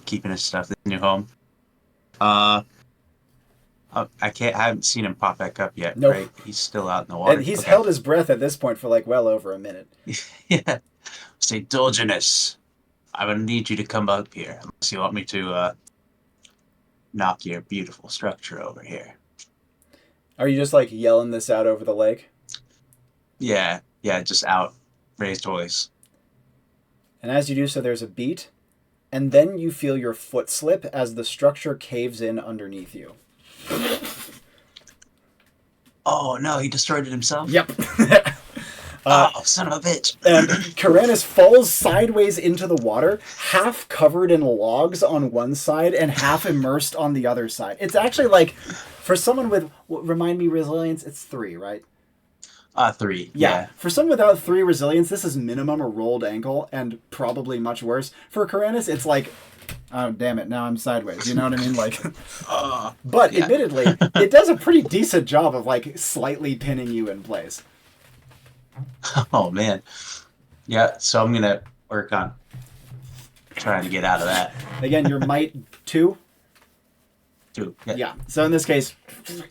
keeping his stuff, his new home. I haven't seen him pop back up yet, Nope. right? He's still out in the water. And he's held his breath at this point for, like, well over a minute. Yeah. Say, Dolginus, I would need you to come up here, unless you want me to knock your beautiful structure over here. Are you just, like, yelling this out over the lake? Yeah, just out, raised voice. And as you do so, there's a beat, and then you feel your foot slip as the structure caves in underneath you. Oh no, he destroyed it himself? Yep. Oh, son of a bitch. And Kaeranis falls sideways into the water, half covered in logs on one side and half immersed on the other side. It's actually like, for someone with, remind me, resilience, it's 3, right? 3. Yeah. For someone without 3 resilience, this is minimum a rolled ankle and probably much worse. For Kaeranis, it's like, oh, damn it, now I'm sideways. You know what I mean? Like, but yeah. Admittedly, it does a pretty decent job of, like, slightly pinning you in place. Oh, man. Yeah, so I'm going to work on trying to get out of that. Again, your might 2? 2. Yeah. So in this case,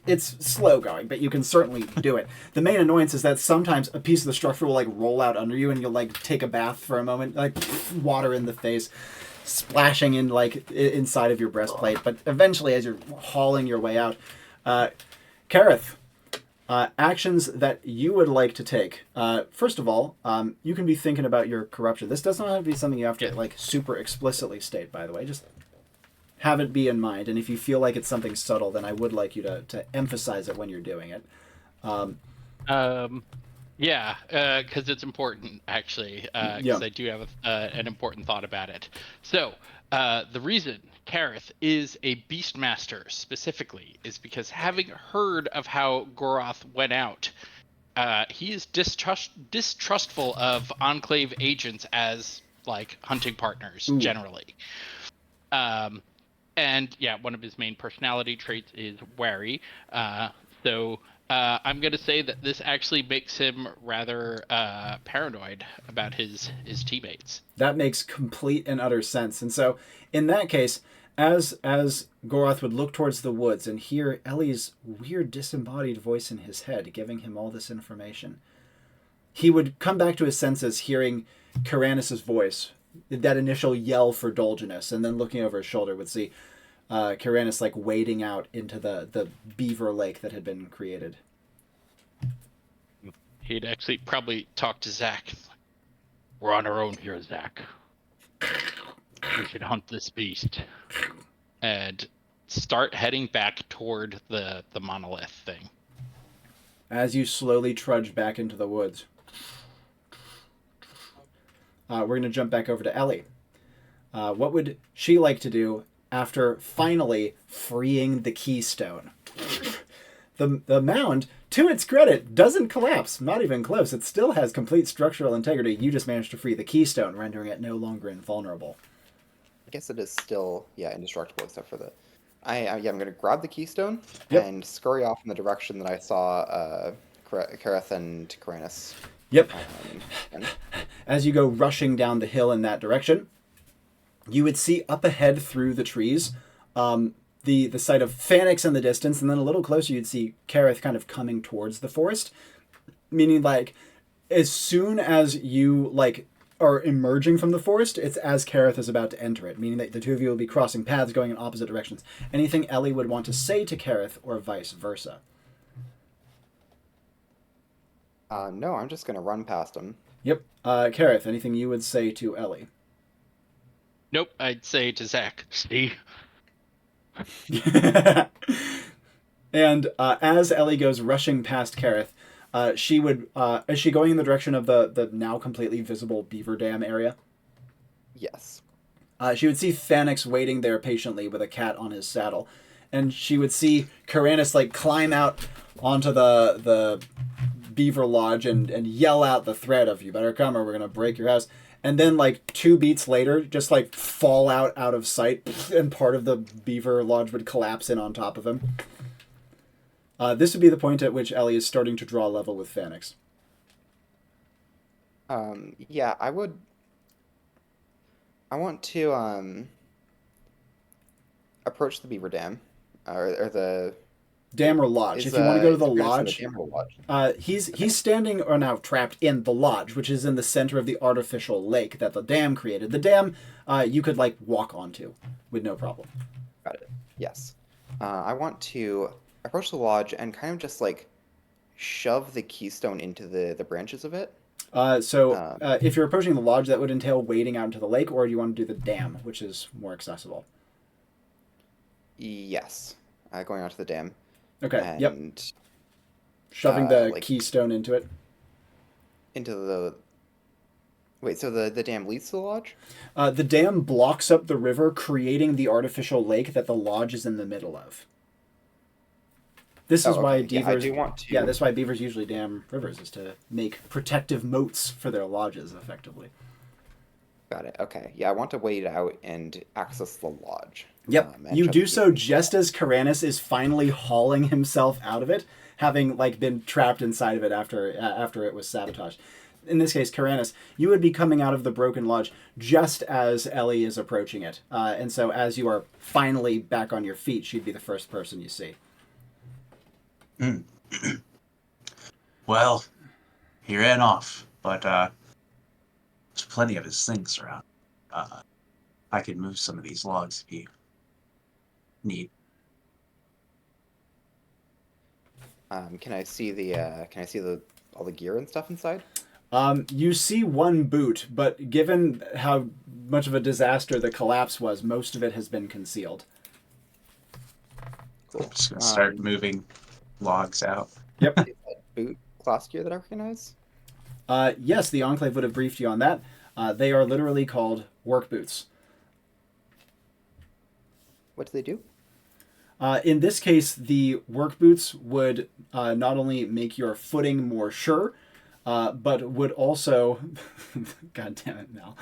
it's slow going, but you can certainly do it. The main annoyance is that sometimes a piece of the structure will, like, roll out under you and you'll, like, take a bath for a moment, like, water in the face, splashing in, like, inside of your breastplate. But eventually, as you're hauling your way out, Kareth, actions that you would like to take. First of all, you can be thinking about your corruption. This does not have to be something you have to, like, super explicitly state, by the way. Just have it be in mind. And if you feel like it's something subtle, then I would like you to emphasize it when you're doing it. Yeah, because it's important, actually, because I do have an important thought about it. So, the reason Kareth is a Beastmaster specifically is because, having heard of how Goroth went out, he is distrustful of Enclave agents as, like, hunting partners, generally. And, yeah, one of his main personality traits is wary. So I'm going to say that this actually makes him rather paranoid about his teammates. That makes complete and utter sense. And so, in that case, as Goroth would look towards the woods and hear Ellie's weird disembodied voice in his head giving him all this information, he would come back to his senses hearing Kaeranis' voice, that initial yell for Dolginus, and then looking over his shoulder would see Kaeranis, like, wading out into the beaver lake that had been created. He'd actually probably talk to Zach. We're on our own here, Zach. We should hunt this beast. And start heading back toward the monolith thing. As you slowly trudge back into the woods, we're going to jump back over to Ellie. What would she like to do after finally freeing the keystone? The mound, to its credit, doesn't collapse. Not even close. It still has complete structural integrity. You just managed to free the keystone, rendering it no longer invulnerable. I guess it is still, indestructible except for the... I'm going to grab the keystone and scurry off in the direction that I saw Kareth and Kaeranis. Yep. As you go rushing down the hill in that direction, you would see up ahead through the trees the sight of Phaenix in the distance, and then a little closer you'd see Kareth kind of coming towards the forest. Meaning, like, as soon as you, like, are emerging from the forest, it's as Kareth is about to enter it, meaning that the two of you will be crossing paths going in opposite directions. Anything Ellie would want to say to Kareth, or vice versa? No, I'm just gonna run past him. Yep. Kareth, anything you would say to Ellie? Nope, I'd say to Zach, see? And as Ellie goes rushing past Kareth, she would is she going in the direction of the now completely visible beaver dam area? Yes. She would see Phanex waiting there patiently with a cat on his saddle, and she would see Kaeranis like climb out onto the beaver lodge and yell out the threat of "You better come or we're gonna break your house." And then like 2 beats later, just like fall out of sight, and part of the beaver lodge would collapse in on top of him. This would be the point at which Ellie is starting to draw level with Phanex. Yeah, I would. I want to approach the beaver dam, or the Dam or lodge. is If you want to go to the Kaeranis in lodge, dam or lodge? he's standing or now trapped in the lodge, which is in the center of the artificial lake that the dam created. The dam, you could like walk onto with no problem. Got it. Yes. I want to approach the lodge and kind of just like shove the keystone into the branches of it. If you're approaching the lodge, that would entail wading out into the lake, or do you want to do the dam, which is more accessible? Yes. Going onto the dam. Okay. And Yep. Shoving the like keystone into it. into the. Wait, so the dam leads to the lodge? The dam blocks up the river, creating the artificial lake that the lodge is in the middle of. This is why okay. Yeah, I beavers. do want to. Yeah, that's why beavers usually dam rivers, is to make protective moats for their lodges, effectively. Got it. Okay. Yeah, I want to wade out and access the lodge. Yep. And You shove do the so keystone just as Kaeranis is finally hauling himself out of it, having like been trapped inside of it after it was sabotaged. In this case, Kaeranis, you would be coming out of the broken lodge just as Ellie is approaching it. And so as you are finally back on your feet, she'd be the first person you see. Well, he ran off, but there's plenty of his things around. I could move some of these logs if you need. Can I see the all the gear and stuff inside? You see one boot, but given how much of a disaster the collapse was, most of it has been concealed. Cool. I'm just gonna start moving logs out. Yep. Is that boot class gear that I recognize? Yes, the Enclave would have briefed you on that. They are literally called work boots. What do they do? In this case, the work boots would not only make your footing more sure, but would also, God damn it, Mel,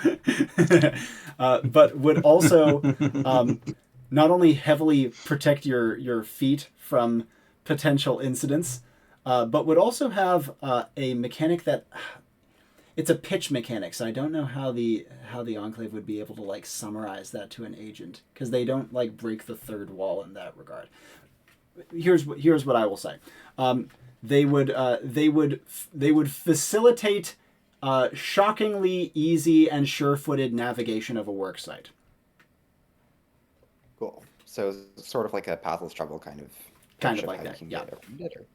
but would also not only heavily protect your feet from potential incidents, but would also have a mechanic that it's a pitch mechanic. So I don't know how the Enclave would be able to like summarize that to an agent, because they don't like break the third wall in that regard. Here's what I will say. They would facilitate shockingly easy and sure-footed navigation of a work site. Cool. So sort of like a pathless travel kind of. Kind of how like you that, can yeah. get around it, or-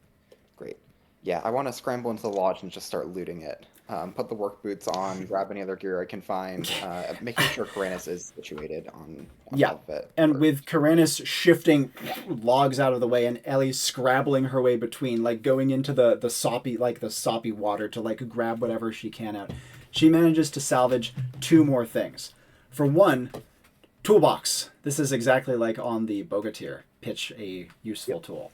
Great. Yeah, I want to scramble into the lodge and just start looting it. Put the work boots on, grab any other gear I can find, making sure Kaeranis is situated on top of it. And with Kaeranis shifting logs out of the way and Ellie scrabbling her way between, like going into the soppy water to like grab whatever she can out, she manages to salvage 2 more things. For one, toolbox. This is exactly like on the Bogatyr, pitch a useful tool.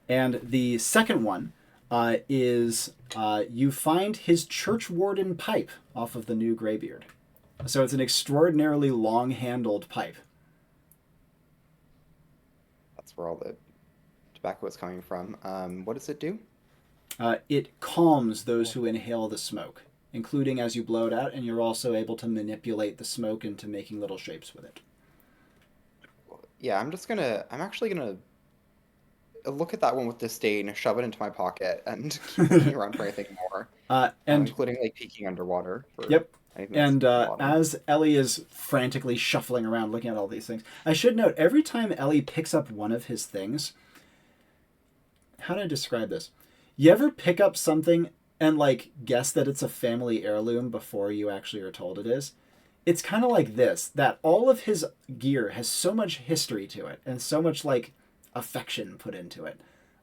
And the second one is you find his church warden pipe off of the new Greybeard. So it's an extraordinarily long-handled pipe. That's where all the tobacco is coming from. What does it do? It calms those who inhale the smoke, including as you blow it out, and you're also able to manipulate the smoke into making little shapes with it. Yeah, I'm actually gonna look at that one with disdain, shove it into my pocket, and keep looking around for anything more. Including like peeking underwater. Yep. anything that's And at the bottom. as Ellie is frantically shuffling around looking at all these things, I should note, every time Ellie picks up one of his things, how do I describe this? You ever pick up something and like guess that it's a family heirloom before you actually are told it is? It's kind of like this, that all of his gear has so much history to it and so much like affection put into it.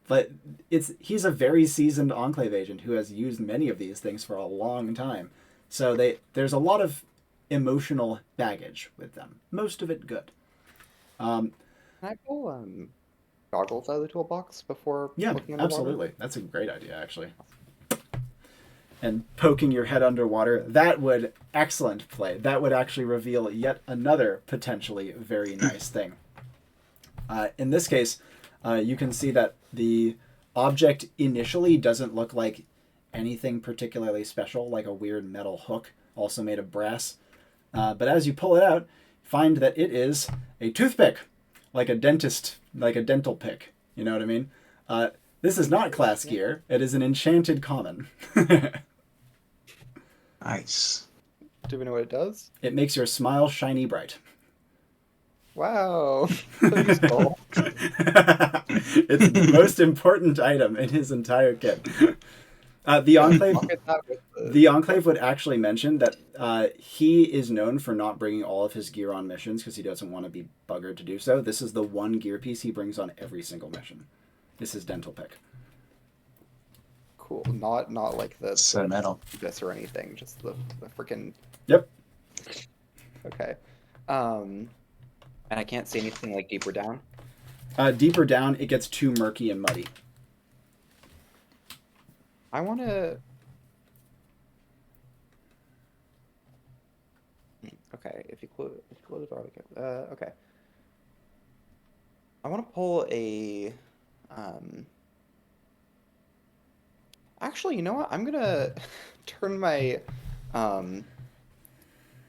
But he's a very seasoned Enclave agent who has used many of these things for a long time. So there's a lot of emotional baggage with them. Most of it good. Can I pull goggles out of the toolbox before Yeah, looking underwater? absolutely. That's a great idea, actually. And poking your head underwater, that would excellent play. That would actually reveal yet another potentially very nice thing. In this case, you can see that the object initially doesn't look like anything particularly special, like a weird metal hook, also made of brass. But as you pull it out, find that it is a toothpick, like a dental pick. You know what I mean? This is not class gear. It is an enchanted common. Nice. Do we know what it does? It makes your smile shiny bright. Wow. So useful. It's the most important item in his entire kit. The Enclave, Pocket that with the Enclave would actually mention that he is known for not bringing all of his gear on missions because he doesn't want to be buggered to do so. This is the one gear piece he brings on every single mission. This is dental pick. Cool. Not like the Sentimental. this or anything. Just the freaking. Yep. Okay. And I can't see anything like deeper down. Deeper down, it gets too murky and muddy. I want to. Okay, if you close the door, okay. I want to pull a. Actually, you know what? I'm gonna turn my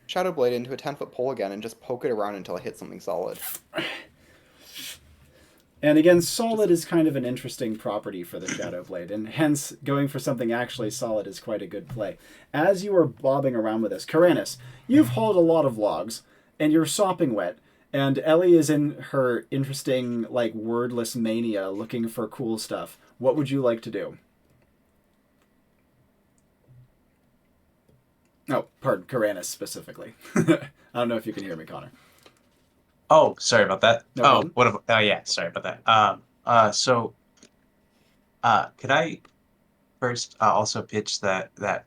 Shadow Blade into a 10-foot pole again and just poke it around until I hit something solid. And again, solid is kind of an interesting property for the Shadow Blade, and hence going for something actually solid is quite a good play. As you are bobbing around with this, Kaeranis, you've hauled a lot of logs, and you're sopping wet, and Ellie is in her interesting, like, wordless mania looking for cool stuff. What would you like to do? Oh, pardon, Kaeranis specifically. I don't know if you can hear me, Connor. Oh, sorry about that. No Oh, problem. what? Oh, yeah, sorry about that. So, could I first also pitch that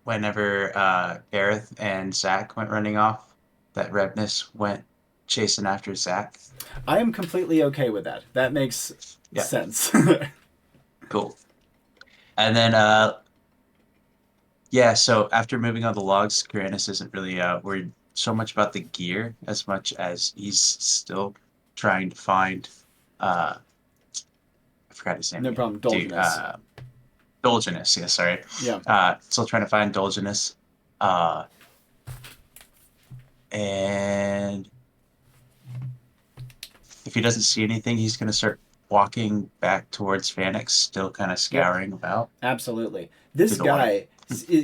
whenever Kareth and Zach went running off, that Revnus went chasing after Zach? I am completely okay with that. That makes Yeah. sense. Cool. And then, yeah, so after moving on the logs, Kaeranis isn't really worried so much about the gear as much as he's still trying to find, I forgot his name. No again. problem. Dude, Dolginus. Dolginus, yeah, sorry. Yeah. Still trying to find Dolginus. And if he doesn't see anything, he's going to start walking back towards Phoenix, still kind of scouring about. Absolutely. This To the guy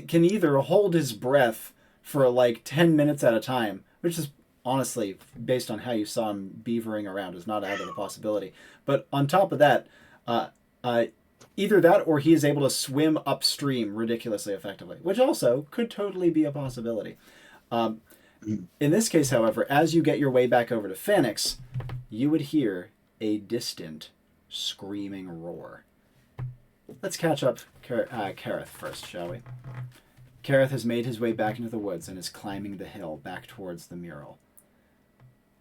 can either hold his breath for like 10 minutes at a time, which is honestly, based on how you saw him beavering around, is not out of the possibility. But on top of that, either that or he is able to swim upstream ridiculously effectively, which also could totally be a possibility. In this case, however, as you get your way back over to Phoenix, you would hear a distant screaming roar. Let's catch up Kareth first, shall we? Kareth has made his way back into the woods and is climbing the hill back towards the mural.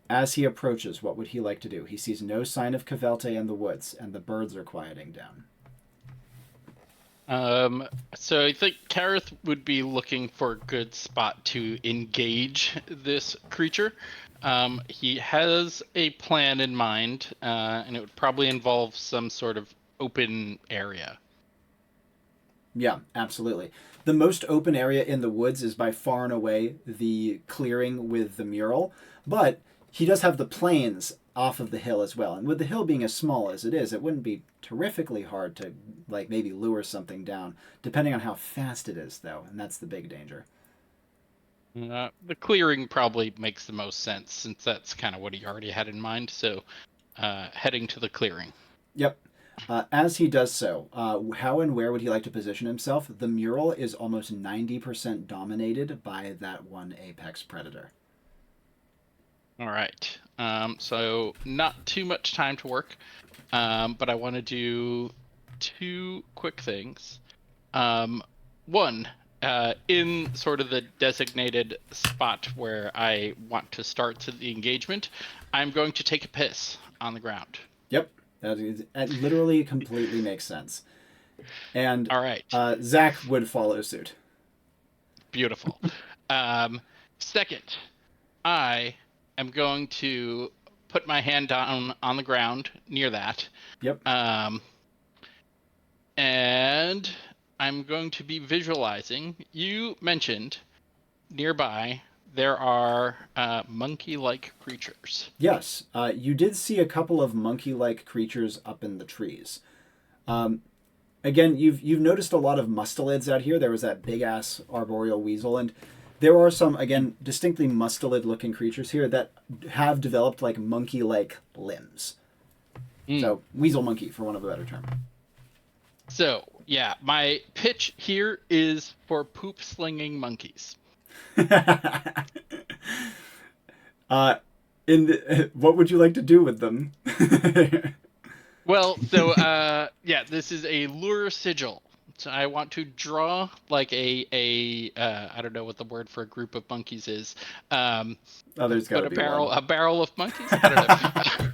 As he approaches, what would he like to do? He sees no sign of Cavalte in the woods, and the birds are quieting down. So I think Kareth would be looking for a good spot to engage this creature. He has a plan in mind, and it would probably involve some sort of open area. Yeah, absolutely. The most open area in the woods is by far and away the clearing with the mural, but he does have the plains off of the hill as well. And with the hill being as small as it is, it wouldn't be terrifically hard to like maybe lure something down, depending on how fast it is, though, and that's the big danger. The clearing probably makes the most sense, since that's kind of what he already had in mind. So, heading to the clearing. Yep. As he does so, how and where would he like to position himself? The mural is almost 90% dominated by that one apex predator. All right. So not too much time to work, but I want to do two quick things. One, in sort of the designated spot where I want to start the engagement, I'm going to take a piss on the ground. Yep, that literally completely makes sense. And All right. Zach would follow suit. Beautiful. Second, I am going to put my hand down on the ground near that. Yep. And I'm going to be visualizing. You mentioned nearby there are monkey-like creatures. Yes, you did see a couple of monkey-like creatures up in the trees. Again, you've noticed a lot of mustelids out here. There was that big-ass arboreal weasel, and there are some, again, distinctly mustelid-looking creatures here that have developed, like, monkey-like limbs. So, weasel monkey, for want of a better term. So, yeah, my pitch here is for poop-slinging monkeys. What would you like to do with them? Well, so, yeah, this is a lure sigil. So I want to draw like I don't know what the word for a group of monkeys is. There's got to be a barrel of monkeys. I don't know.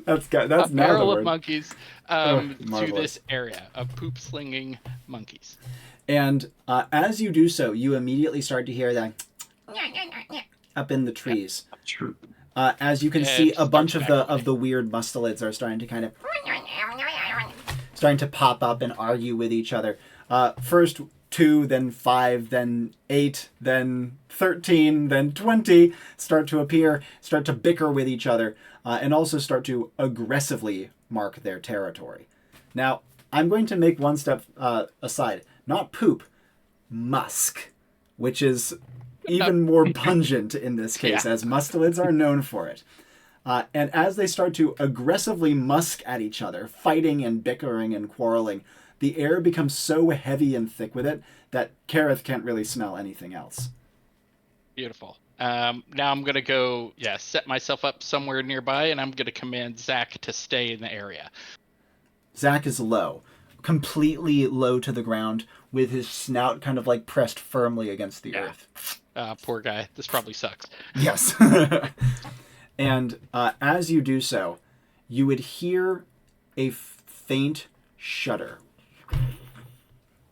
that's a barrel of monkeys to marvelous. this area of poop slinging monkeys. And as you do so, you immediately start to hear that up in the trees. True. As you can see, a bunch of the weird mustelids are starting to pop up and argue with each other. First 2, then 5, then 8, then 13, then 20 start to appear, start to bicker with each other, and also start to aggressively mark their territory. Now, I'm going to make one step aside. Not poop, musk, which is even more pungent in this case, as mustelids are known for it. And as they start to aggressively musk at each other, fighting and bickering and quarreling, the air becomes so heavy and thick with it that Kareth can't really smell anything else. Beautiful. Now I'm going to go, set myself up somewhere nearby, and I'm going to command Zach to stay in the area. Zach is low, completely low to the ground, with his snout kind of like pressed firmly against the earth. Poor guy. This probably sucks. Yes. And as you do so, you would hear a faint shudder. There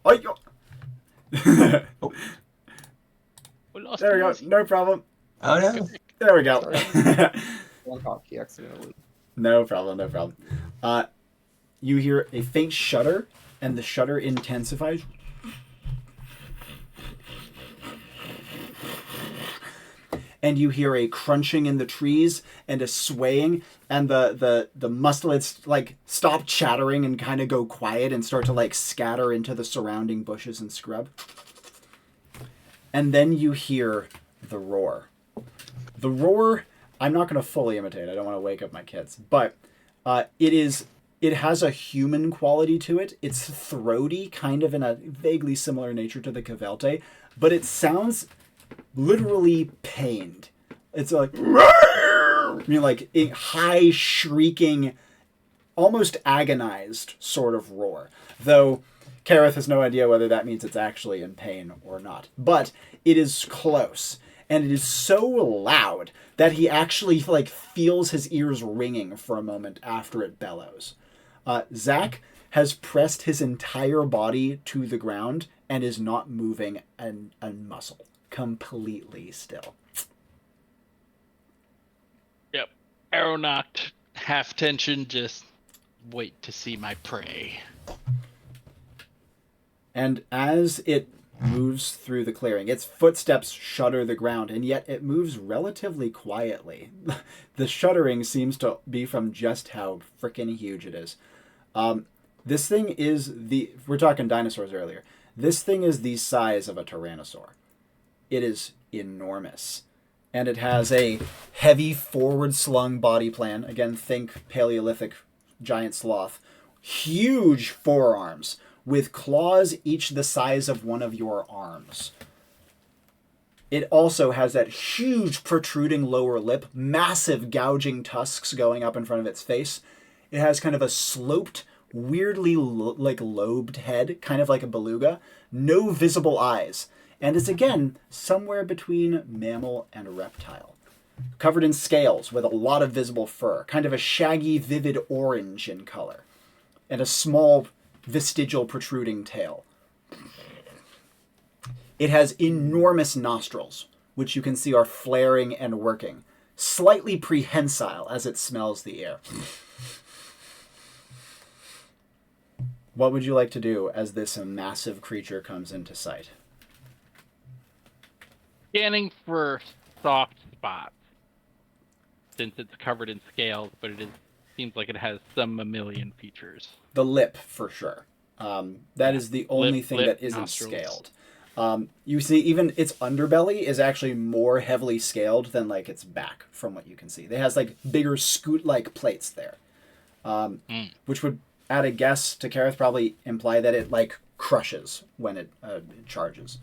we go. No problem. Oh no. There we go. One hotkey accidentally. No problem. You hear a faint shudder, and the shudder intensifies. And you hear a crunching in the trees and a swaying, and the mustelids like stop chattering and kind of go quiet and start to like scatter into the surrounding bushes and scrub. And then you hear the roar. The roar, I'm not going to fully imitate. I don't want to wake up my kids, but it has a human quality to it. It's throaty, kind of in a vaguely similar nature to the Cavelte, but it sounds literally pained. It's like, like a high shrieking, almost agonized sort of roar. Though Kareth has no idea whether that means it's actually in pain or not. But it is close, and it is so loud that he actually like feels his ears ringing for a moment after it bellows. Zach has pressed his entire body to the ground and is not moving a muscle. Completely still. Yep. Arrow knocked, half tension, just wait to see my prey. And as it moves through the clearing, its footsteps shudder the ground, and yet it moves relatively quietly. The shuddering seems to be from just how freaking huge it is. This thing is we're talking dinosaurs earlier. This thing is the size of a tyrannosaur. It is enormous. And it has a heavy forward slung body plan. Again, think Paleolithic giant sloth. huge forearms with claws each the size of one of your arms. It also has that huge protruding lower lip, massive gouging tusks going up in front of its face. It has kind of a sloped, weirdly lobed head, kind of like a beluga. No visible eyes. And is again somewhere between mammal and reptile. Covered in scales with a lot of visible fur. Kind of a shaggy, vivid orange in color. And a small, vestigial protruding tail. It has enormous nostrils, which you can see are flaring and working, slightly prehensile as it smells the air. What would you like to do as this massive creature comes into sight? Scanning for soft spots, since it's covered in scales, but seems like it has some mammalian features. The lip, for sure. That is the only thing lip, that isn't nostrils. scaled. You see, even its underbelly is actually more heavily scaled than like its back, from what you can see. It has like bigger scoot-like plates there, which would, at a guess to Kareth, probably imply that it like crushes when it charges.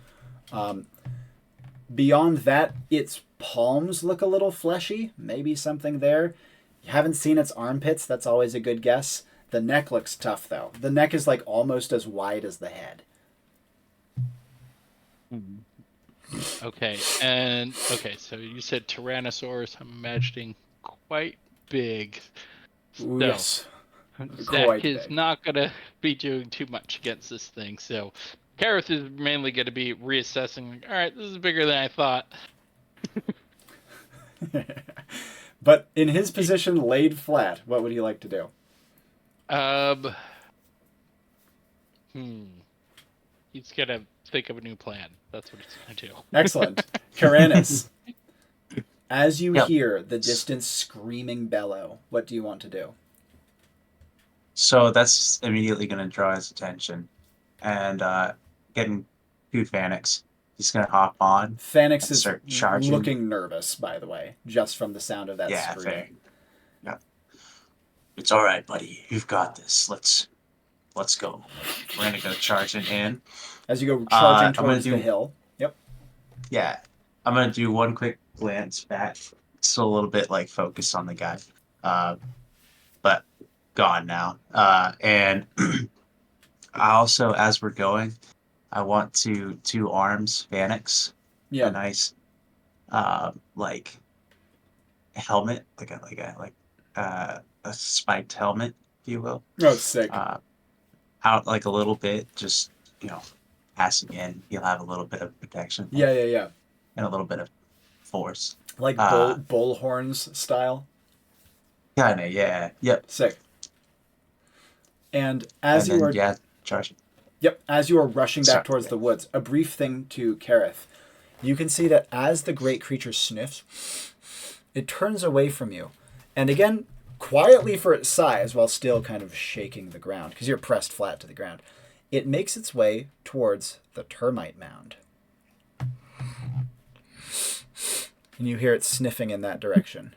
Beyond that, its palms look a little fleshy. Maybe something there. You haven't seen its armpits. That's always a good guess. The neck looks tough, though. The neck is like almost as wide as the head. Okay, so you said Tyrannosaurus. I'm imagining quite big. So, Yes. Zach Quite is big. not going to be doing too much against this thing, so Kareth is mainly going to be reassessing, like, all right, this is bigger than I thought. But in his position, laid flat, what would he like to do? He's going to think of a new plan. That's what he's going to do. Excellent. Kaeranis, as you Yep. hear the distant screaming bellow, what do you want to do? So that's immediately going to draw his attention. And getting two Phanex. He's going to hop on. Phanex is Start charging. looking nervous, by the way, just from the sound of that Yeah, screaming. fair. Yeah. It's all right, buddy. You've got this. Let's go. We're going to go charging in. As you go charging I'm gonna towards the do- hill. Yep. Yeah. I'm going to do one quick glance back. Still a little bit like focused on the guy. But gone now. And I also, as we're going, I want to two arms Phanex. Yeah. A nice like helmet, like a spiked helmet, if you will. Oh, sick. Out like a little bit, just passing in. You'll have a little bit of protection. Yeah. And a little bit of force. Like bull horns style. Kinda, yeah. Yep. Sick. And as you are charging. Yep, as you are rushing back Sorry. towards the woods, a brief thing to Kareth. You can see that as the great creature sniffs, it turns away from you. And again, quietly for its size, while still kind of shaking the ground, because you're pressed flat to the ground, it makes its way towards the termite mound. And you hear it sniffing in that direction.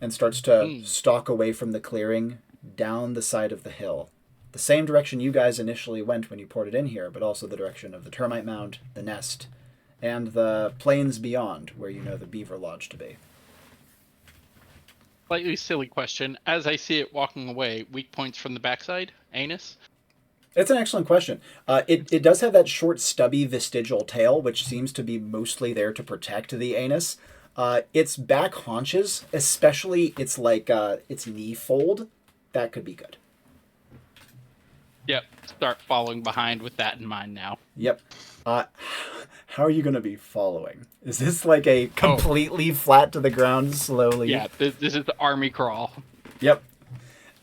And starts to stalk away from the clearing down the side of the hill. The same direction you guys initially went when you ported in here, but also the direction of the termite mound, the nest, and the plains beyond, where you know the beaver lodge to be. Slightly silly question. As I see it walking away, weak points from the backside, anus. It's an excellent question. It does have that short, stubby, vestigial tail, which seems to be mostly there to protect the anus. Its back haunches, especially its its knee fold, that could be good. Yep. Start following behind with that in mind now. Yep. How are you going to be following? Is this like a completely flat to the ground, slowly? Yeah, this is the army crawl. Yep.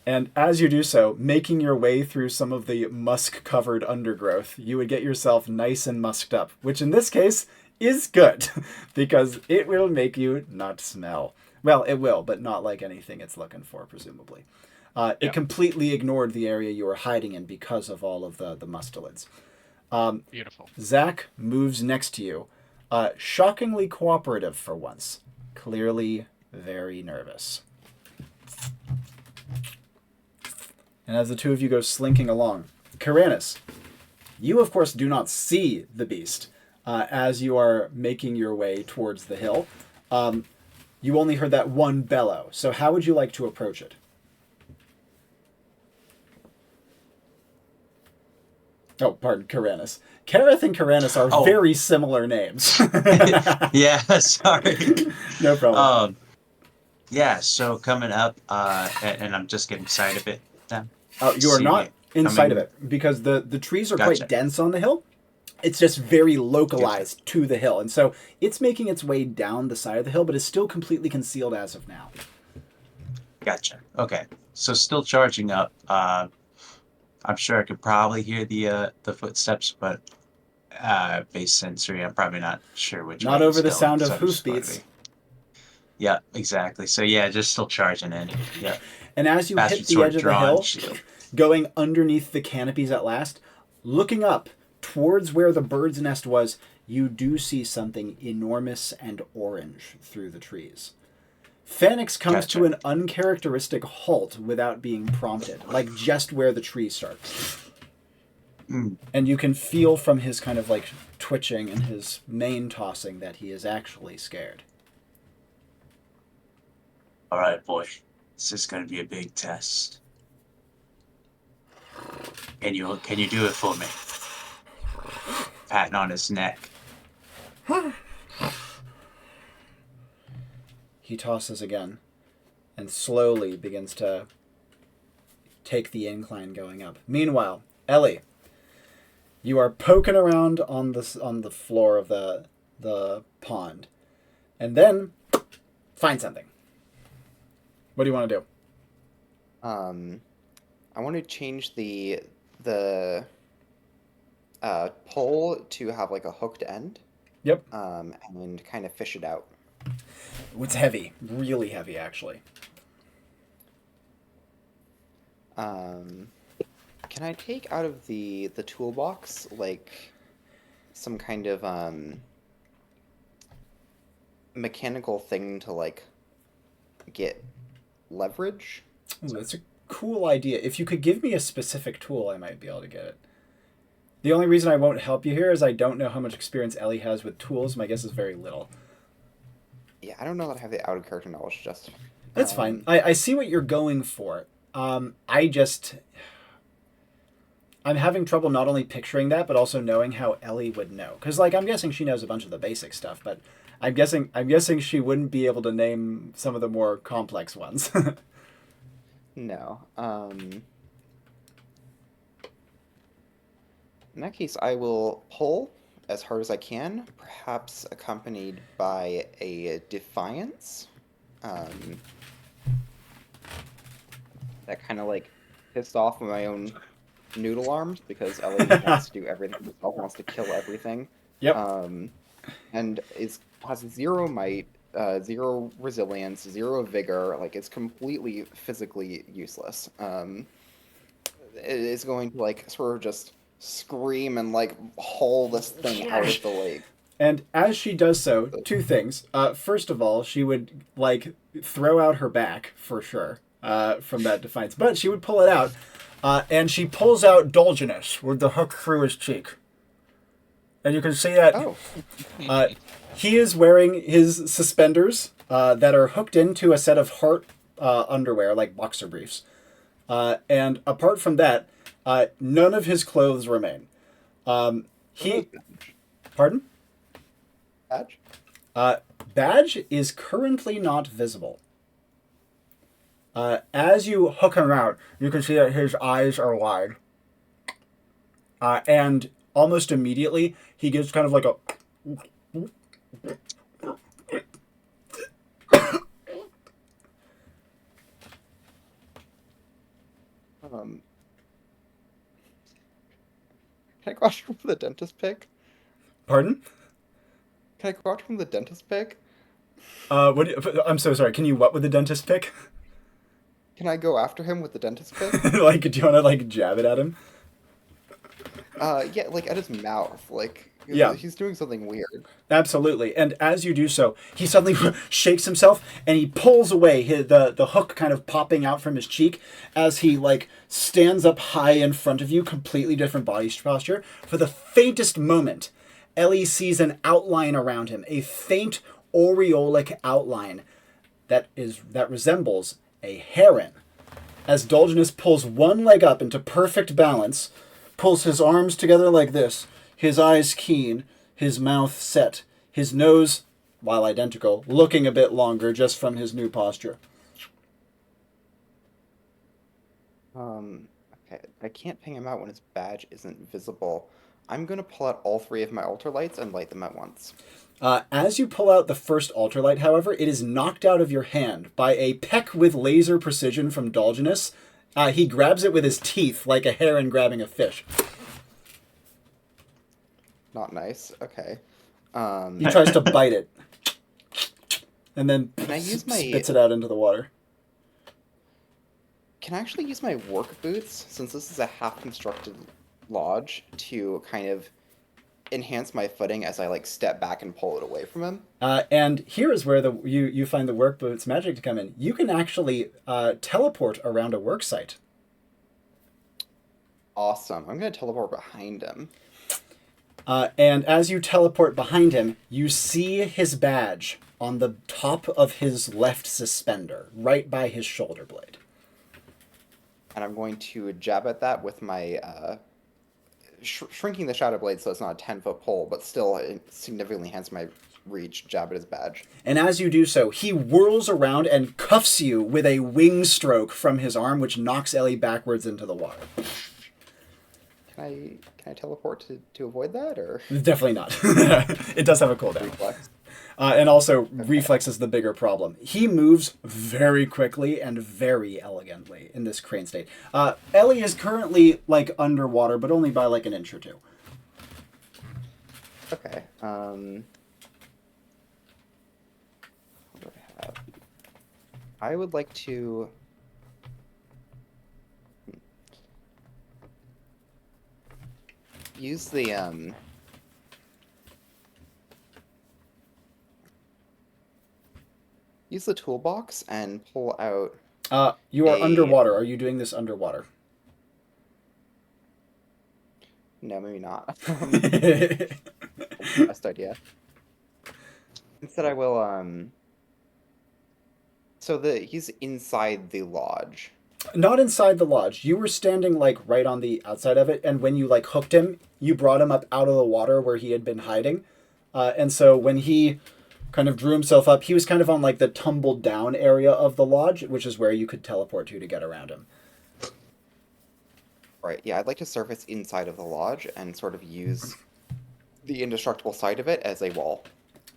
And as you do so, making your way through some of the musk-covered undergrowth, you would get yourself nice and musked up, which in this case is good, because it will make you not smell. Well, it will, but not like anything it's looking for, presumably. It completely ignored the area you were hiding in because of all of the mustelids. Beautiful. Zach moves next to you. Shockingly cooperative for once. Clearly very nervous. And as the two of you go slinking along, Kaeranis, you of course do not see the beast as you are making your way towards the hill. You only heard that one bellow. So how would you like to approach it? Oh, pardon, Kaeranis. Kareth and Kaeranis are very similar names. Yeah, sorry. No problem. Yeah, so coming up, and I'm just getting sight of it then. Oh, you are See not it inside coming. of it because the trees are Gotcha. quite dense on the hill. It's just very localized to the hill. And so it's making its way down the side of the hill, but is still completely concealed as of now. Gotcha. Okay. So still charging up. I'm sure I could probably hear the footsteps, but base sensory, I'm probably not sure which Not way over he's the going, sound of so I'm just gonna hoofbeats. be- Yeah, exactly. So yeah, just still charging in. Yeah. And as you Bastard hit the sword edge of the drawn, hill, shield. going underneath the canopies at last, looking up towards where the bird's nest was, you do see something enormous and orange through the trees. Phoenix comes to an uncharacteristic halt without being prompted, like just where the tree starts. And you can feel from his kind of like twitching and his mane tossing that he is actually scared. All right, boy. This is going to be a big test. Can you do it for me? Patting on his neck. He tosses again and slowly begins to take the incline going up. Meanwhile, Ellie, you are poking around on the floor of the pond, and then find something. What do you want to do? I want to change the pole to have like a hooked end. Yep. And kind of fish it out. It's heavy, really heavy, actually. Can I take out of the toolbox like some kind of mechanical thing to like get leverage? Ooh, that's a cool idea. If you could give me a specific tool, I might be able to get it. The only reason I won't help you here is I don't know how much experience Ellie has with tools. My guess is very little. Yeah, I don't know that I have the out of character knowledge just. That's fine. I see what you're going for. I'm having trouble not only picturing that, but also knowing how Ellie would know. Because, like, I'm guessing she knows a bunch of the basic stuff, but I'm guessing she wouldn't be able to name some of the more complex ones. No. In that case, I will pull as hard as I can, perhaps accompanied by a defiance. That kind of like pissed off my own noodle arms because Ellie wants to do everything herself, wants to kill everything. Yep. And has zero might, zero resilience, zero vigor. Like it's completely physically useless. It is going to like sort of just scream and like haul this thing out of the lake. And as she does so, two things. First of all, she would like throw out her back for sure from that defiance, but she would pull it out, and she pulls out Dolginus with the hook through his cheek. And you can see that he is wearing his suspenders that are hooked into a set of heart underwear, like boxer briefs. And apart from that, none of his clothes remain. Pardon? Badge? Badge is currently not visible. As you hook him out, you can see that his eyes are wide. And almost immediately, he gives kind of like a... Can I go after him with a dentist pick? Pardon? Can I go after him with a dentist pick? I'm so sorry. Can you what with the dentist pick? Can I go after him with the dentist pick? Like, do you want to like jab it at him? Yeah, like at his mouth. Like Yeah. He's doing something weird. Absolutely. And as you do so, he suddenly shakes himself and he pulls away the hook kind of popping out from his cheek as he like stands up high in front of you, completely different body posture. For the faintest moment, Ellie sees an outline around him, a faint aureolic outline that resembles a heron. As Dolginus pulls one leg up into perfect balance, pulls his arms together like this, his eyes keen, his mouth set, his nose, while identical, looking a bit longer just from his new posture. Okay, I can't ping him out when his badge isn't visible. I'm gonna pull out all 3 of my altar lights and light them at once. As you pull out the first altar light, however, it is knocked out of your hand by a peck with laser precision from Dolginus. He grabs it with his teeth like a heron grabbing a fish. Not nice. Okay. He tries to bite it. And then Can I use my- spits it out into the water. Can I actually use my work boots, since this is a half-constructed lodge, to kind of enhance my footing as I like step back and pull it away from him? And here is where you find the work boots magic to come in. You can actually teleport around a work site. Awesome. I'm gonna teleport behind him. And as you teleport behind him, you see his badge on the top of his left suspender, right by his shoulder blade. And I'm going to jab at that with my shrinking the shadow blade so it's not a 10-foot pole, but still significantly enhance my reach. Jab at his badge. And as you do so, he whirls around and cuffs you with a wing stroke from his arm, which knocks Ellie backwards into the water. Can I teleport to avoid that, or? Definitely not. It does have a cooldown. Reflex. And also, reflex is the bigger problem. He moves very quickly and very elegantly in this crane state. Ellie is currently, like, underwater, but only by, like, an inch or two. Okay. What do I have? I would like to... use the, use the toolbox and pull out... You are underwater. Are you doing this underwater? No, maybe not. Best idea. Instead I will, So he's inside the lodge. Not inside the lodge. You were standing, like, right on the outside of it, and when you, like, hooked him, you brought him up out of the water where he had been hiding. And so when he kind of drew himself up, he was kind of on, like, the tumbled down area of the lodge, which is where you could teleport to get around him. Right, yeah, I'd like to surface inside of the lodge and sort of use the indestructible side of it as a wall.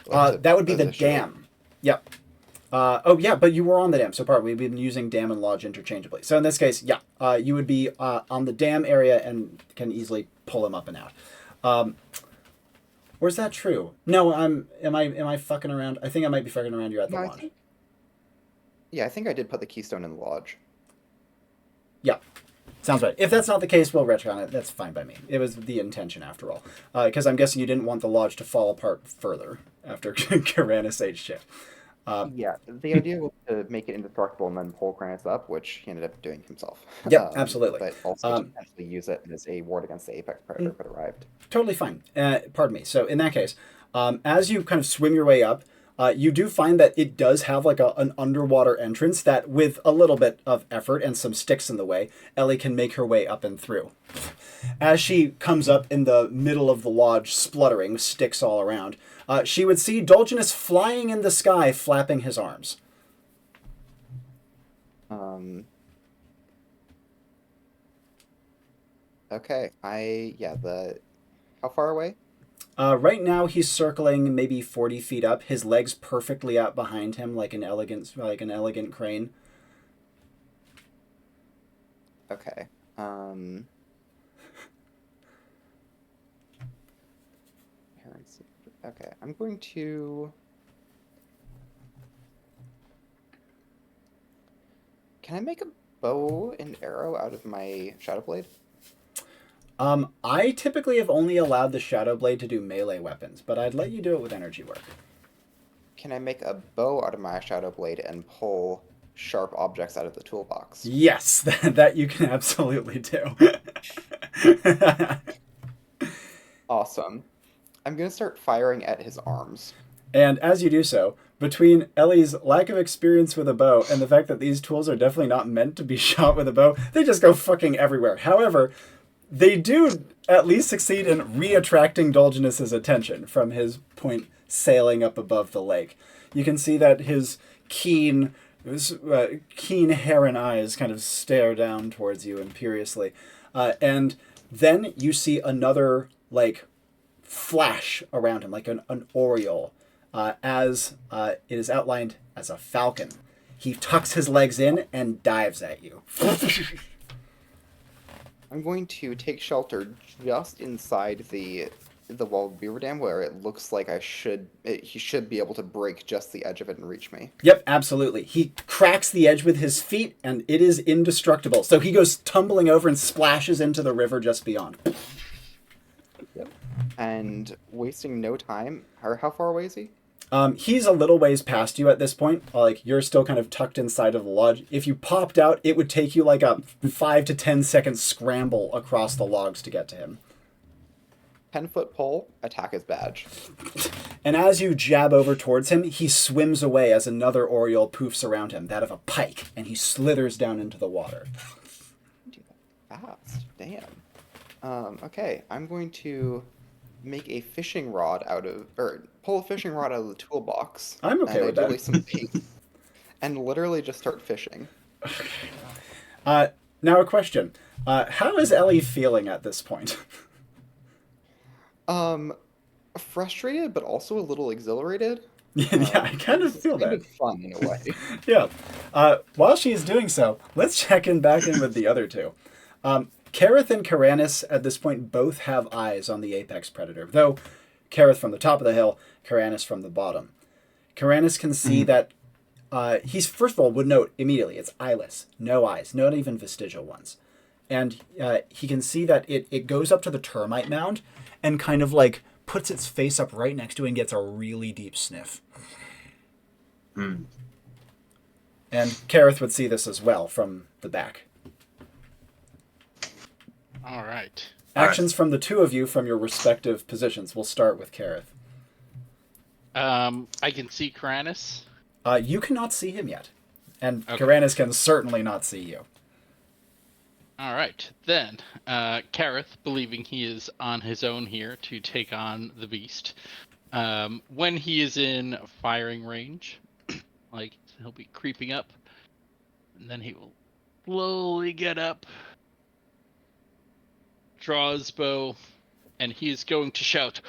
That would be the dam. Yep. Oh, yeah, but you were on the dam, so we've been using dam and lodge interchangeably. So in this case, yeah, you would be on the dam area and can easily pull him up and out. Or is that true? No, am I fucking around? I think I might be fucking around you at the lodge. I think I did put the keystone in the lodge. Yeah. Sounds right. If that's not the case, we'll retcon it. That's fine by me. It was the intention, after all. Because I'm guessing you didn't want the lodge to fall apart further after Kaeranis ate shit. Yeah, the idea was to make it indestructible and then pull Kaeranis up, which he ended up doing himself. Yep, absolutely. But also to potentially use it as a ward against the apex predator if it arrived. Totally fine. Pardon me. So in that case, as you kind of swim your way up, you do find that it does have like an underwater entrance that, with a little bit of effort and some sticks in the way, Ellie can make her way up and through. As she comes up in the middle of the lodge, spluttering, sticks all around, she would see Dolginus flying in the sky, flapping his arms. Okay, how far away? Right now he's circling maybe 40 feet up, his legs perfectly out behind him like an elegant crane. Okay. Okay, I'm going to... Can I make a bow and arrow out of my Shadow Blade? I typically have only allowed the Shadow Blade to do melee weapons, but I'd let you do it with energy work. Can I make a bow out of my Shadow Blade and pull sharp objects out of the toolbox? Yes, that you can absolutely do. Awesome. I'm going to start firing at his arms. And as you do so, between Ellie's lack of experience with a bow and the fact that these tools are definitely not meant to be shot with a bow, they just go fucking everywhere. However, they do at least succeed in re-attracting Dolgenus's attention from his point sailing up above the lake. You can see that his keen heron eyes kind of stare down towards you imperiously. And then you see another, flash around him, like an aureole, as it is outlined as a falcon. He tucks his legs in and dives at you. I'm going to take shelter just inside the walled beaver dam where it looks like he should be able to break just the edge of it and reach me. Yep, absolutely. He cracks the edge with his feet, and it is indestructible. So he goes tumbling over and splashes into the river just beyond. Yep. And wasting no time, how far away is he? He's a little ways past you at this point. You're still kind of tucked inside of the lodge. If you popped out, it would take you like a 5 to 10 second scramble across the logs to get to him. 10-foot pole, attack his badge. And as you jab over towards him, he swims away as another aureole poofs around him, that of a pike, and he slithers down into the water. Do that fast, damn. Okay, I'm going to make a fishing rod pull a fishing rod out of the toolbox. I'm okay with that. Some bait, and literally just start fishing. Now a question. How is Ellie feeling at this point? Frustrated, but also a little exhilarated. Yeah, I kind of feel kind that. of fun in a way. Yeah. While she's doing so, let's check in back in with the other two. Kareth and Kaeranis at this point both have eyes on the apex predator, though Kareth from the top of the hill, Kaeranis from the bottom. Kaeranis can see that he's, first of all, would note immediately it's eyeless, no eyes, not even vestigial ones. And he can see that it goes up to the termite mound and kind of puts its face up right next to it and gets a really deep sniff. And Kareth would see this as well from the back. All right. Actions from the two of you from your respective positions. We'll start with Kareth. I can see Kaeranis. You cannot see him yet. And Okay. Kaeranis can certainly not see you. All right. Then, Kareth, believing he is on his own here to take on the beast, when he is in firing range, he'll be creeping up, and then he will slowly get up, draw his bow, and he is going to shout,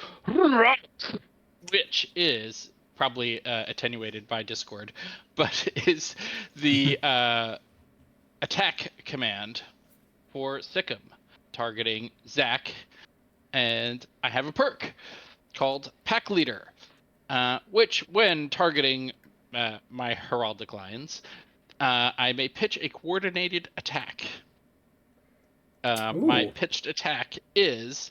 which is probably attenuated by Discord, but is the attack command for Sikkim, targeting Zach, and I have a perk called Pack Leader, which, when targeting my heraldic lines, I may pitch a coordinated attack. My pitched attack is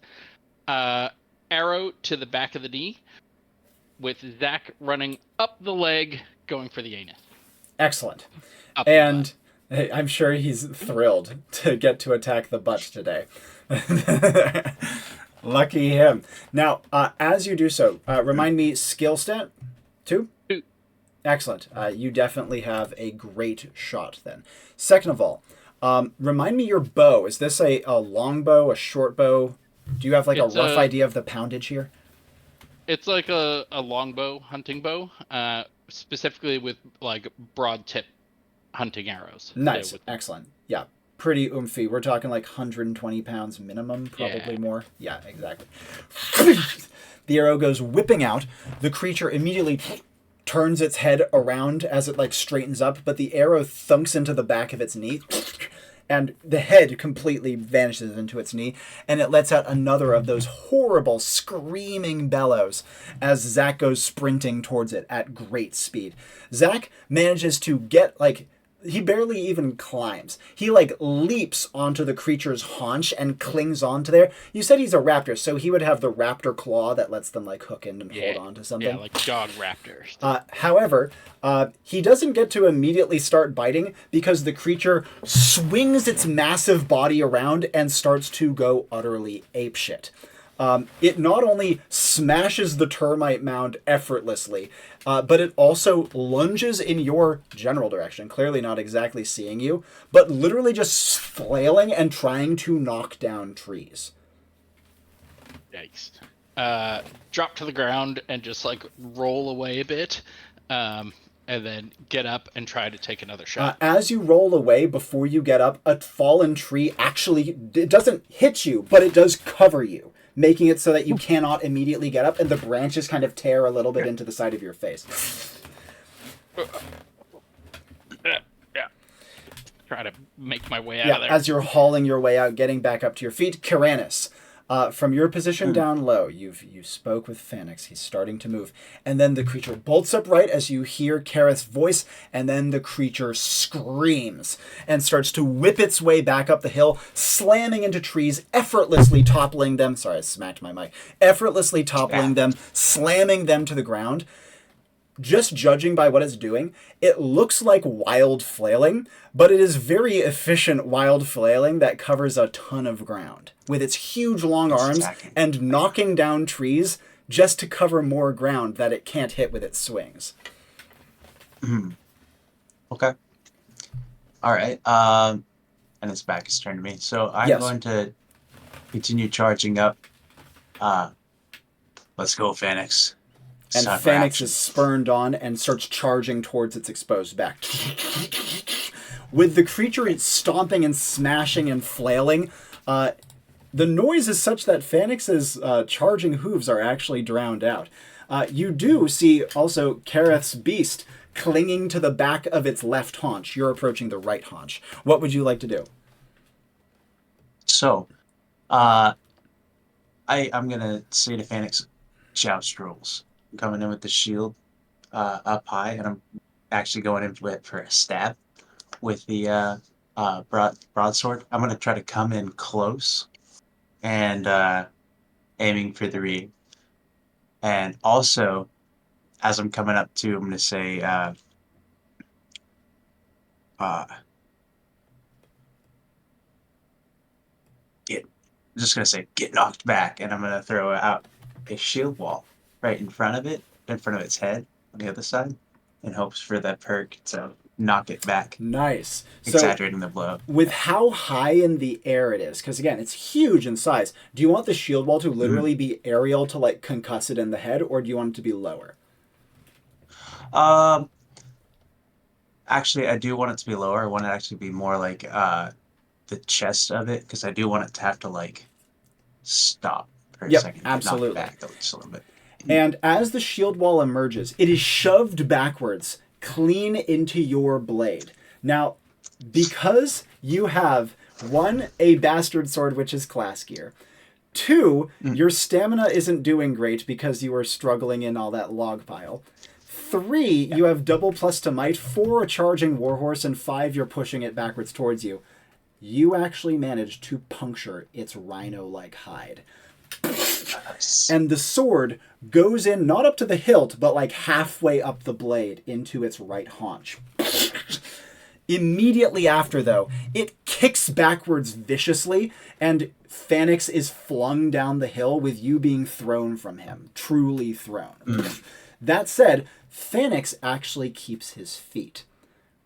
arrow to the back of the knee, with Zach running up the leg, going for the anus. Excellent. Up And hey, I'm sure he's thrilled to get to attack the butt today. Lucky him. Now, as you do so, remind me, skill stat? 2? 2. Excellent. You definitely have a great shot then. Second of all, remind me your bow. Is this a long bow, a short bow? Do you have a rough idea of the poundage here? It's like a longbow, hunting bow, specifically with broad tip hunting arrows. Nice. With... Excellent. Yeah. Pretty oomphy. We're talking 120 pounds minimum, probably more. Yeah, exactly. The arrow goes whipping out. The creature immediately turns its head around as it straightens up, but the arrow thunks into the back of its knee, and the head completely vanishes into its knee, and it lets out another of those horrible screaming bellows as Zach goes sprinting towards it at great speed. Zach manages to get he barely even climbs. He like leaps onto the creature's haunch and clings onto there. You said he's a raptor, so he would have the raptor claw that lets them like hook in and hold on to something. Yeah, like dog raptors. However, he doesn't get to immediately start biting because the creature swings its massive body around and starts to go utterly apeshit. It not only smashes the termite mound effortlessly, but it also lunges in your general direction, clearly not exactly seeing you, but literally just flailing and trying to knock down trees. Yikes. Drop to the ground and just like roll away a bit, and then get up and try to take another shot. As you roll away, before you get up, a fallen tree actually, it doesn't hit you, but it does cover you, making it so that you cannot immediately get up, and the branches kind of tear a little bit into the side of your face. Yeah. Try to make my way out of there. As you're hauling your way out, getting back up to your feet, Kaeranis, from your position down low, you spoke with Phoenix. He's starting to move. And then the creature bolts upright as you hear Kareth's voice, and then the creature screams and starts to whip its way back up the hill, slamming into trees, effortlessly toppling them. Sorry, I smacked my mic. Effortlessly toppling them, slamming them to the ground. Just judging by what it's doing, it looks like wild flailing, but it is very efficient wild flailing that covers a ton of ground with its huge long arms and knocking down trees just to cover more ground that it can't hit with its swings. Okay. All right. And its back is turned to me. So I'm going to continue charging up. Let's go, Phoenix. And Phoenix is spurned on and starts charging towards its exposed back. With the creature stomping and smashing and flailing, the noise is such that Phoenix's charging hooves are actually drowned out. You do see also Kareth's beast clinging to the back of its left haunch. You're approaching the right haunch. What would you like to do? So, I'm going to say to Phoenix, joust rules. I'm coming in with the shield up high, and I'm actually going in for a stab with the broadsword. I'm going to try to come in close and aiming for the reed. And also, as I'm coming up to, I'm going to say, get knocked back, and I'm going to throw out a shield wall right in front of its head on the other side, in hopes for that perk to knock it back. Nice. Exaggerating the blow. With how high in the air it is, because again, it's huge in size, do you want the shield wall to literally be aerial to like concuss it in the head, or do you want it to be lower? Actually, I do want it to be lower. I want it to actually be more like the chest of it, because I do want it to have to like stop for a second. Absolutely. Knock it back just a little bit. And as the shield wall emerges, it is shoved backwards, clean into your blade. Now, because you have, 1, a bastard sword, which is class gear. 2, your stamina isn't doing great because you are struggling in all that log pile. 3, you have double plus to might. 4, a charging warhorse. And 5, you're pushing it backwards towards you. You actually managed to puncture its rhino-like hide. And the sword goes in, not up to the hilt, but like halfway up the blade into its right haunch. Immediately after, though, it kicks backwards viciously, and Phoenix is flung down the hill with you being thrown from him. Truly thrown. That said, Phoenix actually keeps his feet.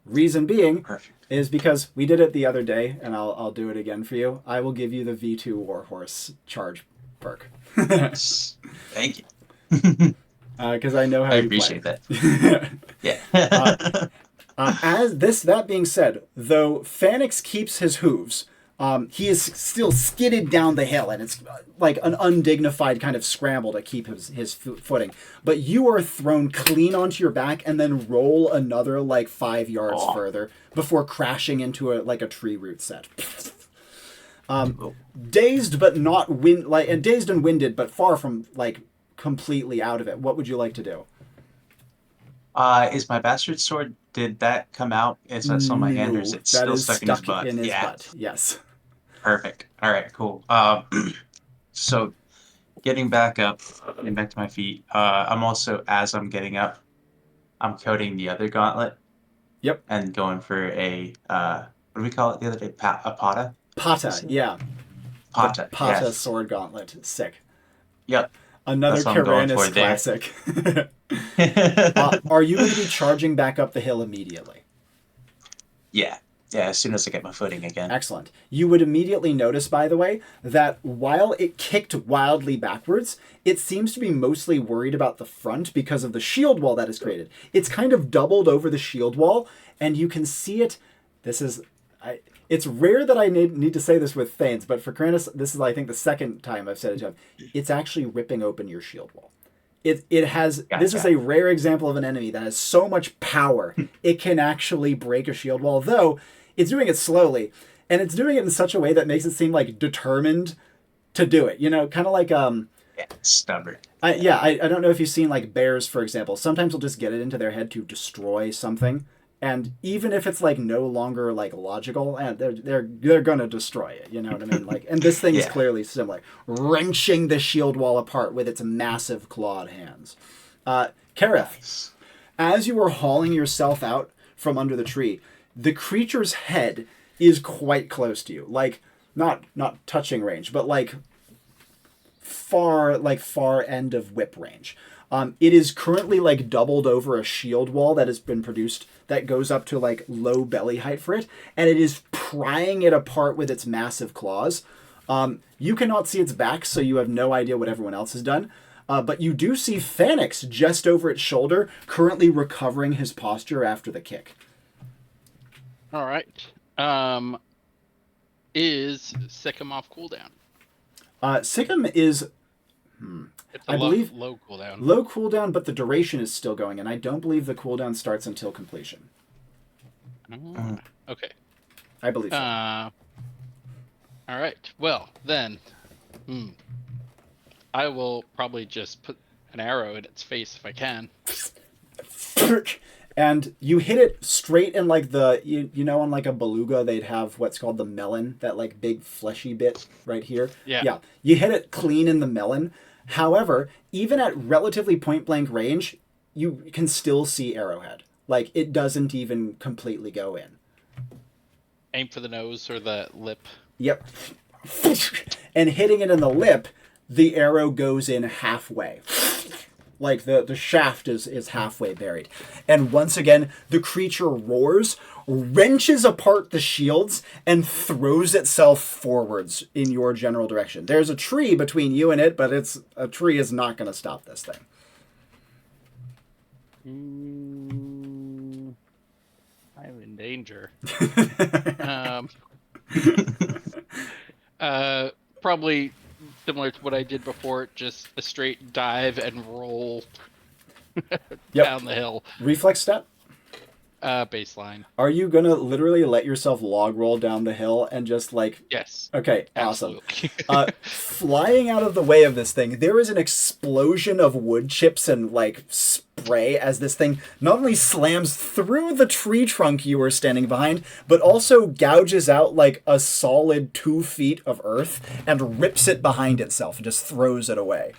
Reason being is because we did it the other day, and I'll do it again for you. I will give you the V2 Warhorse charge perk. Thank you. Because I know how I you appreciate play. that. Yeah. That being said, though Phoenix keeps his hooves, he is still skidded down the hill, and it's like an undignified kind of scramble to keep his footing. But you are thrown clean onto your back and then roll another like 5 yards further before crashing into a tree root set. Dazed but not dazed and winded, but far from like completely out of it. What would you like to do? Is my bastard sword Did that come out as I saw my hand, or is No, it that still is stuck in his stuck butt? in his Yeah, butt. Yes. perfect. All right, cool. So getting back up, getting back to my feet. I'm also, as I'm getting up, I'm coating the other gauntlet Yep. and going for a what do we call it the other day? A pata? Pata, yeah. The Pata. Pata Yes. sword gauntlet. Sick. Yep. Another That's what I'm going for Kaeranis there. classic. Are you going to be charging back up the hill immediately? Yeah. Yeah, as soon as I get my footing again. Excellent. You would immediately notice, by the way, that while it kicked wildly backwards, it seems to be mostly worried about the front because of the shield wall that is created. It's kind of doubled over the shield wall, and you can see it. It's rare that I need to say this with Thanes, but for Kaeranis, this is, I think, the second time I've said it to him. It's actually ripping open your shield wall. It has. Gotcha. This is a rare example of an enemy that has so much power it can actually break a shield wall, though it's doing it slowly, and it's doing it in such a way that makes it seem like determined to do it. Kind of like Yeah, stubborn. I don't know if you've seen like bears, for example. Sometimes they'll just get it into their head to destroy something, and even if it's like no longer like logical, and they're gonna destroy it. You know what I mean? Like, and this thing is Yeah. clearly similar, wrenching the shield wall apart with its massive clawed hands. Kareth, as you were hauling yourself out from under the tree, the creature's head is quite close to you, like not touching range, but like far end of whip range. It is currently like doubled over a shield wall that has been produced that goes up to like low belly height for it, and it is prying it apart with its massive claws. You cannot see its back, so you have no idea what everyone else has done. But you do see Phoenix just over its shoulder, currently recovering his posture after the kick. All right. Is Sikkim off cooldown? Sikkim is, It's I believe, low cooldown. low cooldown, but the duration is still going, and I don't believe the cooldown starts until completion. Okay. I believe so. All right. Well, then, I will probably just put an arrow in its face if I can. And you hit it straight in like the on like a beluga they'd have what's called the melon, that like big fleshy bit right here. Yeah. You hit it clean in the melon. However, even at relatively point blank range, you can still see arrowhead. Like, it doesn't even completely go in. Aim for the nose or the lip. Yep. And hitting it in the lip, the arrow goes in halfway. Like, the shaft is halfway buried. And once again, the creature roars, wrenches apart the shields, and throws itself forwards in your general direction. There's a tree between you and it, but a tree is not going to stop this thing. I'm in danger. Probably similar to what I did before, just a straight dive and roll down the hill. Reflex step? Baseline. Are you going to literally let yourself log roll down the hill and just like... Yes. Okay, awesome. Absolutely. Flying out of the way of this thing, there is an explosion of wood chips and like spray as this thing not only slams through the tree trunk you were standing behind, but also gouges out like a solid 2 feet of earth and rips it behind itself and just throws it away.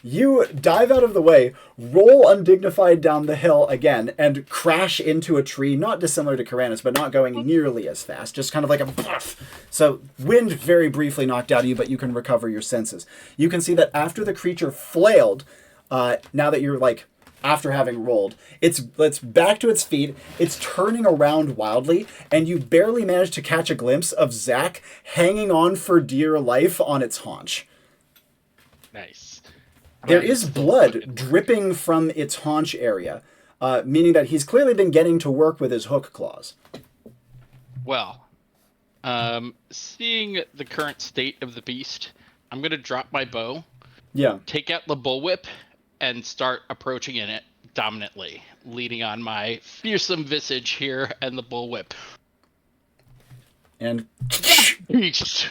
You dive out of the way, roll undignified down the hill again, and crash into a tree, not dissimilar to Kaeranis, but not going nearly as fast, just kind of like a puff. So wind very briefly knocked out of you, but you can recover your senses. You can see that after the creature flailed, now that you're like, after having rolled, it's back to its feet, it's turning around wildly, and you barely manage to catch a glimpse of Zach hanging on for dear life on its haunch. Nice. There is blood dripping from its haunch area, meaning that he's clearly been getting to work with his hook claws. Well, seeing the current state of the beast, I'm going to drop my bow, take out the bullwhip, and start approaching in it dominantly, leaning on my fearsome visage here and the bullwhip. And... Beast!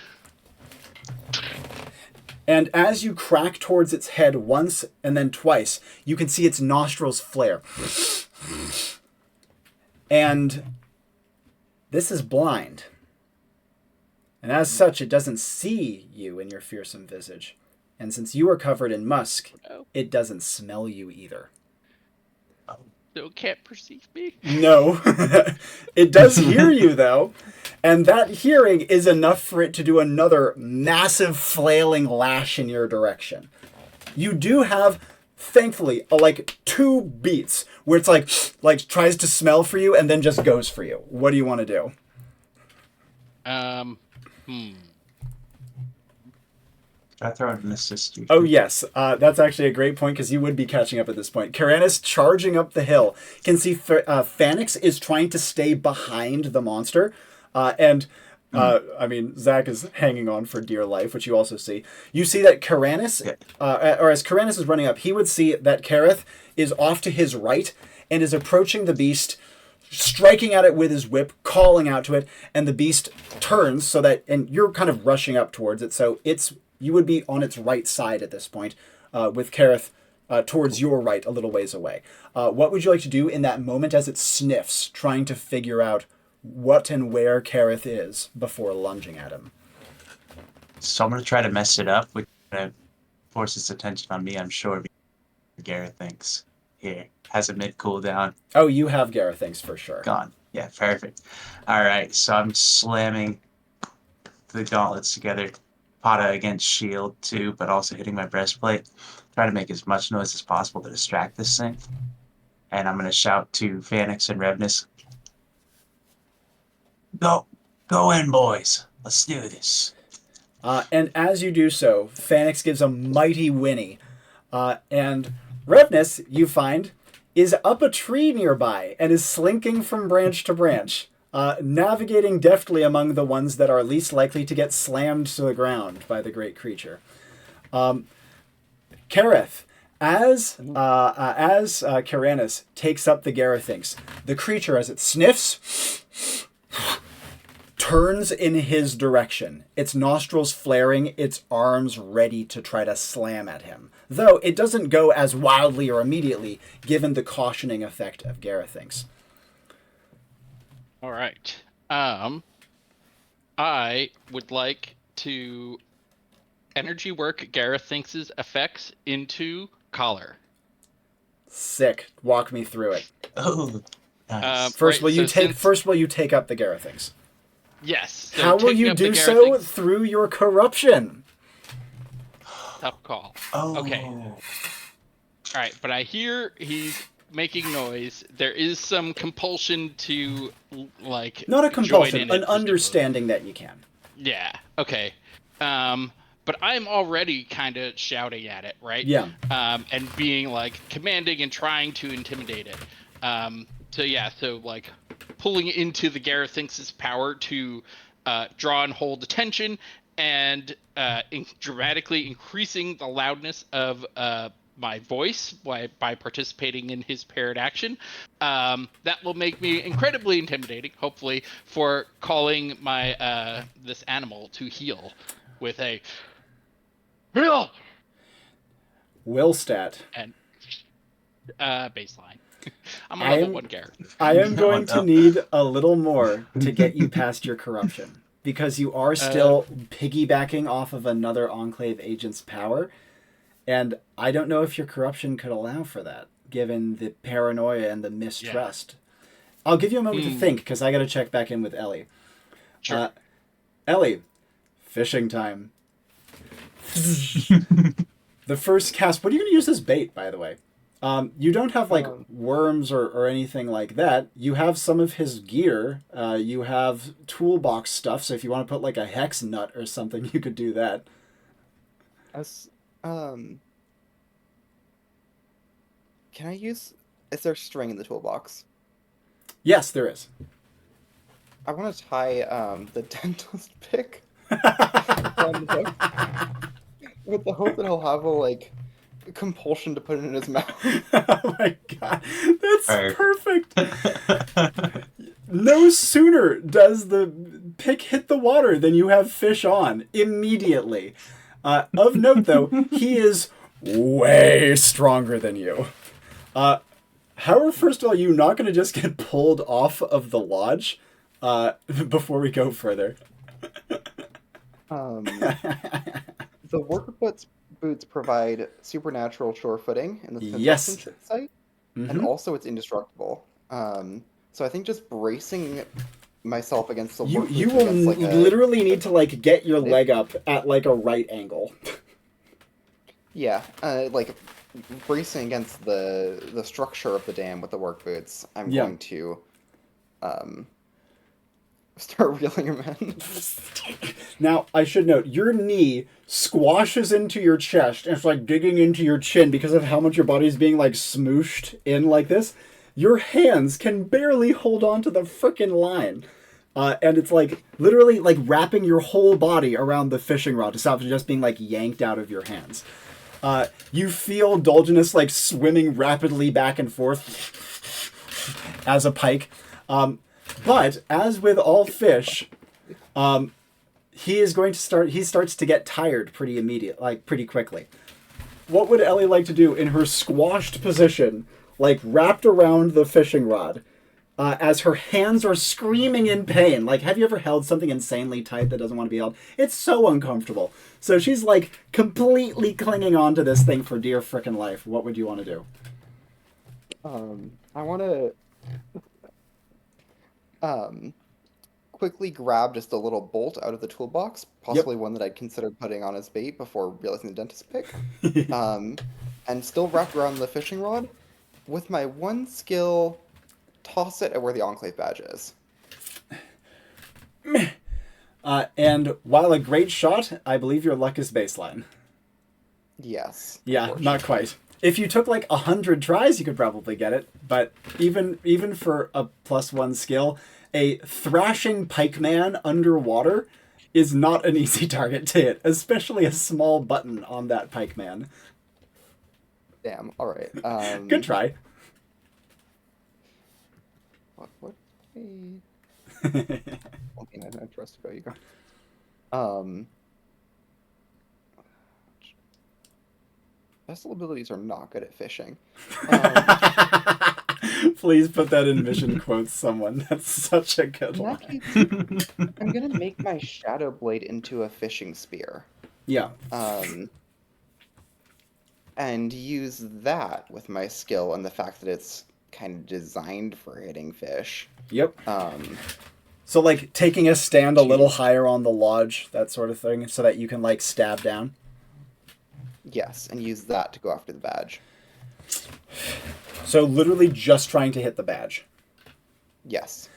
And as you crack towards its head once and then twice, you can see its nostrils flare. And this is blind. And as such, it doesn't see you in your fearsome visage. And since you are covered in musk, it doesn't smell you either. So it can't perceive me? No. It does hear you, though. And that hearing is enough for it to do another massive flailing lash in your direction. You do have, thankfully, like 2 beats where it's like tries to smell for you and then just goes for you. What do you want to do? I throw out an assist. Oh, yes. That's actually a great point because you would be catching up at this point. Kaeranis charging up the hill. Can see Phanix is trying to stay behind the monster. I mean, Zach is hanging on for dear life, which you also see. You see that Kaeranis, or as Kaeranis is running up, he would see that Kareth is off to his right and is approaching the beast, striking at it with his whip, calling out to it, and the beast turns so that, and you're kind of rushing up towards it, so you would be on its right side at this point, with Kareth towards your right, a little ways away. What would you like to do in that moment as it sniffs, trying to figure out what and where Kareth is before lunging at him? So I'm going to try to mess it up, which force its attention on me, I'm sure. Gareth thinks. Here, has a mid cooldown. Oh, you have Gareth thinks for sure. Gone. Yeah, perfect. All right, so I'm slamming the gauntlets together. Pata against shield too, but also hitting my breastplate. Try to make as much noise as possible to distract this thing. And I'm going to shout to Phanix and Revnus. Go in, boys. Let's do this. And as you do so, Phanix gives a mighty whinny. And Revnus, you find, is up a tree nearby and is slinking from branch to branch, navigating deftly among the ones that are least likely to get slammed to the ground by the great creature. Kareth, as Kaeranis takes up the Garethynx, the creature, as it sniffs, turns in his direction, its nostrils flaring, its arms ready to try to slam at him. Though it doesn't go as wildly or immediately, given the cautioning effect of Garethynx. All right. I would like to energy work Garethynx's effects into Collar. Sick. Walk me through it. Oh, nice. First, will you take up the Garethynx? Yes. So how will you do so? Through your corruption. Tough call. Oh. Okay. All right, but I hear he's making noise. There is some compulsion to, like, not a compulsion, join in an understanding that you can. Yeah. Okay. But I'm already kind of shouting at it, right? Yeah. And being like commanding and trying to intimidate it. So like pulling into the Garethynx's power to draw and hold attention, and dramatically increasing the loudness of my voice by participating in his paired action. That will make me incredibly intimidating, hopefully, for calling my this animal to heal with a heal. Will stat. And baseline. I'm a level 1 character. I am going to need a little more to get you past your corruption, because you are still piggybacking off of another Enclave agent's power, and I don't know if your corruption could allow for that, given the paranoia and the mistrust. Yeah. I'll give you a moment to think, because I got to check back in with Ellie. Sure. Ellie, fishing time. The first cast. What are you going to use as bait, by the way? You don't have, like, worms or anything like that. You have some of his gear. You have toolbox stuff, so if you want to put, like, a hex nut or something, you could do that. Can I use... Is there string in the toolbox? Yes, there is. I want to tie the dentist pick on the hook, with the hope that he'll have a, like, compulsion to put it in his mouth. Oh my god, that's perfect. No sooner does the pick hit the water than you have fish on immediately. Of note, though, he is way stronger than you. How are, first of all, you not going to just get pulled off of the lodge before we go further? The worker boots provide supernatural sure footing in this construction Yes. site, and Mm-hmm. also it's indestructible. So I think just bracing myself against the You work you boots will against like a literally need to like get your cliff. leg up at like a right angle. Yeah, like bracing against the structure of the dam with the work boots. I'm Yeah. going to um start reeling him in. Now, I should note, your knee squashes into your chest and it's like digging into your chin because of how much your body's being like smooshed in like this. Your hands can barely hold on to the frickin' line. And it's like literally like wrapping your whole body around the fishing rod to stop it just being like yanked out of your hands. You feel Dolginus like swimming rapidly back and forth as a pike. But as with all fish, he starts to get tired pretty quickly. What would Ellie like to do in her squashed position, like wrapped around the fishing rod, as her hands are screaming in pain? Like, have you ever held something insanely tight that doesn't want to be held? It's so uncomfortable. So she's like completely clinging on to this thing for dear frickin' life. What would you want to do? I want to quickly grab just a little bolt out of the toolbox, possibly one that I'd considered putting on as bait before realizing the dentist pick, and still wrapped around the fishing rod. With my one skill, toss it at where the Enclave badge is. And while a great shot, I believe your luck is baseline. Yes. Yeah, not quite. If you took like 100 tries, you could probably get it. But even for a +1 skill, a thrashing pikeman underwater is not an easy target to hit, especially a small button on that pikeman. Damn. All right. Good try. What? Okay, I don't trust go. You go. Vessel abilities are not good at fishing. Please put that in mission quotes, someone. That's such a good In one. that case, I'm gonna make my shadow blade into a fishing spear. Yeah. And use that with my skill and the fact that it's kind of designed for hitting fish. Yep. So like taking a stand a little higher on the lodge, that sort of thing, so that you can like stab down. Yes, and use that to go after the badge. So literally just trying to hit the badge. Yes.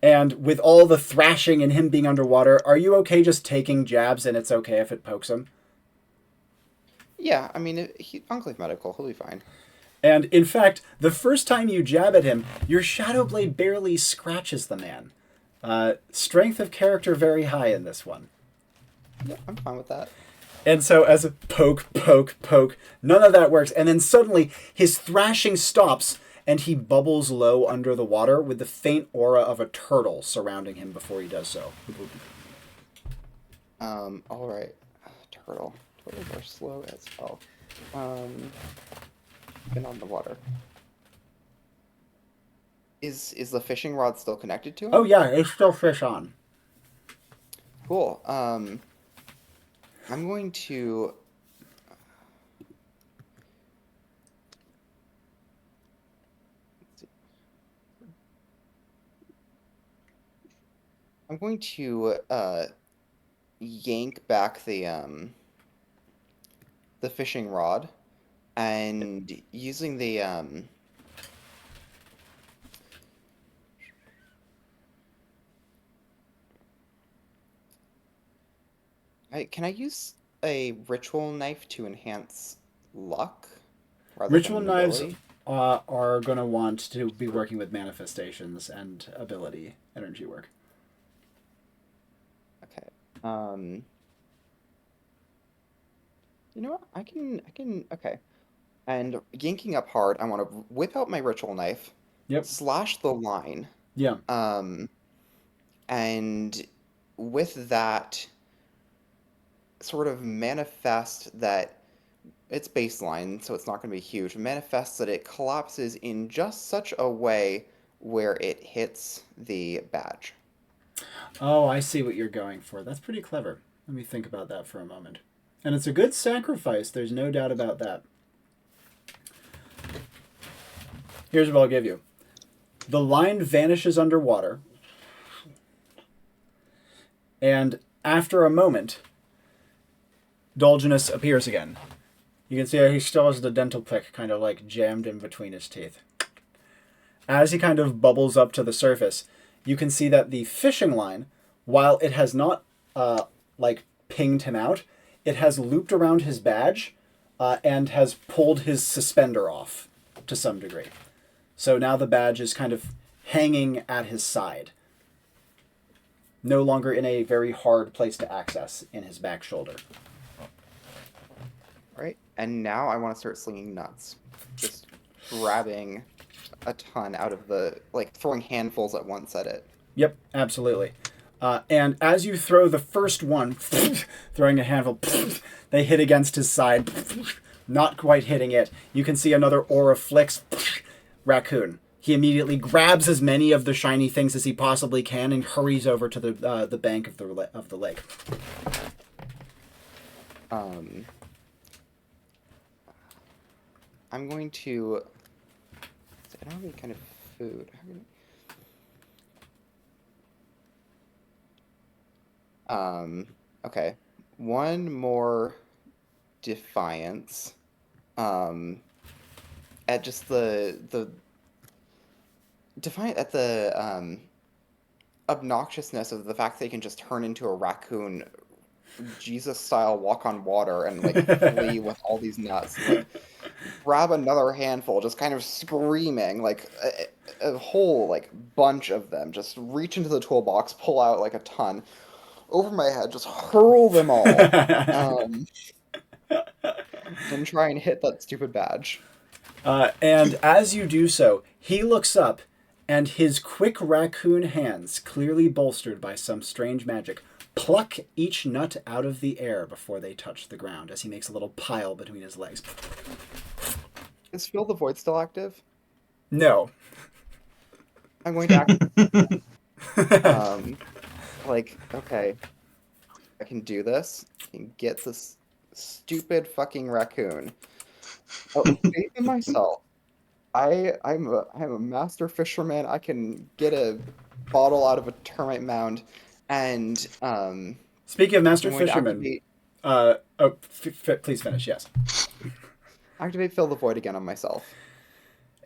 And with all the thrashing and him being underwater, are you okay just taking jabs and it's okay if it pokes him? Yeah, I mean, Enclave Medical, he'll be fine. And in fact, the first time you jab at him, your shadow blade barely scratches the man. Strength of character very high in this one. Yeah, I'm fine with that. And so as a poke, none of that works. And then suddenly his thrashing stops and he bubbles low under the water with the faint aura of a turtle surrounding him before he does so. All right. Turtle. Turtles are slow as hell. Been on the water. Is the fishing rod still connected to him? Oh yeah, it's still fish on. Cool. I'm going to yank back the fishing rod and using the can I use a ritual knife to enhance luck? Ritual knives are going to want to be working with manifestations and ability energy work. Okay. You know what? I can. Okay. And yanking up hard, I want to whip out my ritual knife. Yep. Slash the line. Yeah. And with that, sort of manifest that its baseline, so it's not going to be huge, manifests that it collapses in just such a way where it hits the badge. Oh, I see what you're going for. That's pretty clever. Let me think about that for a moment. And it's a good sacrifice, there's no doubt about that. Here's what I'll give you. The line vanishes underwater, and after a moment, Dolginus appears again. You can see how he still has the dental pick kind of like jammed in between his teeth. As he kind of bubbles up to the surface, you can see that the fishing line, while it has not like pinged him out, it has looped around his badge and has pulled his suspender off to some degree. So now the badge is kind of hanging at his side. No longer in a very hard place to access in his back shoulder. Right? And now I want to start slinging nuts. Just grabbing a ton out of the, like, throwing handfuls at once at it. Yep, absolutely. And as you throw the first one, throwing a handful, they hit against his side, not quite hitting it. You can see another aura flicks, raccoon. He immediately grabs as many of the shiny things as he possibly can and hurries over to the bank of the lake. I'm going to... I don't have any kind of food. Okay. One more defiance. At just the defiant at the obnoxiousness of the fact that he can just turn into a raccoon, Jesus style, walk on water and like flee with all these nuts. Like, grab another handful, just kind of screaming, like a whole like bunch of them. Just reach into the toolbox, pull out like a ton over my head, just hurl them all, and try and hit that stupid badge. And as you do so, he looks up, and his quick raccoon hands, clearly bolstered by some strange magic, pluck each nut out of the air before they touch the ground, as he makes a little pile between his legs. Is Fill the Void still active? No. I'm going to activate. Like, okay, I can do this. I can get this stupid fucking raccoon. Oh, faith in myself. I'm a master fisherman. I can get a bottle out of a termite mound, and Speaking of master I'm going to fisherman, please finish. Yes. Activate Fill the Void again on myself.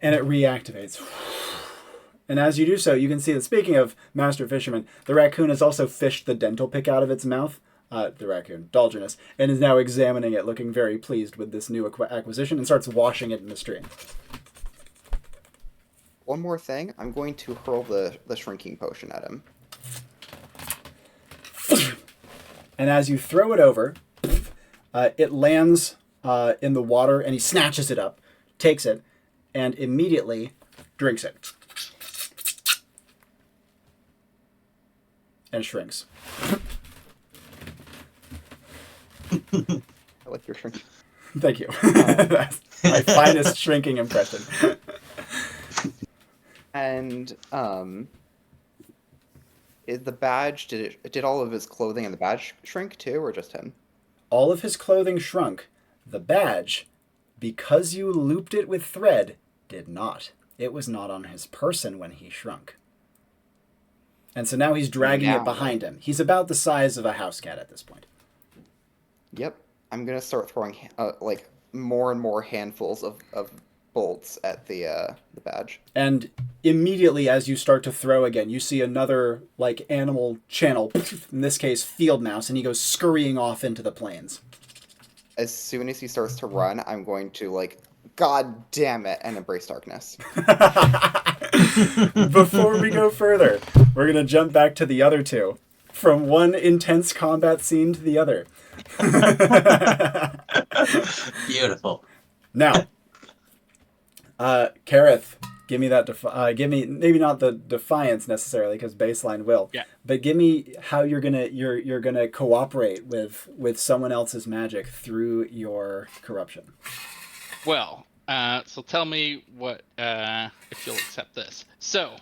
And it reactivates. And as you do so, you can see that, speaking of master fisherman, the raccoon has also fished the dental pick out of its mouth, the raccoon, Dolginus, and is now examining it, looking very pleased with this new acquisition, and starts washing it in the stream. One more thing, I'm going to hurl the shrinking potion at him. And as you throw it over, it lands in the water, and he snatches it up, takes it, and immediately drinks it. And shrinks. I like your shrinking. Thank you. That's my finest shrinking impression. And the badge, did all of his clothing and the badge shrink too, or just him? All of his clothing shrunk. The badge, because you looped it with thread, did not. It was not on his person when he shrunk. And so now he's dragging it behind him. He's about the size of a house cat at this point. Yep. I'm going to start throwing like more and more handfuls of bolts at the badge. And immediately as you start to throw again, you see another like animal channel, in this case field mouse, and he goes scurrying off into the plains. As soon as he starts to run, I'm going to like, God damn it, and embrace darkness. Before we go further, we're going to jump back to the other two. From one intense combat scene to the other. Beautiful. Now, Kareth, Give me that. Give me maybe not the defiance necessarily, because baseline will. Yeah. But give me how you're gonna cooperate with someone else's magic through your corruption. Well, so tell me what if you'll accept this. So,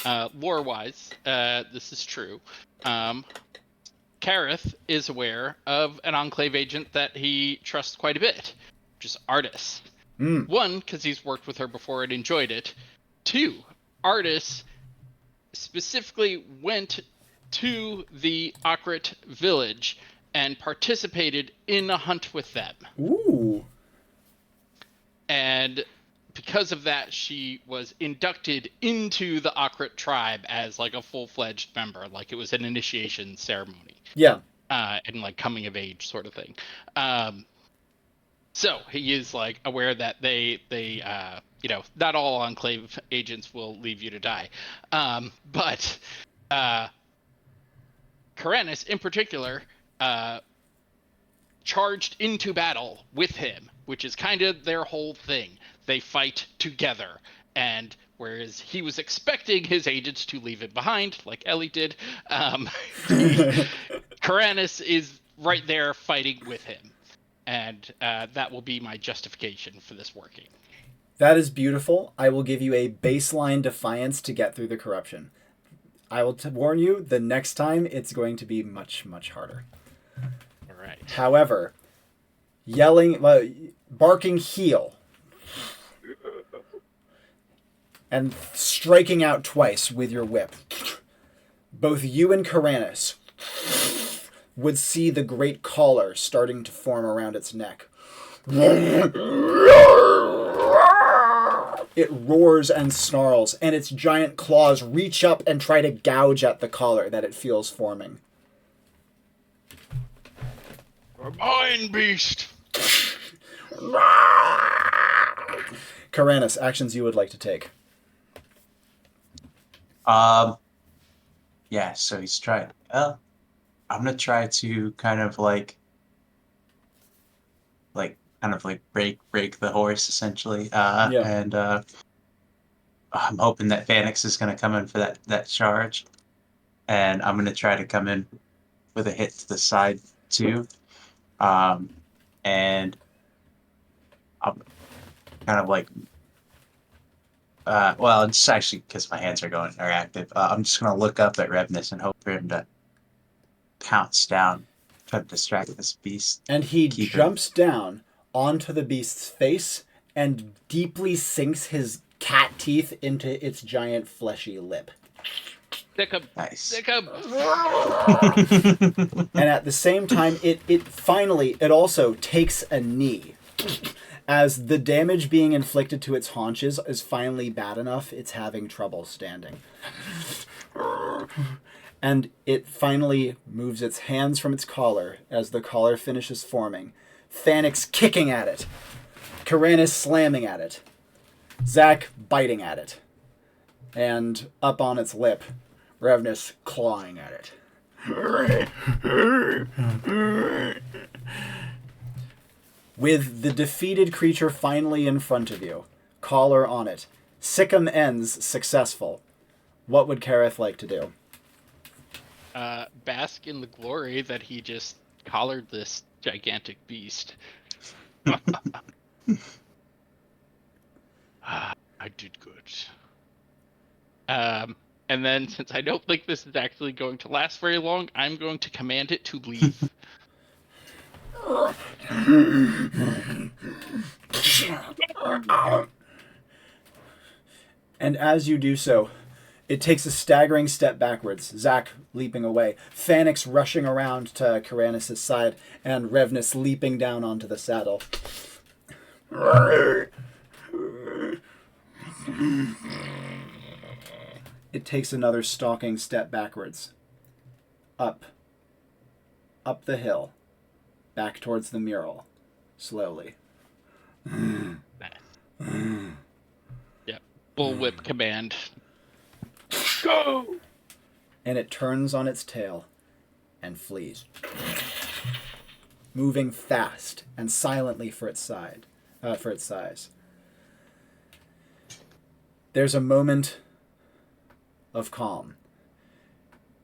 lore-wise, this is true. Kareth is aware of an Enclave agent that he trusts quite a bit, which is Artis. One, because he's worked with her before and enjoyed it. Two, Artis specifically went to the Akrit village and participated in a hunt with them. Ooh. And because of that, she was inducted into the Akrit tribe as like a full-fledged member, like it was an initiation ceremony. Yeah. And like coming of age sort of thing. So he is like aware that they not all Enclave agents will leave you to die. But Kaeranis in particular charged into battle with him, which is kind of their whole thing. They fight together, and whereas he was expecting his agents to leave it behind, like Ellie did, Kaeranis is right there fighting with him, and that will be my justification for this working. That is beautiful. I will give you a baseline defiance to get through the corruption. I will warn you, the next time it's going to be much, much harder. All right. However, barking heal, and striking out twice with your whip, both you and Kaeranis would see the great collar starting to form around its neck. It roars and snarls, and its giant claws reach up and try to gouge at the collar that it feels forming. A mind beast! Kaeranis, actions you would like to take. Yeah, so he's trying. I'm gonna try to kind of break the horse essentially. And I'm hoping that Phalanx is gonna come in for that charge, and I'm gonna try to come in with a hit to the side too. And I'm kind of well, it's actually because my hands are active. I'm just gonna look up at Revnus and hope for him to pounce down, try to distract this beast. And he jumps down onto the beast's face and deeply sinks his cat teeth into its giant fleshy lip. Stick him. Nice. Stick him. And at the same time, it also takes a knee. As the damage being inflicted to its haunches is finally bad enough, it's having trouble standing. And it finally moves its hands from its collar as the collar finishes forming. Phalanx kicking at it. Kaeranis slamming at it. Zach biting at it. And up on its lip, Revnus clawing at it. With the defeated creature finally in front of you, collar on it, Sikkim ends successful. What would Kareth like to do? Bask in the glory that he just collared this gigantic beast. I did good. And then, since I don't think this is actually going to last very long, I'm going to command it to leave. And as you do so, it takes a staggering step backwards, Zach leaping away, Phalanx rushing around to Kaeranis' side, and Revnus leaping down onto the saddle. It takes another stalking step backwards. Up the hill, back towards the mural, slowly. Yep. Bullwhip command. Go! And it turns on its tail and flees. Moving fast and silently for its size. There's a moment of calm.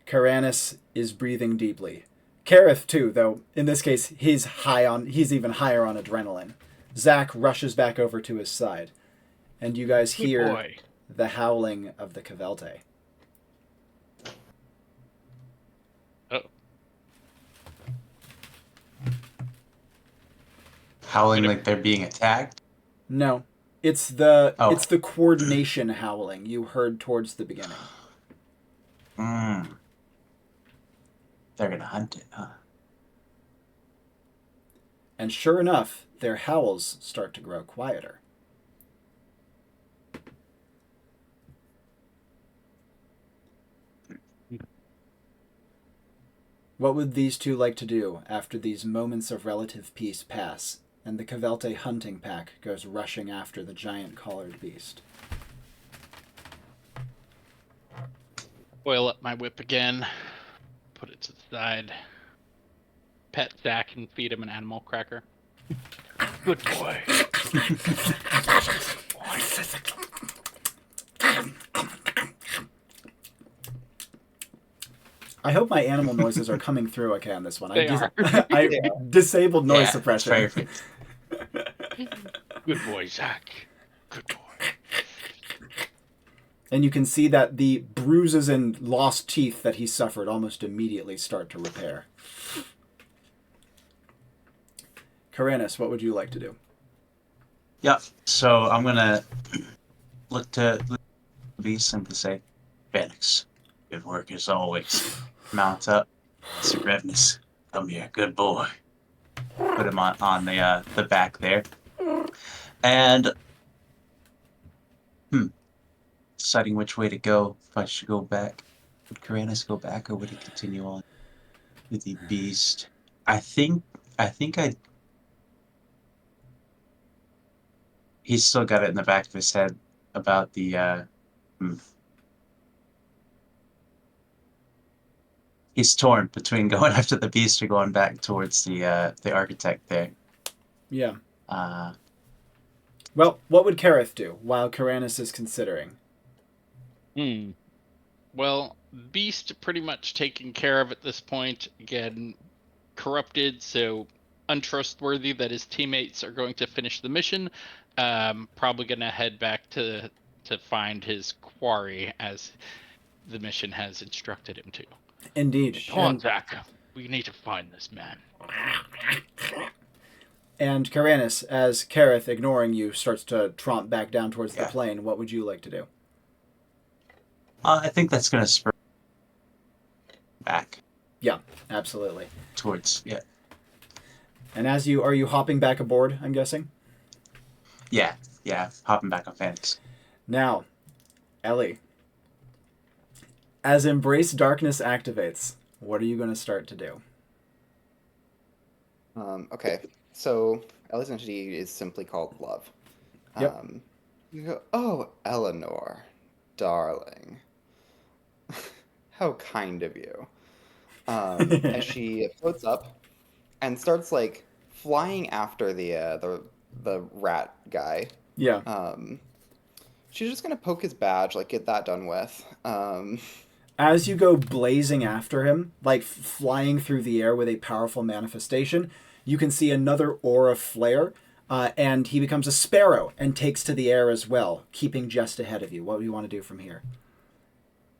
Kaeranis is breathing deeply. Kareth too, though in this case he's even higher on adrenaline. Zach rushes back over to his side, and you guys Good hear boy. the howling of the Cavelte. Oh, Howling like they're being attacked. No, it's the Oh. it's the coordination howling you heard towards the beginning. They're gonna hunt it, huh? And sure enough, their howls start to grow quieter. What would these two like to do after these moments of relative peace pass, and the Cavelte hunting pack goes rushing after the giant collared beast? oil up my whip again. Put it to the side. Pet Zach and feed him an animal cracker. Good boy. I hope my animal noises are coming through okay on this one. They are. I disabled noise Yeah, suppression. perfect. Good boy, Zach. Good boy. And you can see that the bruises and lost teeth that he suffered almost immediately start to repair. Kaeranis, what would you like to do? Yeah, so I'm gonna look to the beast and say, Phoenix, good work as always. Mount up. Mr. Revnus, come here, good boy. Put him on the back there. And deciding which way to go. If I should go back. Would Kaeranis go back or would he continue on with the beast? I think he's still got it in the back of his head about the he's torn between going after the beast or going back towards the architect there. Yeah. Uh, Well, what would Kareth do while Kaeranis is considering? Well, Beast pretty much taken care of at this point. Again, corrupted, so untrustworthy that his teammates are going to finish the mission. Probably going to head back to find his quarry as the mission has instructed him to. Indeed. Come on, Zach. We need to find this man. And Kaeranis, as Kareth, ignoring you, starts to tromp back down towards the Yeah. plane, what would you like to do? I think that's gonna spur back Yeah, absolutely. towards And are you hopping back aboard, I'm guessing? yeah, hopping back on Phoenix. Now, Ellie, as Embrace Darkness activates, what are you going to start to do? Okay, so Ellie's entity is simply called Love. Yep. You go, oh, Eleanor, darling. How kind of you. As she floats up and starts like flying after the rat guy. Yeah. She's just gonna poke his badge, like get that done with. As you go blazing after him, like flying through the air with a powerful manifestation, you can see another aura flare, and he becomes a sparrow and takes to the air as well, keeping just ahead of you. What do you want to do from here?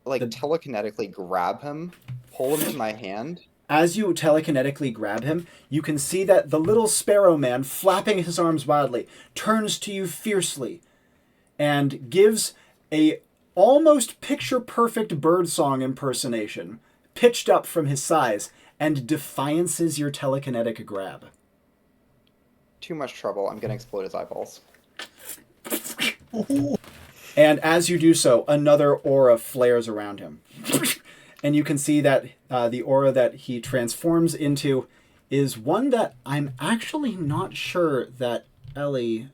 Like telekinetically grab him, pull him to my hand. As you telekinetically grab him, you can see that the little sparrow man, flapping his arms wildly, turns to you fiercely and gives a almost picture-perfect birdsong impersonation, pitched up from his size, and defiances your telekinetic grab. Too much trouble. I'm gonna explode his eyeballs. And as you do so, another aura flares around him. And you can see that the aura that he transforms into is one that I'm actually not sure that Ellie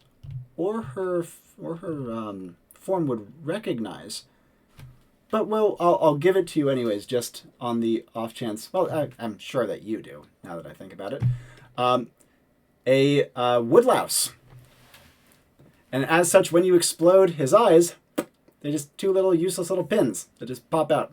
or her form would recognize. But I'll give it to you anyways, just on the off chance. Well, I'm sure that you do, now that I think about it. A woodlouse. And as such, when you explode his eyes, They're just two little useless little pins that just pop out.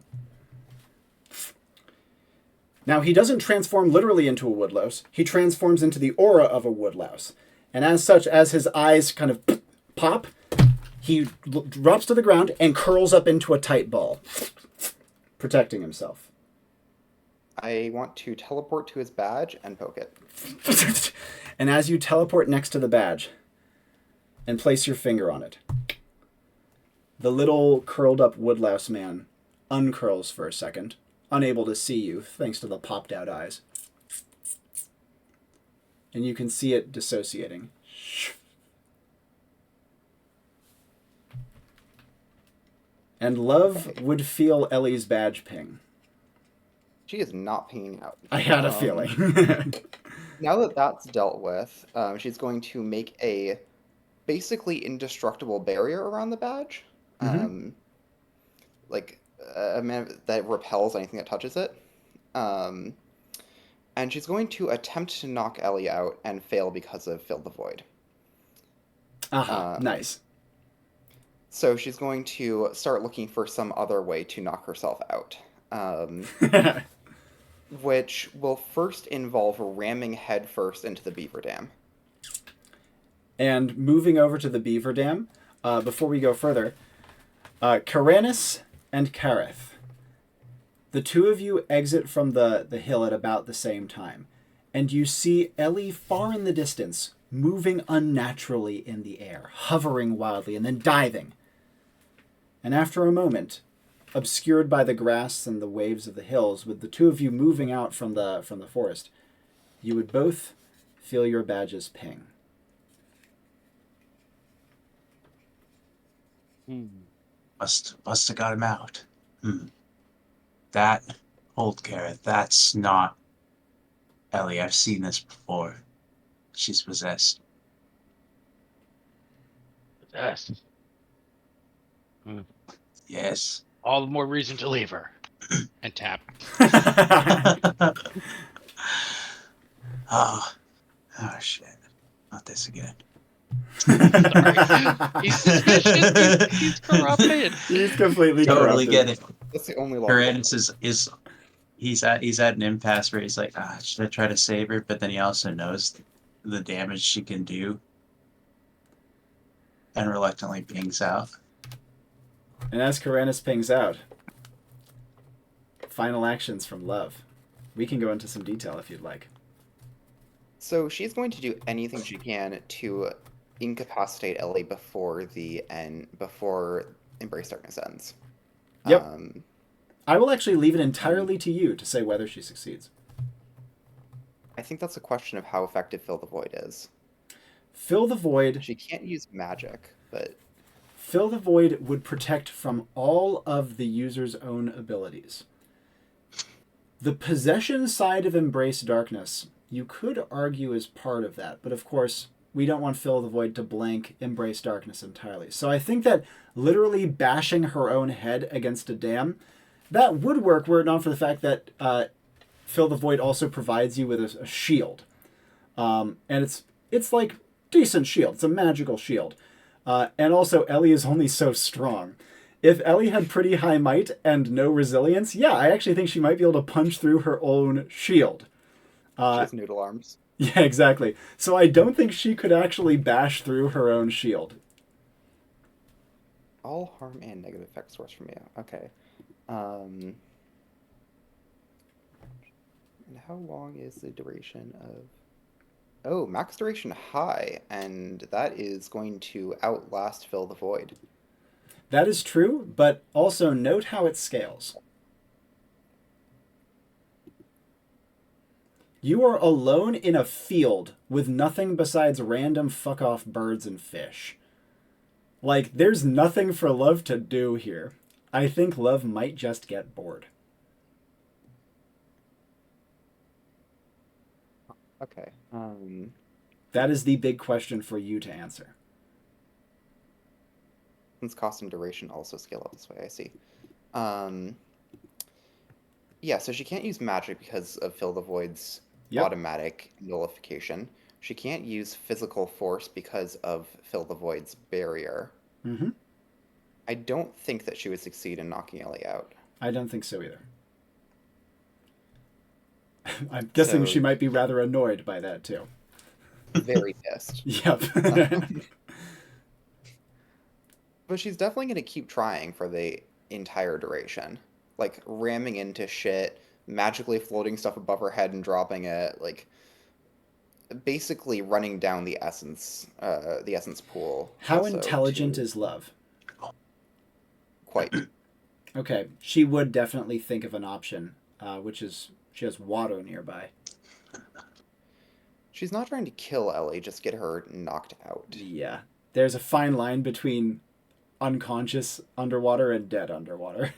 Now, he doesn't transform literally into a woodlouse. He transforms into the aura of a woodlouse. And as such, as his eyes kind of pop, he drops to the ground and curls up into a tight ball, protecting himself. I want to teleport to his badge and poke it. And as you teleport next to the badge and place your finger on it, the little curled up woodlouse man uncurls for a second, unable to see you thanks to the popped out eyes. And you can see it dissociating. And Love would feel Ellie's badge ping. She is not pinging out. I had a feeling. Now that that's dealt with, she's going to make a basically indestructible barrier around the badge. Like a man that repels anything that touches it. And she's going to attempt to knock Ellie out and fail because of Fill the Void. Nice. So she's going to start looking for some other way to knock herself out. Which will first involve ramming headfirst into the beaver dam. And moving over to the beaver dam, before we go further, Kaeranis and Kareth. The two of you exit from the hill at about the same time, and you see Ellie far in the distance, moving unnaturally in the air, hovering wildly, and then diving. And after a moment, obscured by the grass and the waves of the hills, with the two of you moving out from the forest, you would both feel your badges ping. Must have got him out. That old Kareth, that's not Ellie. I've seen this before. She's possessed. Possessed. Yes. All the more reason to leave her. And tap. Oh shit. Not this again. He's suspicious. He's corrupted. He's completely Totally corrupted. get it. That's the only law. Kaeranis is he's at an impasse where he's like, should I try to save her? But then he also knows the damage she can do. And reluctantly pings out. And as Kaeranis pings out, final actions from Love. We can go into some detail if you'd like. So she's going to do anything she can to incapacitate Ellie before Embrace Darkness ends. Yep. I will actually leave it entirely to you to say whether she succeeds. I think that's a question of how effective Fill the Void is. Fill the Void. She can't use magic, but Fill the Void would protect from all of the user's own abilities. The possession side of Embrace Darkness, you could argue is part of that, but of course, we don't want Fill the Void to blank Embrace Darkness entirely. So I think that literally bashing her own head against a dam, that would work were it not for the fact that Fill the Void also provides you with a shield. And it's like decent shield. It's a magical shield. And also, Ellie is only so strong. If Ellie had pretty high might and no resilience, yeah, I actually think she might be able to punch through her own shield. she has noodle arms. Yeah, exactly. So I don't think she could actually bash through her own shield. All harm and negative effect source from you. Okay. And how long is the duration of... Oh, max duration high, and that is going to outlast Fill the Void. That is true, but also note how it scales. You are alone in a field with nothing besides random fuck-off birds and fish. Like, there's nothing for Love to do here. I think Love might just get bored. Okay. That is the big question for you to answer. Since cost and duration also scale up this way, I see. Yeah, so she can't use magic because of Fill the Void's automatic nullification. She can't use physical force because of Fill the Void's barrier. Mm-hmm. I don't think that she would succeed in knocking Ellie out. I don't think so either. I'm guessing So- she might be rather annoyed by that too. Very pissed. Yep. But she's definitely going to keep trying for the entire duration. Like, ramming into shit, magically floating stuff above her head and dropping it, like, basically running down the essence pool. How also intelligent to- is love? Quite. Okay, she would definitely think of an option, which is she has water nearby. She's not trying to kill Ellie, just get her knocked out. Yeah. There's a fine line between unconscious underwater and dead underwater.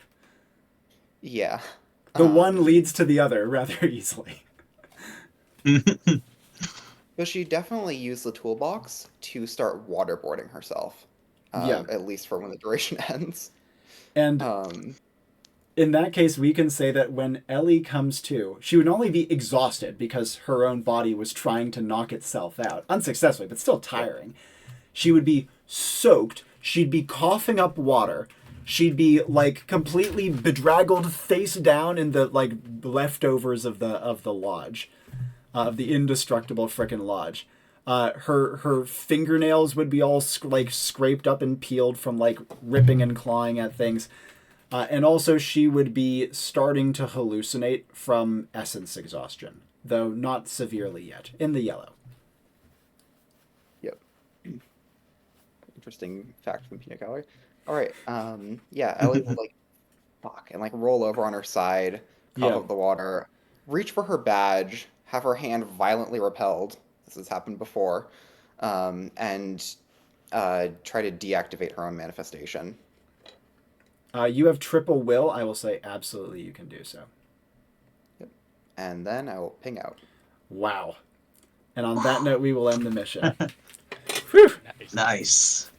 Yeah. The one leads to the other rather easily. But she definitely used the toolbox to start waterboarding herself. Yeah. At least for when the duration ends. And in that case, we can say that when Ellie comes to, she would not only be exhausted because her own body was trying to knock itself out, unsuccessfully, but still tiring. She would be soaked. She'd be coughing up water. She'd be like completely bedraggled face down in the like leftovers of the lodge, of the indestructible frickin' lodge. Her fingernails would be all scraped up and peeled from like ripping and clawing at things. And also she would be starting to hallucinate from essence exhaustion, though not severely yet, in the yellow. Yep. Interesting fact from Peanut Gallery. Alright, yeah, Ellie will like fuck and like roll over on her side, cough Yeah. up the water, reach for her badge, have her hand violently repelled. This has happened before. And try to deactivate her own manifestation. You have triple will. I will say absolutely you can do so. Yep. And then I will ping out. Wow. And on that note, we will end the mission. Whew. Nice. Nice.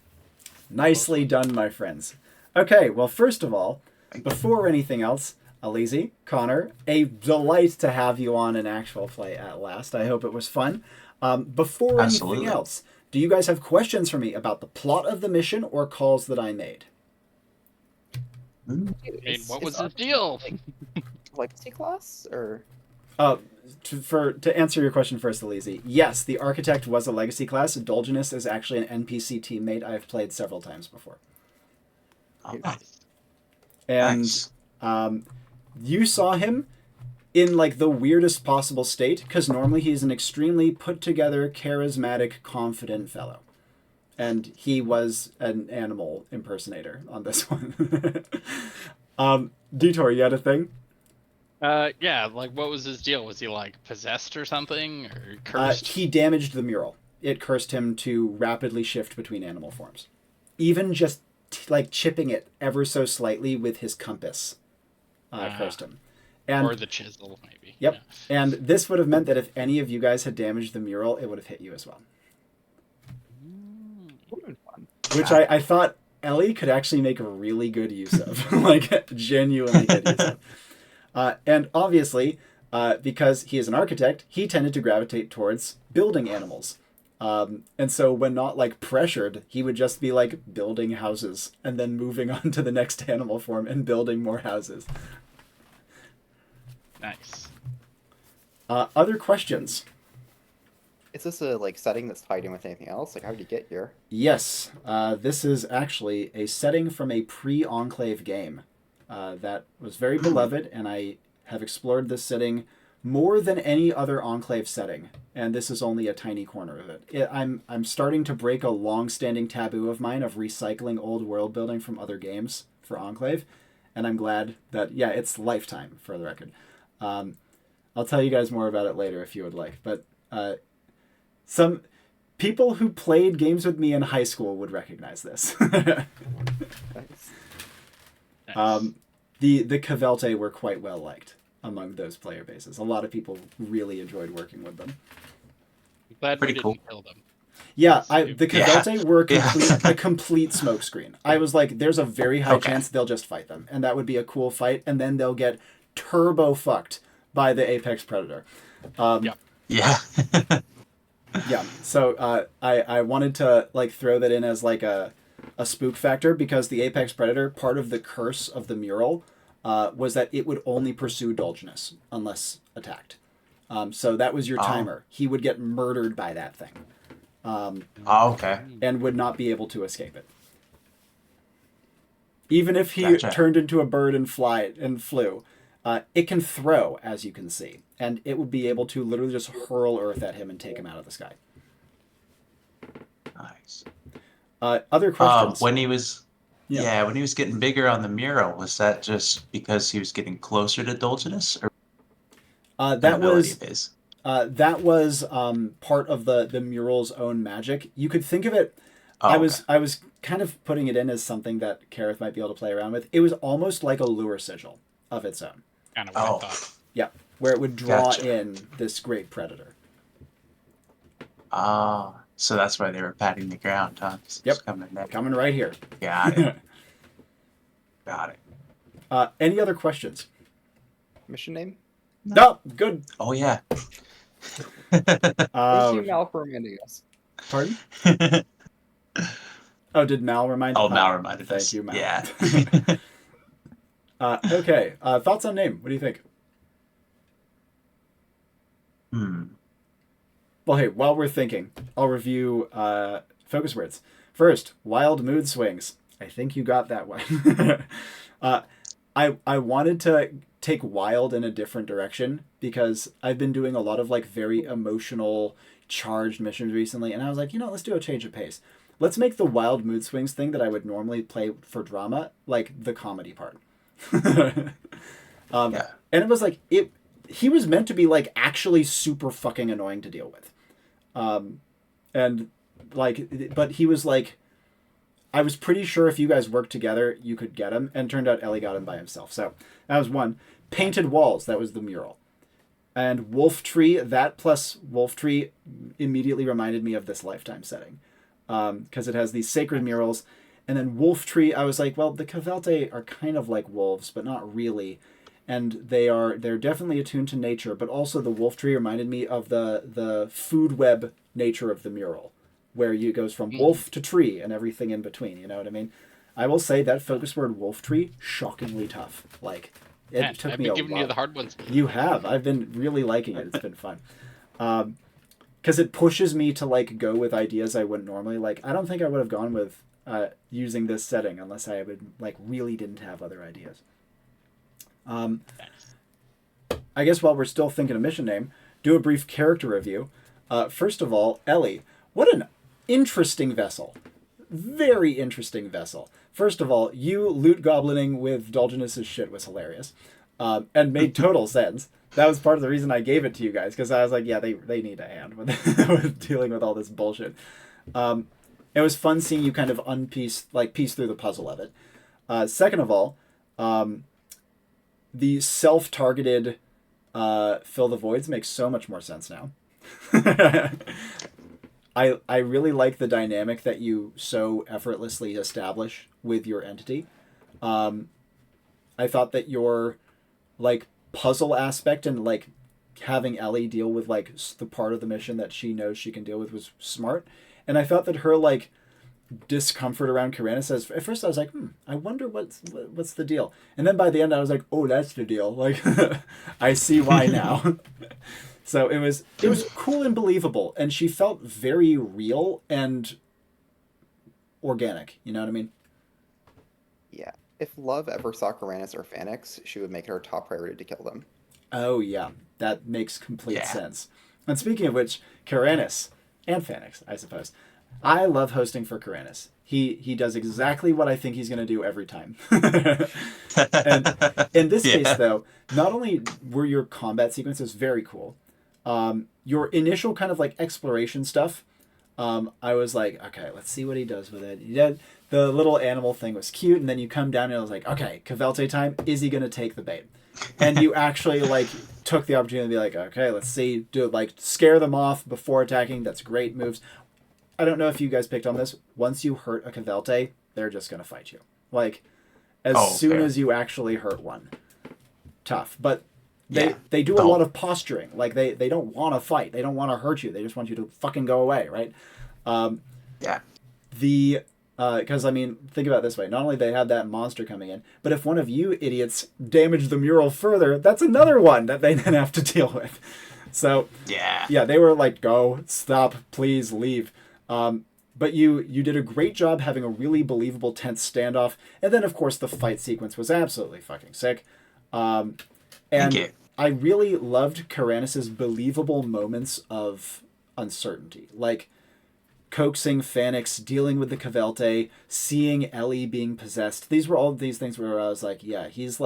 Nicely done, my friends. Okay, well, first of all, before anything else, Aliizi, Connor, a delight to have you on an actual play at last. I hope it was fun. Before Absolutely. anything else, do you guys have questions for me about the plot of the mission or calls that I made? I mean, what was his deal? Legacy class or To answer your question first, Aliizi, yes, the Architect was a legacy class. Dolginus is actually an NPC teammate I have played several times before. Oh, And nice. you saw him in like the weirdest possible state, because normally he's an extremely put together, charismatic, confident fellow. And he was an animal impersonator on this one. Detour, you had a thing? Yeah, like what was his deal? Was he like possessed or something, or cursed? He damaged the mural. It cursed him to rapidly shift between animal forms. Even just like chipping it ever so slightly with his compass cursed him. And or the chisel, maybe. Yep. And this would have meant that if any of you guys had damaged the mural, it would have hit you as well. fun. Which I thought Ellie could actually make a really good use of. Like, genuinely good use of. And obviously, because he is an architect, he tended to gravitate towards building animals. And so when not, like, pressured, he would just be, like, building houses and then moving on to the next animal form and building more houses. Nice. Other questions? Is this a like setting that's tied in with anything else? Like, how did you get here? Yes, this is actually a setting from a pre-Enclave game that was very beloved, and I have explored this setting more than any other Enclave setting, and this is only a tiny corner of it. I'm starting to break a long-standing taboo of mine of recycling old world building from other games for Enclave, and I'm glad that, yeah, it's lifetime, for the record. I'll tell you guys more about it later if you would like, but some people who played games with me in high school would recognize this. Nice. Nice. The Cavelte were quite well liked among those player bases. A lot of people really enjoyed working with them. Glad Pretty we cool. didn't kill them. Yeah, the Cavelte were Yeah. a complete smokescreen. I was like, there's a very high Okay. chance they'll just fight them, and that would be a cool fight, and then they'll get turbo fucked by the Apex Predator. Yep. Yeah. Yeah, so I wanted to like throw that in as like a a spook factor because the apex predator, part of the curse of the mural, was that it would only pursue Dolginus unless attacked. So that was your timer. He would get murdered by that thing. Okay. And would not be able to escape it. Even if he turned into a bird and flew, it can throw, as you can see, and it would be able to literally just hurl earth at him and take him out of the sky. Nice. Other questions? When he was getting bigger on the mural, was that just because he was getting closer to Dolginus, or that was part of the mural's own magic. You could think of it. I was kind of putting it in as something that Kareth might be able to play around with. It was almost like a lure sigil of its own. Kind of what I thought. Yeah, where it would draw in this great predator. So that's why they were patting the ground, huh? Yep, coming right here. Got it. Got it. Any other questions? Mission name? No, good. Oh, yeah. Thank you, Mal, for reminding us. Pardon? Oh, did Mal remind? Oh, Mal reminded us. Thank you, Mal. Yeah. Okay. Thoughts on name? What do you think? Well, hey, while we're thinking, I'll review focus words. First, wild mood swings. I think you got that one. I wanted to take wild in a different direction because I've been doing a lot of like very emotional, charged missions recently, and I was like, let's do a change of pace. Let's make the wild mood swings thing that I would normally play for drama like the comedy part. And it was like he was meant to be like actually super fucking annoying to deal with. And like, but he was like, I was pretty sure if you guys worked together, you could get him, and turned out Ellie got him by himself. So that was one. Painted walls, that was the mural. And Wolf Tree, that plus Wolf Tree immediately reminded me of this Lifetime setting. Because it has these sacred murals. And then Wolf Tree, I was like, well, the Cavelte are kind of like wolves, but not really. And they're definitely attuned to nature, but also the Wolf Tree reminded me of the food web nature of the mural, where it goes from wolf to tree and everything in between, you know what I mean? I will say that focus word Wolf Tree, shockingly tough. Like, it took me a lot. I've been giving you the hard ones. You have. I've been really liking it. It's been fun. Because it pushes me to, like, go with ideas I wouldn't normally. Like, I don't think I would have gone with using this setting unless I would, like, really didn't have other ideas. I guess while we're still thinking of mission name, do a brief character review. First of all, Ellie. What an interesting vessel. Very interesting vessel. First of all, you loot goblining with Dolginus' shit was hilarious. And made total sense. That was part of the reason I gave it to you guys, because I was like, yeah, they need a hand with dealing with all this bullshit. It was fun seeing you kind of piece through the puzzle of it. Second of all, the self-targeted fill the voids makes so much more sense now. I really like the dynamic that you so effortlessly establish with your entity. I thought that your like puzzle aspect and like having Ellie deal with like the part of the mission that she knows she can deal with was smart. And I thought that her like discomfort around Kaeranis, at first I was like, I wonder what's the deal. And then by the end I was like, oh, that's the deal. Like, I see why now. So it was cool and believable, and she felt very real and organic. You know what I mean? Yeah. If Love ever saw Kaeranis or Phalanx, she would make it her top priority to kill them. Oh yeah, that makes complete sense. And speaking of which, Kaeranis and Phalanx, I suppose. I love hosting for Kaeranis. He does exactly what I think he's going to do every time. And in this case, though, not only were your combat sequences very cool, your initial kind of like exploration stuff, I was like, okay, let's see what he does with it. The little animal thing was cute, and then you come down and I was like, okay, Cavelte time. Is he going to take the bait? And you actually like took the opportunity to be like, okay, let's see, do it, like scare them off before attacking. That's great moves. I don't know if you guys picked on this. Once you hurt a Cavelte, they're just going to fight you. Like, as soon as you actually hurt one. Tough. But they do a lot of posturing. Like, they don't want to fight. They don't want to hurt you. They just want you to fucking go away, right? Because, I mean, think about it this way. Not only they had that monster coming in, but if one of you idiots damage the mural further, that's another one that they then have to deal with. So, yeah, they were like, go, stop, please, leave. But you did a great job having a really believable tense standoff. And then, of course, the fight sequence was absolutely fucking sick. And I really loved Kaeranis' believable moments of uncertainty. Like, coaxing Phoenix, dealing with the Cavelte, seeing Ellie being possessed. These were all these things where I was like, yeah, he's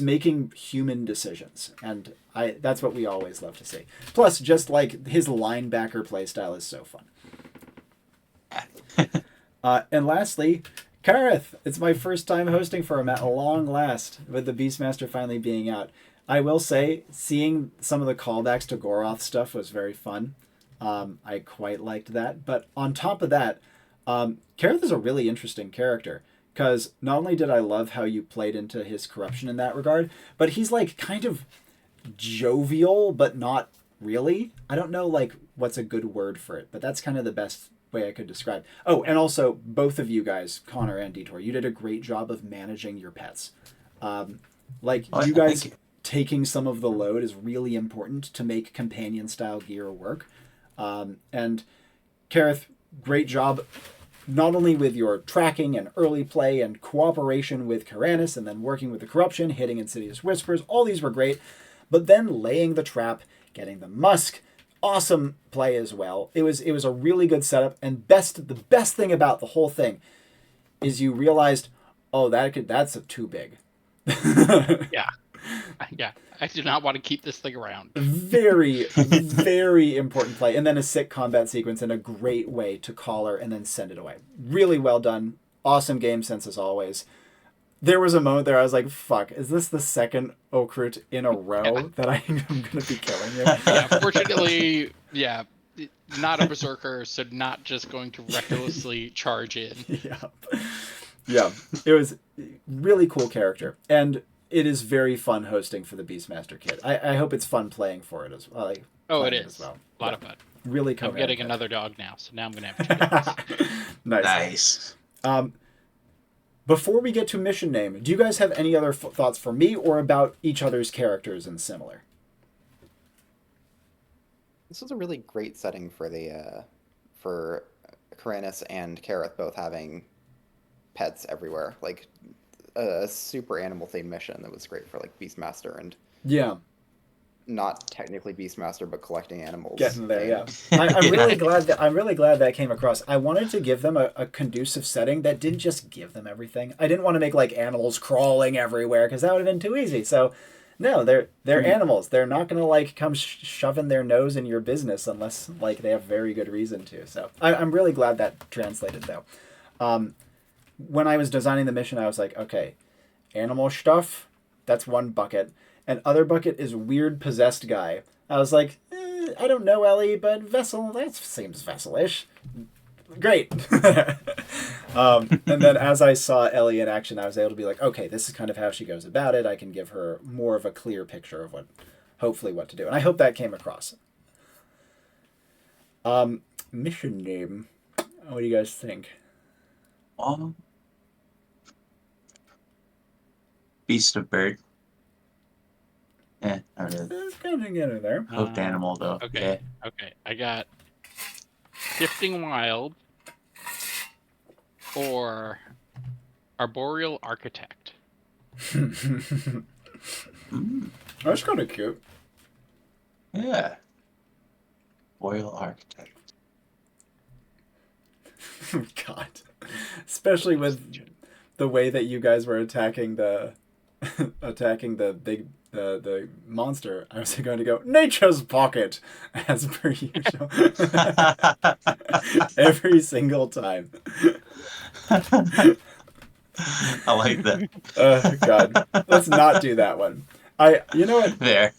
making human decisions. And that's what we always love to see. Plus, just like his linebacker playstyle is so fun. And lastly, Kareth. It's my first time hosting for him at long last, with the Beastmaster finally being out. I will say, seeing some of the callbacks to Goroth stuff was very fun. I quite liked that. But on top of that, Kareth is a really interesting character. Because not only did I love how you played into his corruption in that regard, but he's like kind of jovial, but not really. I don't know like what's a good word for it, but that's kind of the best way I could describe. Oh, and also both of you guys, Connor and Detour, you did a great job of managing your pets. You guys taking some of the load is really important to make companion style gear work. And Kareth, great job not only with your tracking and early play and cooperation with Kaeranis and then working with the corruption, hitting Insidious Whispers, all these were great, but then laying the trap, getting the musk, awesome play as well. It was a really good setup, and the best thing about the whole thing is you realized, oh, that's too big. Yeah. I do not want to keep this thing around. Very, very important play. And then a sick combat sequence and a great way to call her and then send it away. Really well done. Awesome game sense as always. There was a moment there I was like, fuck, is this the second Okrut in a row that I'm going to be killing you? Yeah, fortunately, not a berserker, so not just going to recklessly charge in. Yeah. It was really cool character. And it is very fun hosting for the Beastmaster kid. I hope it's fun playing for it as well. It is. As well. A lot of fun. Really I'm getting another dog now, so now I'm going to have two dogs. Nice. Before we get to mission name, do you guys have any other thoughts for me or about each other's characters and similar? This was a really great setting for for Kaeranis and Kareth both having pets everywhere. Like a super animal themed mission that was great for like Beastmaster and not technically Beastmaster but collecting animals. Getting there, yeah. I'm really glad that came across. I wanted to give them a conducive setting that didn't just give them everything. I didn't want to make like animals crawling everywhere because that would have been too easy. So no, they're animals. They're not gonna like come shoving their nose in your business unless like they have very good reason to. So I'm really glad that translated though. When I was designing the mission, I was like, okay, animal stuff, that's one bucket. And other bucket is weird possessed guy. I was like, I don't know, Ellie, but vessel, that seems vessel-ish. Great. And then as I saw Ellie in action, I was able to be like, okay, this is kind of how she goes about it. I can give her more of a clear picture of hopefully what to do. And I hope that came across. Mission name. What do you guys think? Beast of Bird. Not really. It's kind of together there. Hooked animal, though. Okay. I got Shifting Wild or Arboreal Architect. That's kind of cute. Yeah. Arboreal Architect. God. Especially with the way that you guys were attacking the the monster, I was going to go Nature's Pocket as per usual. Every single time. I like that. God, let's not do that one. You know what? There.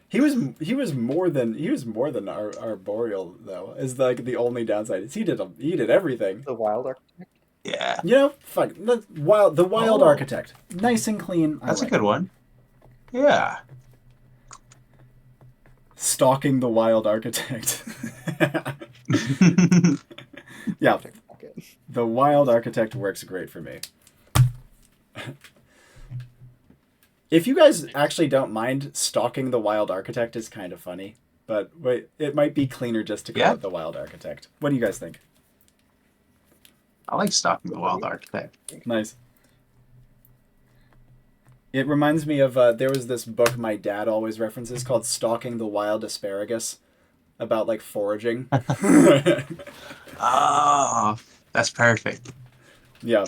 He was more than our Arboreal though. Is like the only downside is he did everything. The Wild Architect. Yeah. You know, fuck the Wild Architect, nice and clean. That's a good one. Yeah. Stalking the Wild Architect. Yeah. it. The Wild Architect works great for me. If you guys actually don't mind, Stalking the Wild Architect is kind of funny. But wait, it might be cleaner just to call it the Wild Architect. What do you guys think? I like Stalking the Wild Architect. Nice. It reminds me of, there was this book my dad always references called Stalking the Wild Asparagus, about, like, foraging. Oh, that's perfect. Yeah.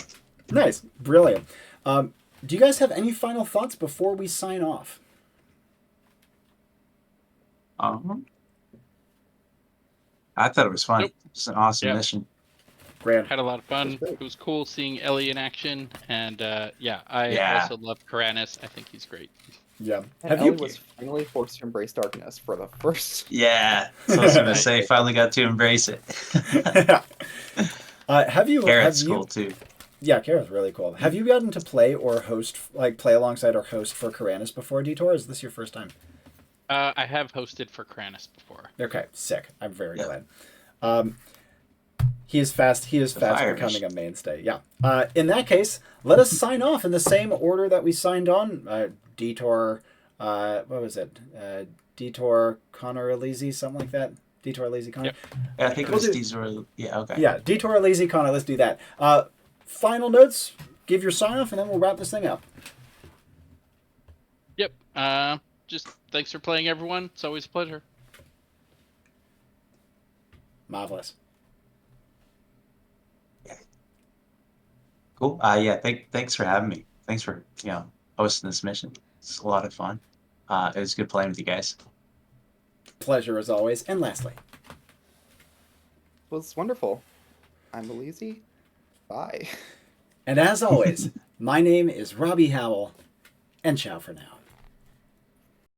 Nice. Brilliant. Do you guys have any final thoughts before we sign off? I thought it was fun. Nope. It's an awesome Yeah. mission. Grand. Had a lot of fun. That's great. It was cool seeing Ellie in action, and I Yeah. also love Kaeranis. I think he's great. Yeah. And Have Ellie you... was finally forced to embrace darkness for the first. Yeah. So I was gonna say, finally got to embrace it. have you... Kareth's cool too. Yeah, Kareth's really cool. Have you gotten to play or host, like, play alongside or host for Kaeranis before, Detour? Or is this your first time? I have hosted for Kaeranis before. Okay, sick. I'm very Yeah. glad. He is fast fires. becoming a mainstay. Yeah. In that case, let us sign off in the same order that we signed on. Detour, what was it? Detour, Connor, Aliizi, something like that. Detour, Aliizi, Connor. Yep. Yeah, I think it We'll was do- these were. Yeah. Okay. Yeah, Detour, Aliizi, Connor. Let's do that. Final notes. Give your sign off, and then we'll wrap this thing up. Yep. Just thanks for playing, everyone. It's always a pleasure. Marvelous. Cool. Yeah. Thanks for having me. Thanks for hosting this mission. It's a lot of fun. It was good playing with you guys. Pleasure as always. And lastly, It was wonderful. I'm Aliizi. Bye. and as always, my name is Robbie Howell, and ciao for now.